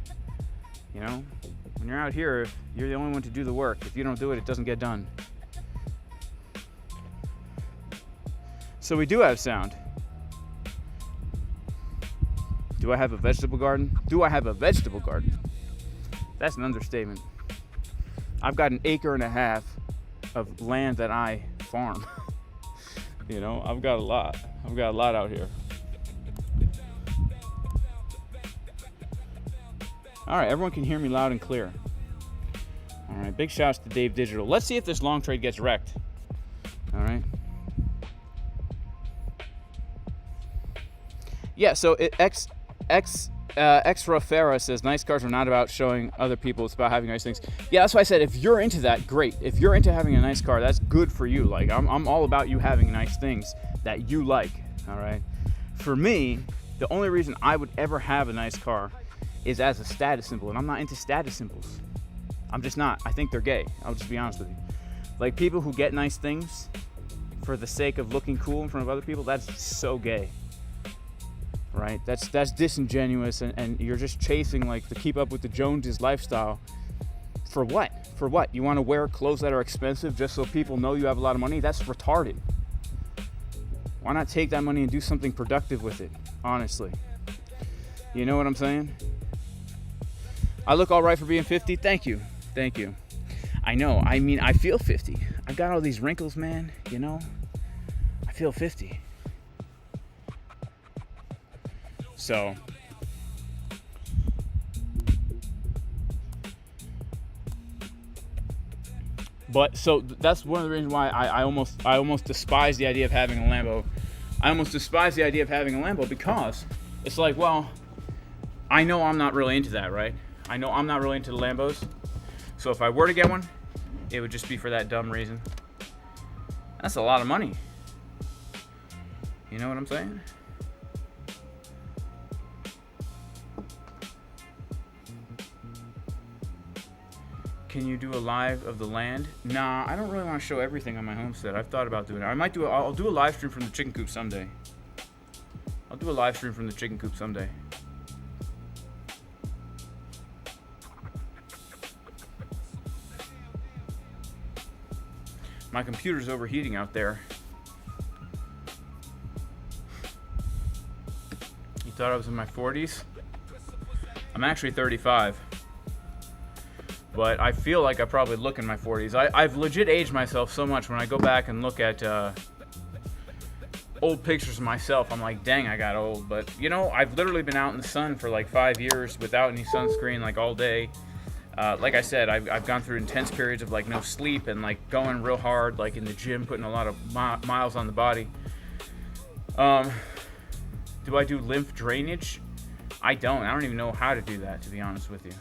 You know? When you're out here, you're the only one to do the work. If you don't do it, it doesn't get done. So we do have sound. Do I have a vegetable garden? Do I have a vegetable garden? That's an understatement. I've got 1.5 acres of land that I farm. You know, I've got a lot. I've got a lot out here. All right, everyone can hear me loud and clear. All right, big shouts to Dave Digital. Let's see if this long trade gets wrecked. All right. Yeah, so Xrafera says, nice cars are not about showing other people, it's about having nice things. Yeah, that's why I said, if you're into that, great. If you're into having a nice car, that's good for you. Like, I'm all about you having nice things that you like, all right? For me, the only reason I would ever have a nice car is as a status symbol, and I'm not into status symbols. I'm just not. I think they're gay. I'll just be honest with you. Like, people who get nice things for the sake of looking cool in front of other people, that's so gay. Right? That's disingenuous, and you're just chasing like the keep up with the Joneses lifestyle. For what? For what? You want to wear clothes that are expensive just so people know you have a lot of money? That's retarded. Why not take that money and do something productive with it? Honestly. You know what I'm saying? I look all right for being 50. Thank you. Thank you. I know. I mean, I feel 50. I've got all these wrinkles, man. You know? I feel 50. So, but so that's one of the reasons why I almost despise the idea of having a Lambo. I almost despise the idea of having a Lambo because it's like, well, I know I'm not really into that, right? I know I'm not really into the Lambos. So if I were to get one, it would just be for that dumb reason. That's a lot of money. You know what I'm saying? Can you do a live of the land? Nah, I don't really want to show everything on my homestead. I've thought about doing it. I'll do a live stream from the chicken coop someday. I'll do a live stream from the chicken coop someday. My computer's overheating out there. You thought I was in my 40s? I'm actually 35. But I feel like I probably look in my 40s. I've legit aged myself so much. When I go back and look at old pictures of myself, I'm like, dang, I got old. But, you know, I've literally been out in the sun for like 5 years without any sunscreen, like all day. Like I said, I've gone through intense periods of like no sleep and like going real hard, like in the gym, putting a lot of miles on the body. Do I do lymph drainage? I don't even know how to do that, to be honest with you.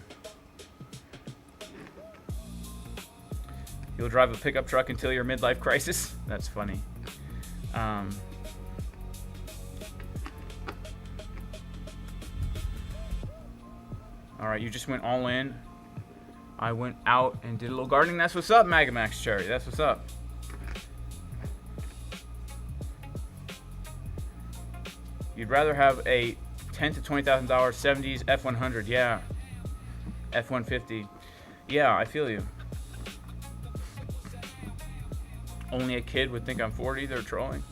You'll drive a pickup truck until your midlife crisis? That's funny. All right, you just went all in. I went out and did a little gardening. That's what's up, Magamax Cherry. That's what's up. You'd rather have a $10,000 to $20,000 70s F100. Yeah. F-150. Yeah, I feel you. Only a kid would think I'm 40. They're trolling.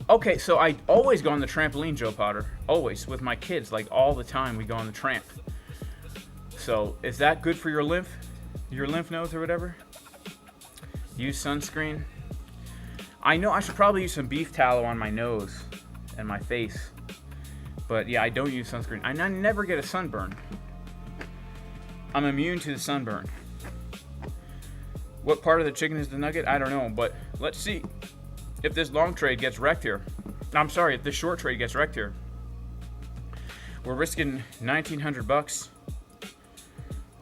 Okay, so I always go on the trampoline, Joe Potter. Always. With my kids, like all the time, we go on the tramp. So, is that good for your lymph nodes or whatever? Use sunscreen. I know I should probably use some beef tallow on my nose and my face. But yeah, I don't use sunscreen. I never get a sunburn. I'm immune to the sunburn. What part of the chicken is the nugget? I don't know, but let's see if this long trade gets wrecked here. I'm sorry, if this short trade gets wrecked here. We're risking $1,900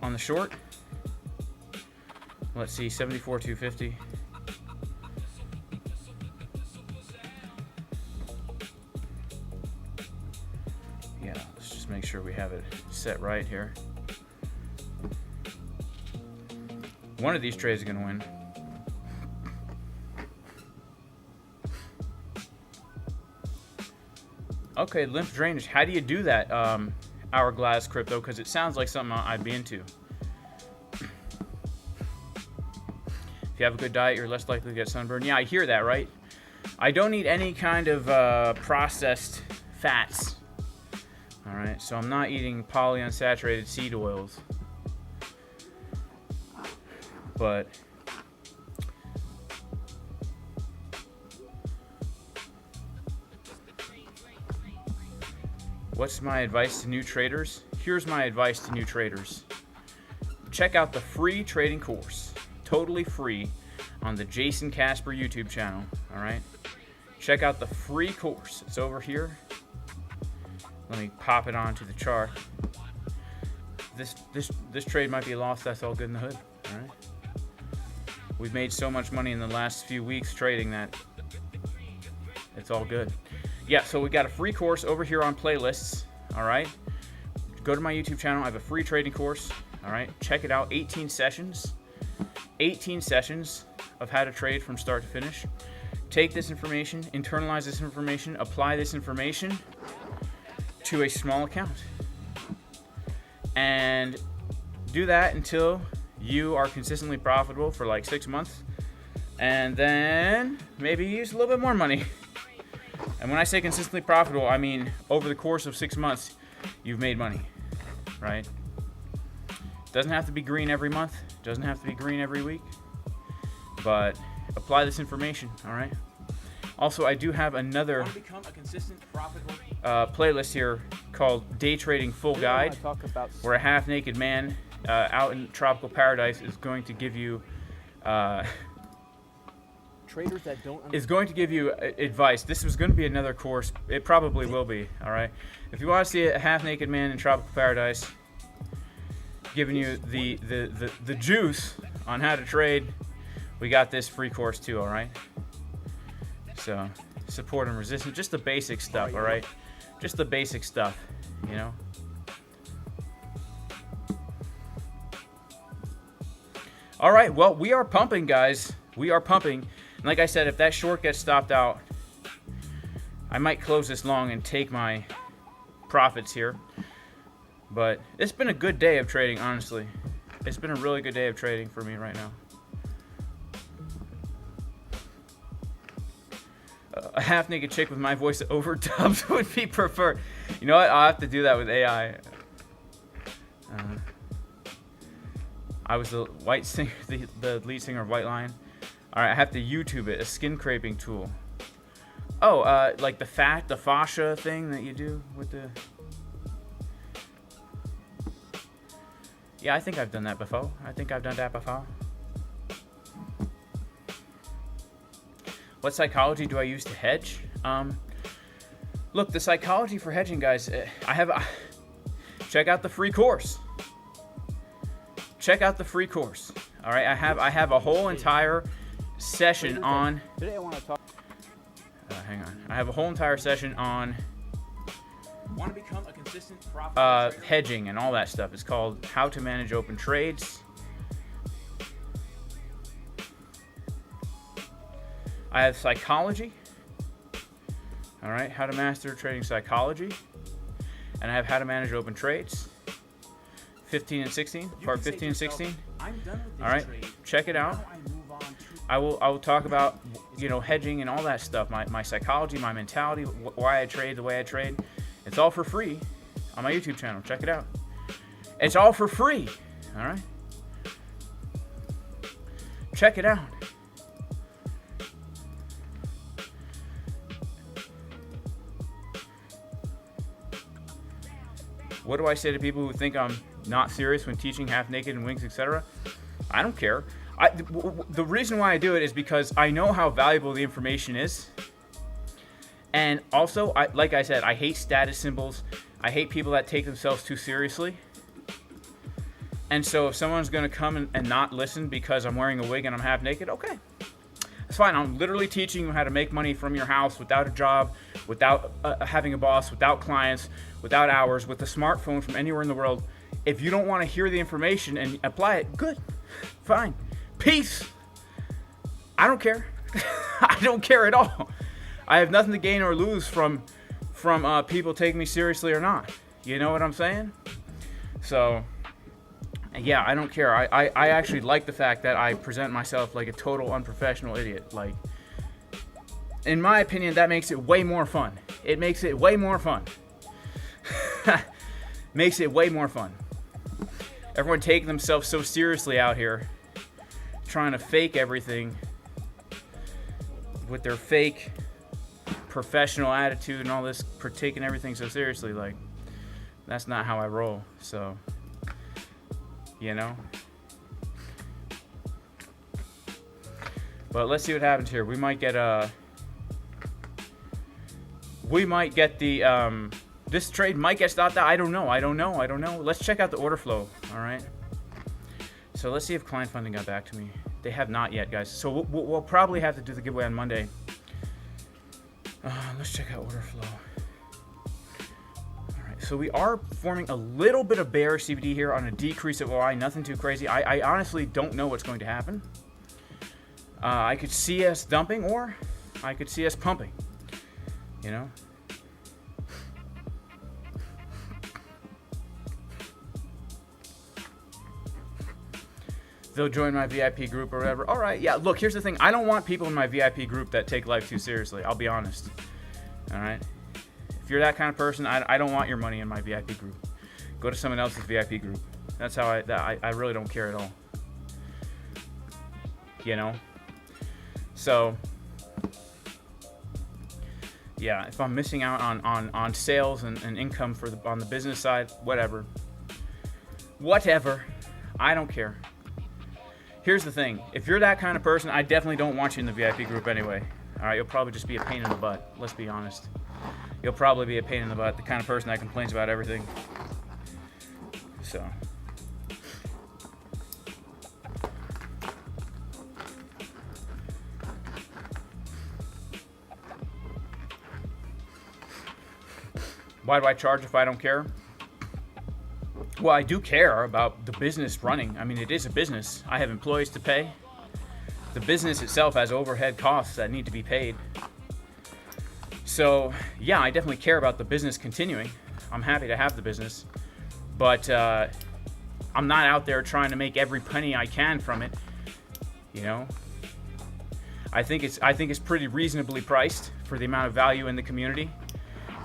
on the short. Let's see, 74,250. Yeah, let's just make sure we have it set right here. One of these trades is going to win. Okay, lymph drainage. How do you do that, Hourglass Crypto? Because it sounds like something I'd be into. If you have a good diet, you're less likely to get sunburn. Yeah, I hear that, right? I don't need any kind of processed fats. All right, so I'm not eating polyunsaturated seed oils. But what's my advice to new traders? Here's my advice to new traders. Check out the free trading course, totally free, on the Jason Casper YouTube channel, all right? Check out the free course. It's over here. Let me pop it onto the chart. This trade might be lost. That's all good in the hood. All right. We've made so much money in the last few weeks trading that it's all good. Yeah, so we got a free course over here on playlists. All right. Go to my YouTube channel. I have a free trading course. All right. Check it out. 18 sessions. 18 sessions of how to trade from start to finish. Take this information, internalize this information, apply this information to a small account. And do that until you are consistently profitable for like 6 months. And then maybe use a little bit more money. And when I say consistently profitable, I mean over the course of 6 months, you've made money, right? Doesn't have to be green every month. Doesn't have to be green every week. But apply this information, all right? Also, I do have another playlist here called Day Trading Full Guide, where a half-naked man out in tropical paradise is going to give you traders that don't advice. This was going to be another course. It probably will be, all right? If you want to see a half-naked man in tropical paradise giving you the juice on how to trade, we got this free course too, all right? So, support and resistance, just the basic stuff, all right? Just the basic stuff, you know? All right, well, we are pumping, guys. We are pumping. And like I said, if that short gets stopped out, I might close this long and take my profits here. But it's been a good day of trading, honestly. It's been a really good day of trading for me right now. A half-naked chick with my voice overdubbed would be preferred. You know what? I'll have to do that with AI. I was the white singer, the lead singer of White Lion. All right, I have to YouTube it. A skin scraping tool. Oh, like the fascia thing that you do with the. Yeah, I think I've done that before. What psychology do I use to hedge? Look, the psychology for hedging, guys, check out the free course. Check out the free course. All right, I have a whole entire session on. Today I want to talk. Hang on, I have a whole entire session on. Want to become a consistent profit hedging and all that stuff. It's called How to Manage Open Trades. I have psychology. All right, how to master trading psychology. And I have how to manage open trades. 15 and 16, part 15 and 16. I'm done with this all right, trade. Check it out. I will talk about, you know, hedging and all that stuff. My psychology, my mentality, why I trade the way I trade. It's all for free on my YouTube channel. Check it out. It's all for free. All right. Check it out. What do I say to people who think I'm not serious when teaching half naked and wings, etc.? I don't care. The reason why I do it is because I know how valuable the information is. And also, like I said, I hate status symbols. I hate people that take themselves too seriously. And so if someone's going to come and not listen because I'm wearing a wig and I'm half naked, okay. It's fine. I'm literally teaching you how to make money from your house without a job, without having a boss, without clients, without hours, with a smartphone from anywhere in the world. If you don't want to hear the information and apply it, good. Fine. Peace. I don't care. I don't care at all. I have nothing to gain or lose from people taking me seriously or not. You know what I'm saying? So, yeah, I don't care. I actually like the fact that I present myself like a total unprofessional idiot. Like, in my opinion, that makes it way more fun. It makes it way more fun. Makes it way more fun. Everyone taking themselves so seriously out here, trying to fake everything with their fake professional attitude and all this, for taking everything so seriously. Like, that's not how I roll. So, you know. But let's see what happens here. We might get the This trade might get stopped out. I don't know. Let's check out the order flow. All right. So let's see if Klein Funding got back to me. They have not yet, guys. So we'll probably have to do the giveaway on Monday. Let's check out order flow. All right. So we are forming a little bit of bearish CVD here on a decrease of OI. Nothing too crazy. I honestly don't know what's going to happen. I could see us dumping, or I could see us pumping. You know. They'll join my VIP group or whatever. All right, yeah, look, here's the thing. I don't want people in my VIP group that take life too seriously. I'll be honest. All right? If you're that kind of person, I don't want your money in my VIP group. Go to someone else's VIP group. That's how I really don't care at all. You know? So, yeah, if I'm missing out on sales and income on the business side, whatever. Whatever. I don't care. Here's the thing. If you're that kind of person, I definitely don't want you in the VIP group anyway. All right, you'll probably just be a pain in the butt. Let's be honest. You'll probably be a pain in the butt, the kind of person that complains about everything. So. Why do I charge if I don't care? Well, I do care about the business running. I mean, it is a business. I have employees to pay. The business itself has overhead costs that need to be paid. So, yeah, I definitely care about the business continuing. I'm happy to have the business. But I'm not out there trying to make every penny I can from it. You know? I think it's pretty reasonably priced for the amount of value in the community.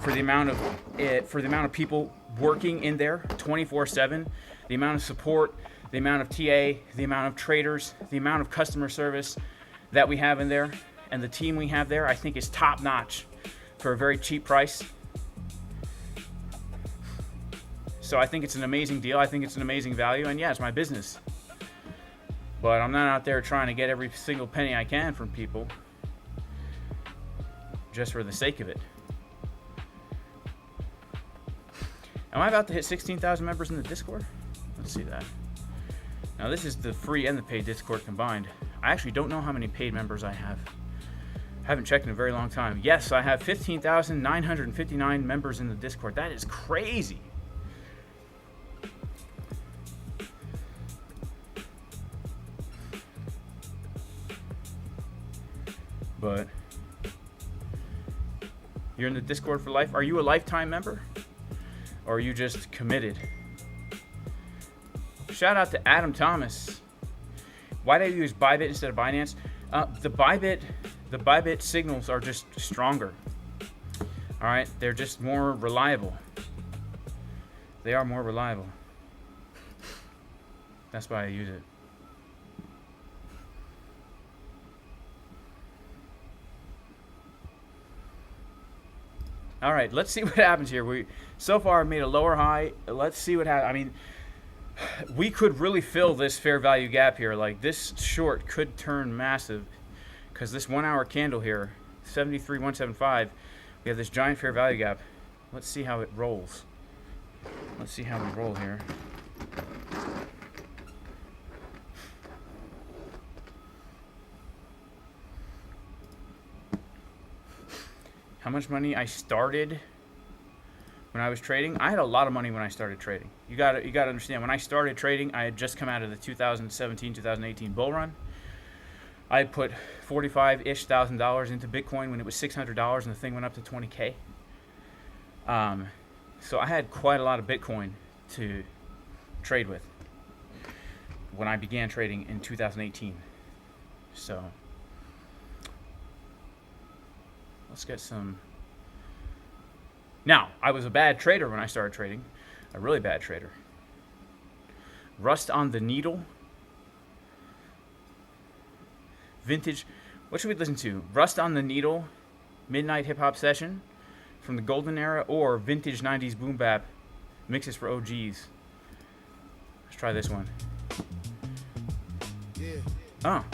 For the amount of people working in there 24/7, the amount of support, the amount of TA, the amount of traders, the amount of customer service that we have in there, and the team we have there, I think is top notch for a very cheap price. So I think it's an amazing deal. I think it's an amazing value, and yeah, it's my business. But I'm not out there trying to get every single penny I can from people just for the sake of it. Am I about to hit 16,000 members in the Discord? Let's see that. Now this is the free and the paid Discord combined. I actually don't know how many paid members I have. I haven't checked in a very long time. Yes, I have 15,959 members in the Discord. That is crazy. But you're in the Discord for life. Are you a lifetime member? Or are you just committed? Shout out to Adam Thomas. Why do you use Bybit instead of Binance? The Bybit signals are just stronger. All right, they're just more reliable. They are more reliable. That's why I use it. All right, let's see what happens here. We so far made a lower high. Let's see what happens. I mean, we could really fill this fair value gap here. Like this short could turn massive because this 1 hour candle here, 73,175, we have this giant fair value gap. Let's see how it rolls. Let's see how we roll here. How much money I started when I was trading? I had a lot of money when I started trading. You got to understand, when I started trading, I had just come out of the 2017-2018 bull run. I had put $45-ish thousand into Bitcoin when it was $600 and the thing went up to 20K. So I had quite a lot of Bitcoin to trade with when I began trading in 2018. So let's get some. Now, I was a bad trader when I started trading. A really bad trader. Rust on the Needle. Vintage. What should we listen to? Rust on the Needle, Midnight Hip Hop Session from the Golden Era, or Vintage 90s Boom Bap mixes for OGs. Let's try this one. Oh.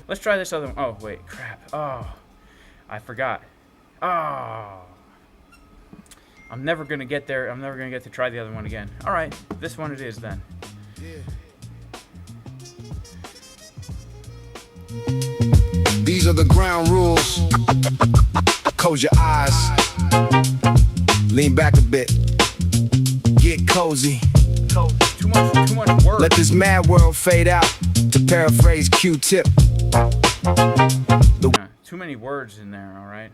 Let's try this other one. Oh, wait, crap. Oh, I forgot. Ah. I'm never gonna get there. I'm never gonna get to try the other one again. All right, this one it is then. These are the ground rules. Close your eyes. Lean back a bit. Get cozy. Too much work. Let this mad world fade out. To paraphrase Q-Tip. Too many words in there, all right?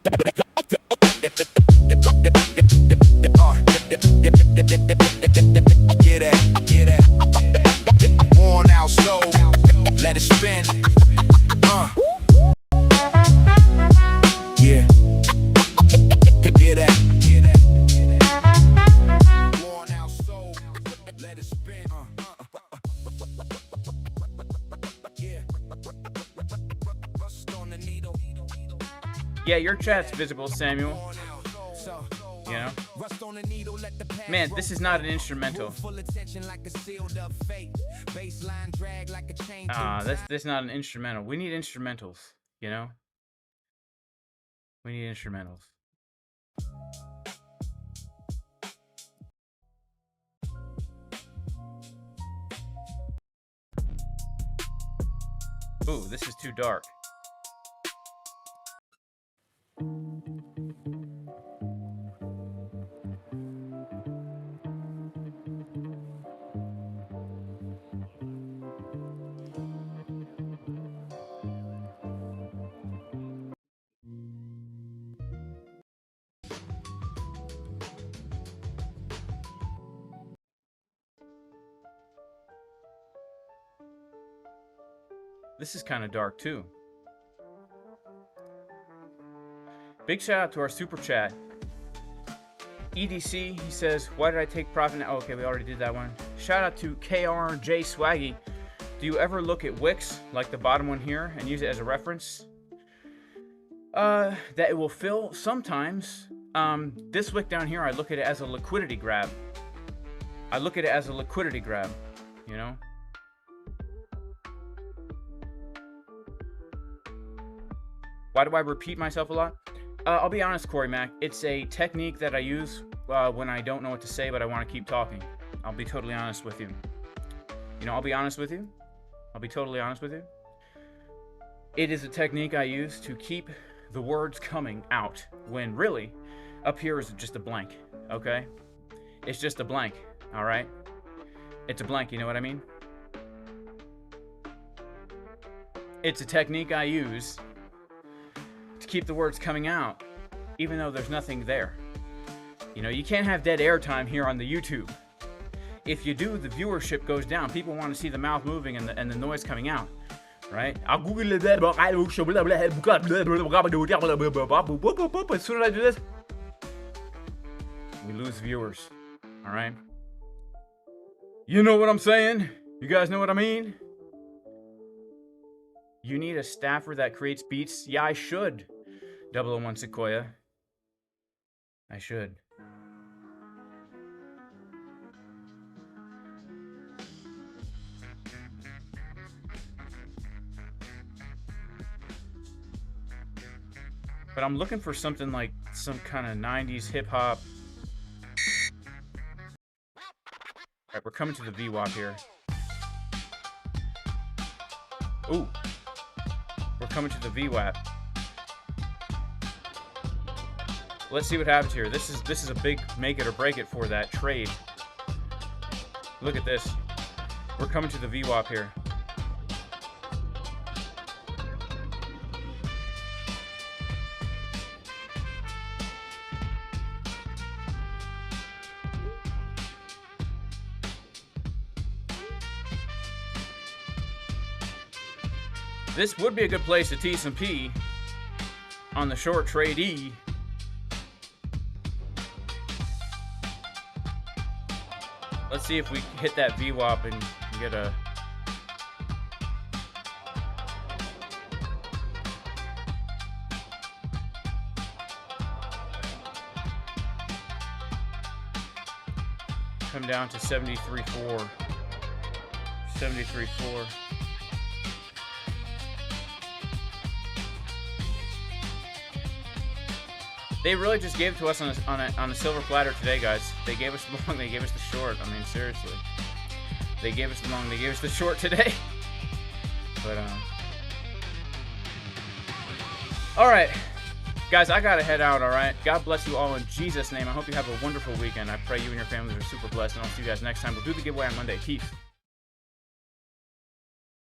Get it. Worn out slow. Let it spin. Yeah. Get that. Worn out slow. Let it spin. Yeah. Rust on the needle. Yeah, your chat's visible, Samuel. You know? Man, this is not an instrumental. This is not an instrumental. We need instrumentals, you know? We need instrumentals. Ooh, this is too dark. This is kind of dark too. Big shout out to our super chat. EDC, he says, why did I take profit now? Oh, okay, we already did that one. Shout out to KRJ Swaggy. Do you ever look at wicks, like the bottom one here, and use it as a reference? That it will fill sometimes. This wick down here, I look at it as a liquidity grab. I look at it as a liquidity grab, you know? Why do I repeat myself a lot? I'll be honest, Corey Mac. It's a technique that I use when I don't know what to say, but I want to keep talking. I'll be totally honest with you. You know, I'll be honest with you. I'll be totally honest with you. It is a technique I use to keep the words coming out when really up here is just a blank, okay? It's just a blank, all right? It's a blank, you know what I mean? It's a technique I use to keep the words coming out, even though there's nothing there. You know, you can't have dead air time here on the YouTube. If you do, the viewership goes down. People want to see the mouth moving and the noise coming out, right? As soon as I do this, we lose viewers, all right? You know what I'm saying? You guys know what I mean? You need a staffer that creates beats? Yeah, I should. 001 Sequoia. I should. But I'm looking for something like some kind of 90s hip-hop. Alright, we're coming to the VWAP here. Ooh. We're coming to the VWAP. Let's see what happens here. This is a big make it or break it for that trade. Look at this. We're coming to the VWAP here. This would be a good place to T some P on the short trade E. Let's see if we hit that VWAP and get a... Come down to 73.4. 73.4. They really just gave it to us on a silver platter today, guys. They gave us the long, they gave us the short. I mean, seriously. They gave us the long, they gave us the short today. But, alright. Guys, I gotta head out, alright? God bless you all in Jesus' name. I hope you have a wonderful weekend. I pray you and your families are super blessed, and I'll see you guys next time. We'll do the giveaway on Monday. Peace.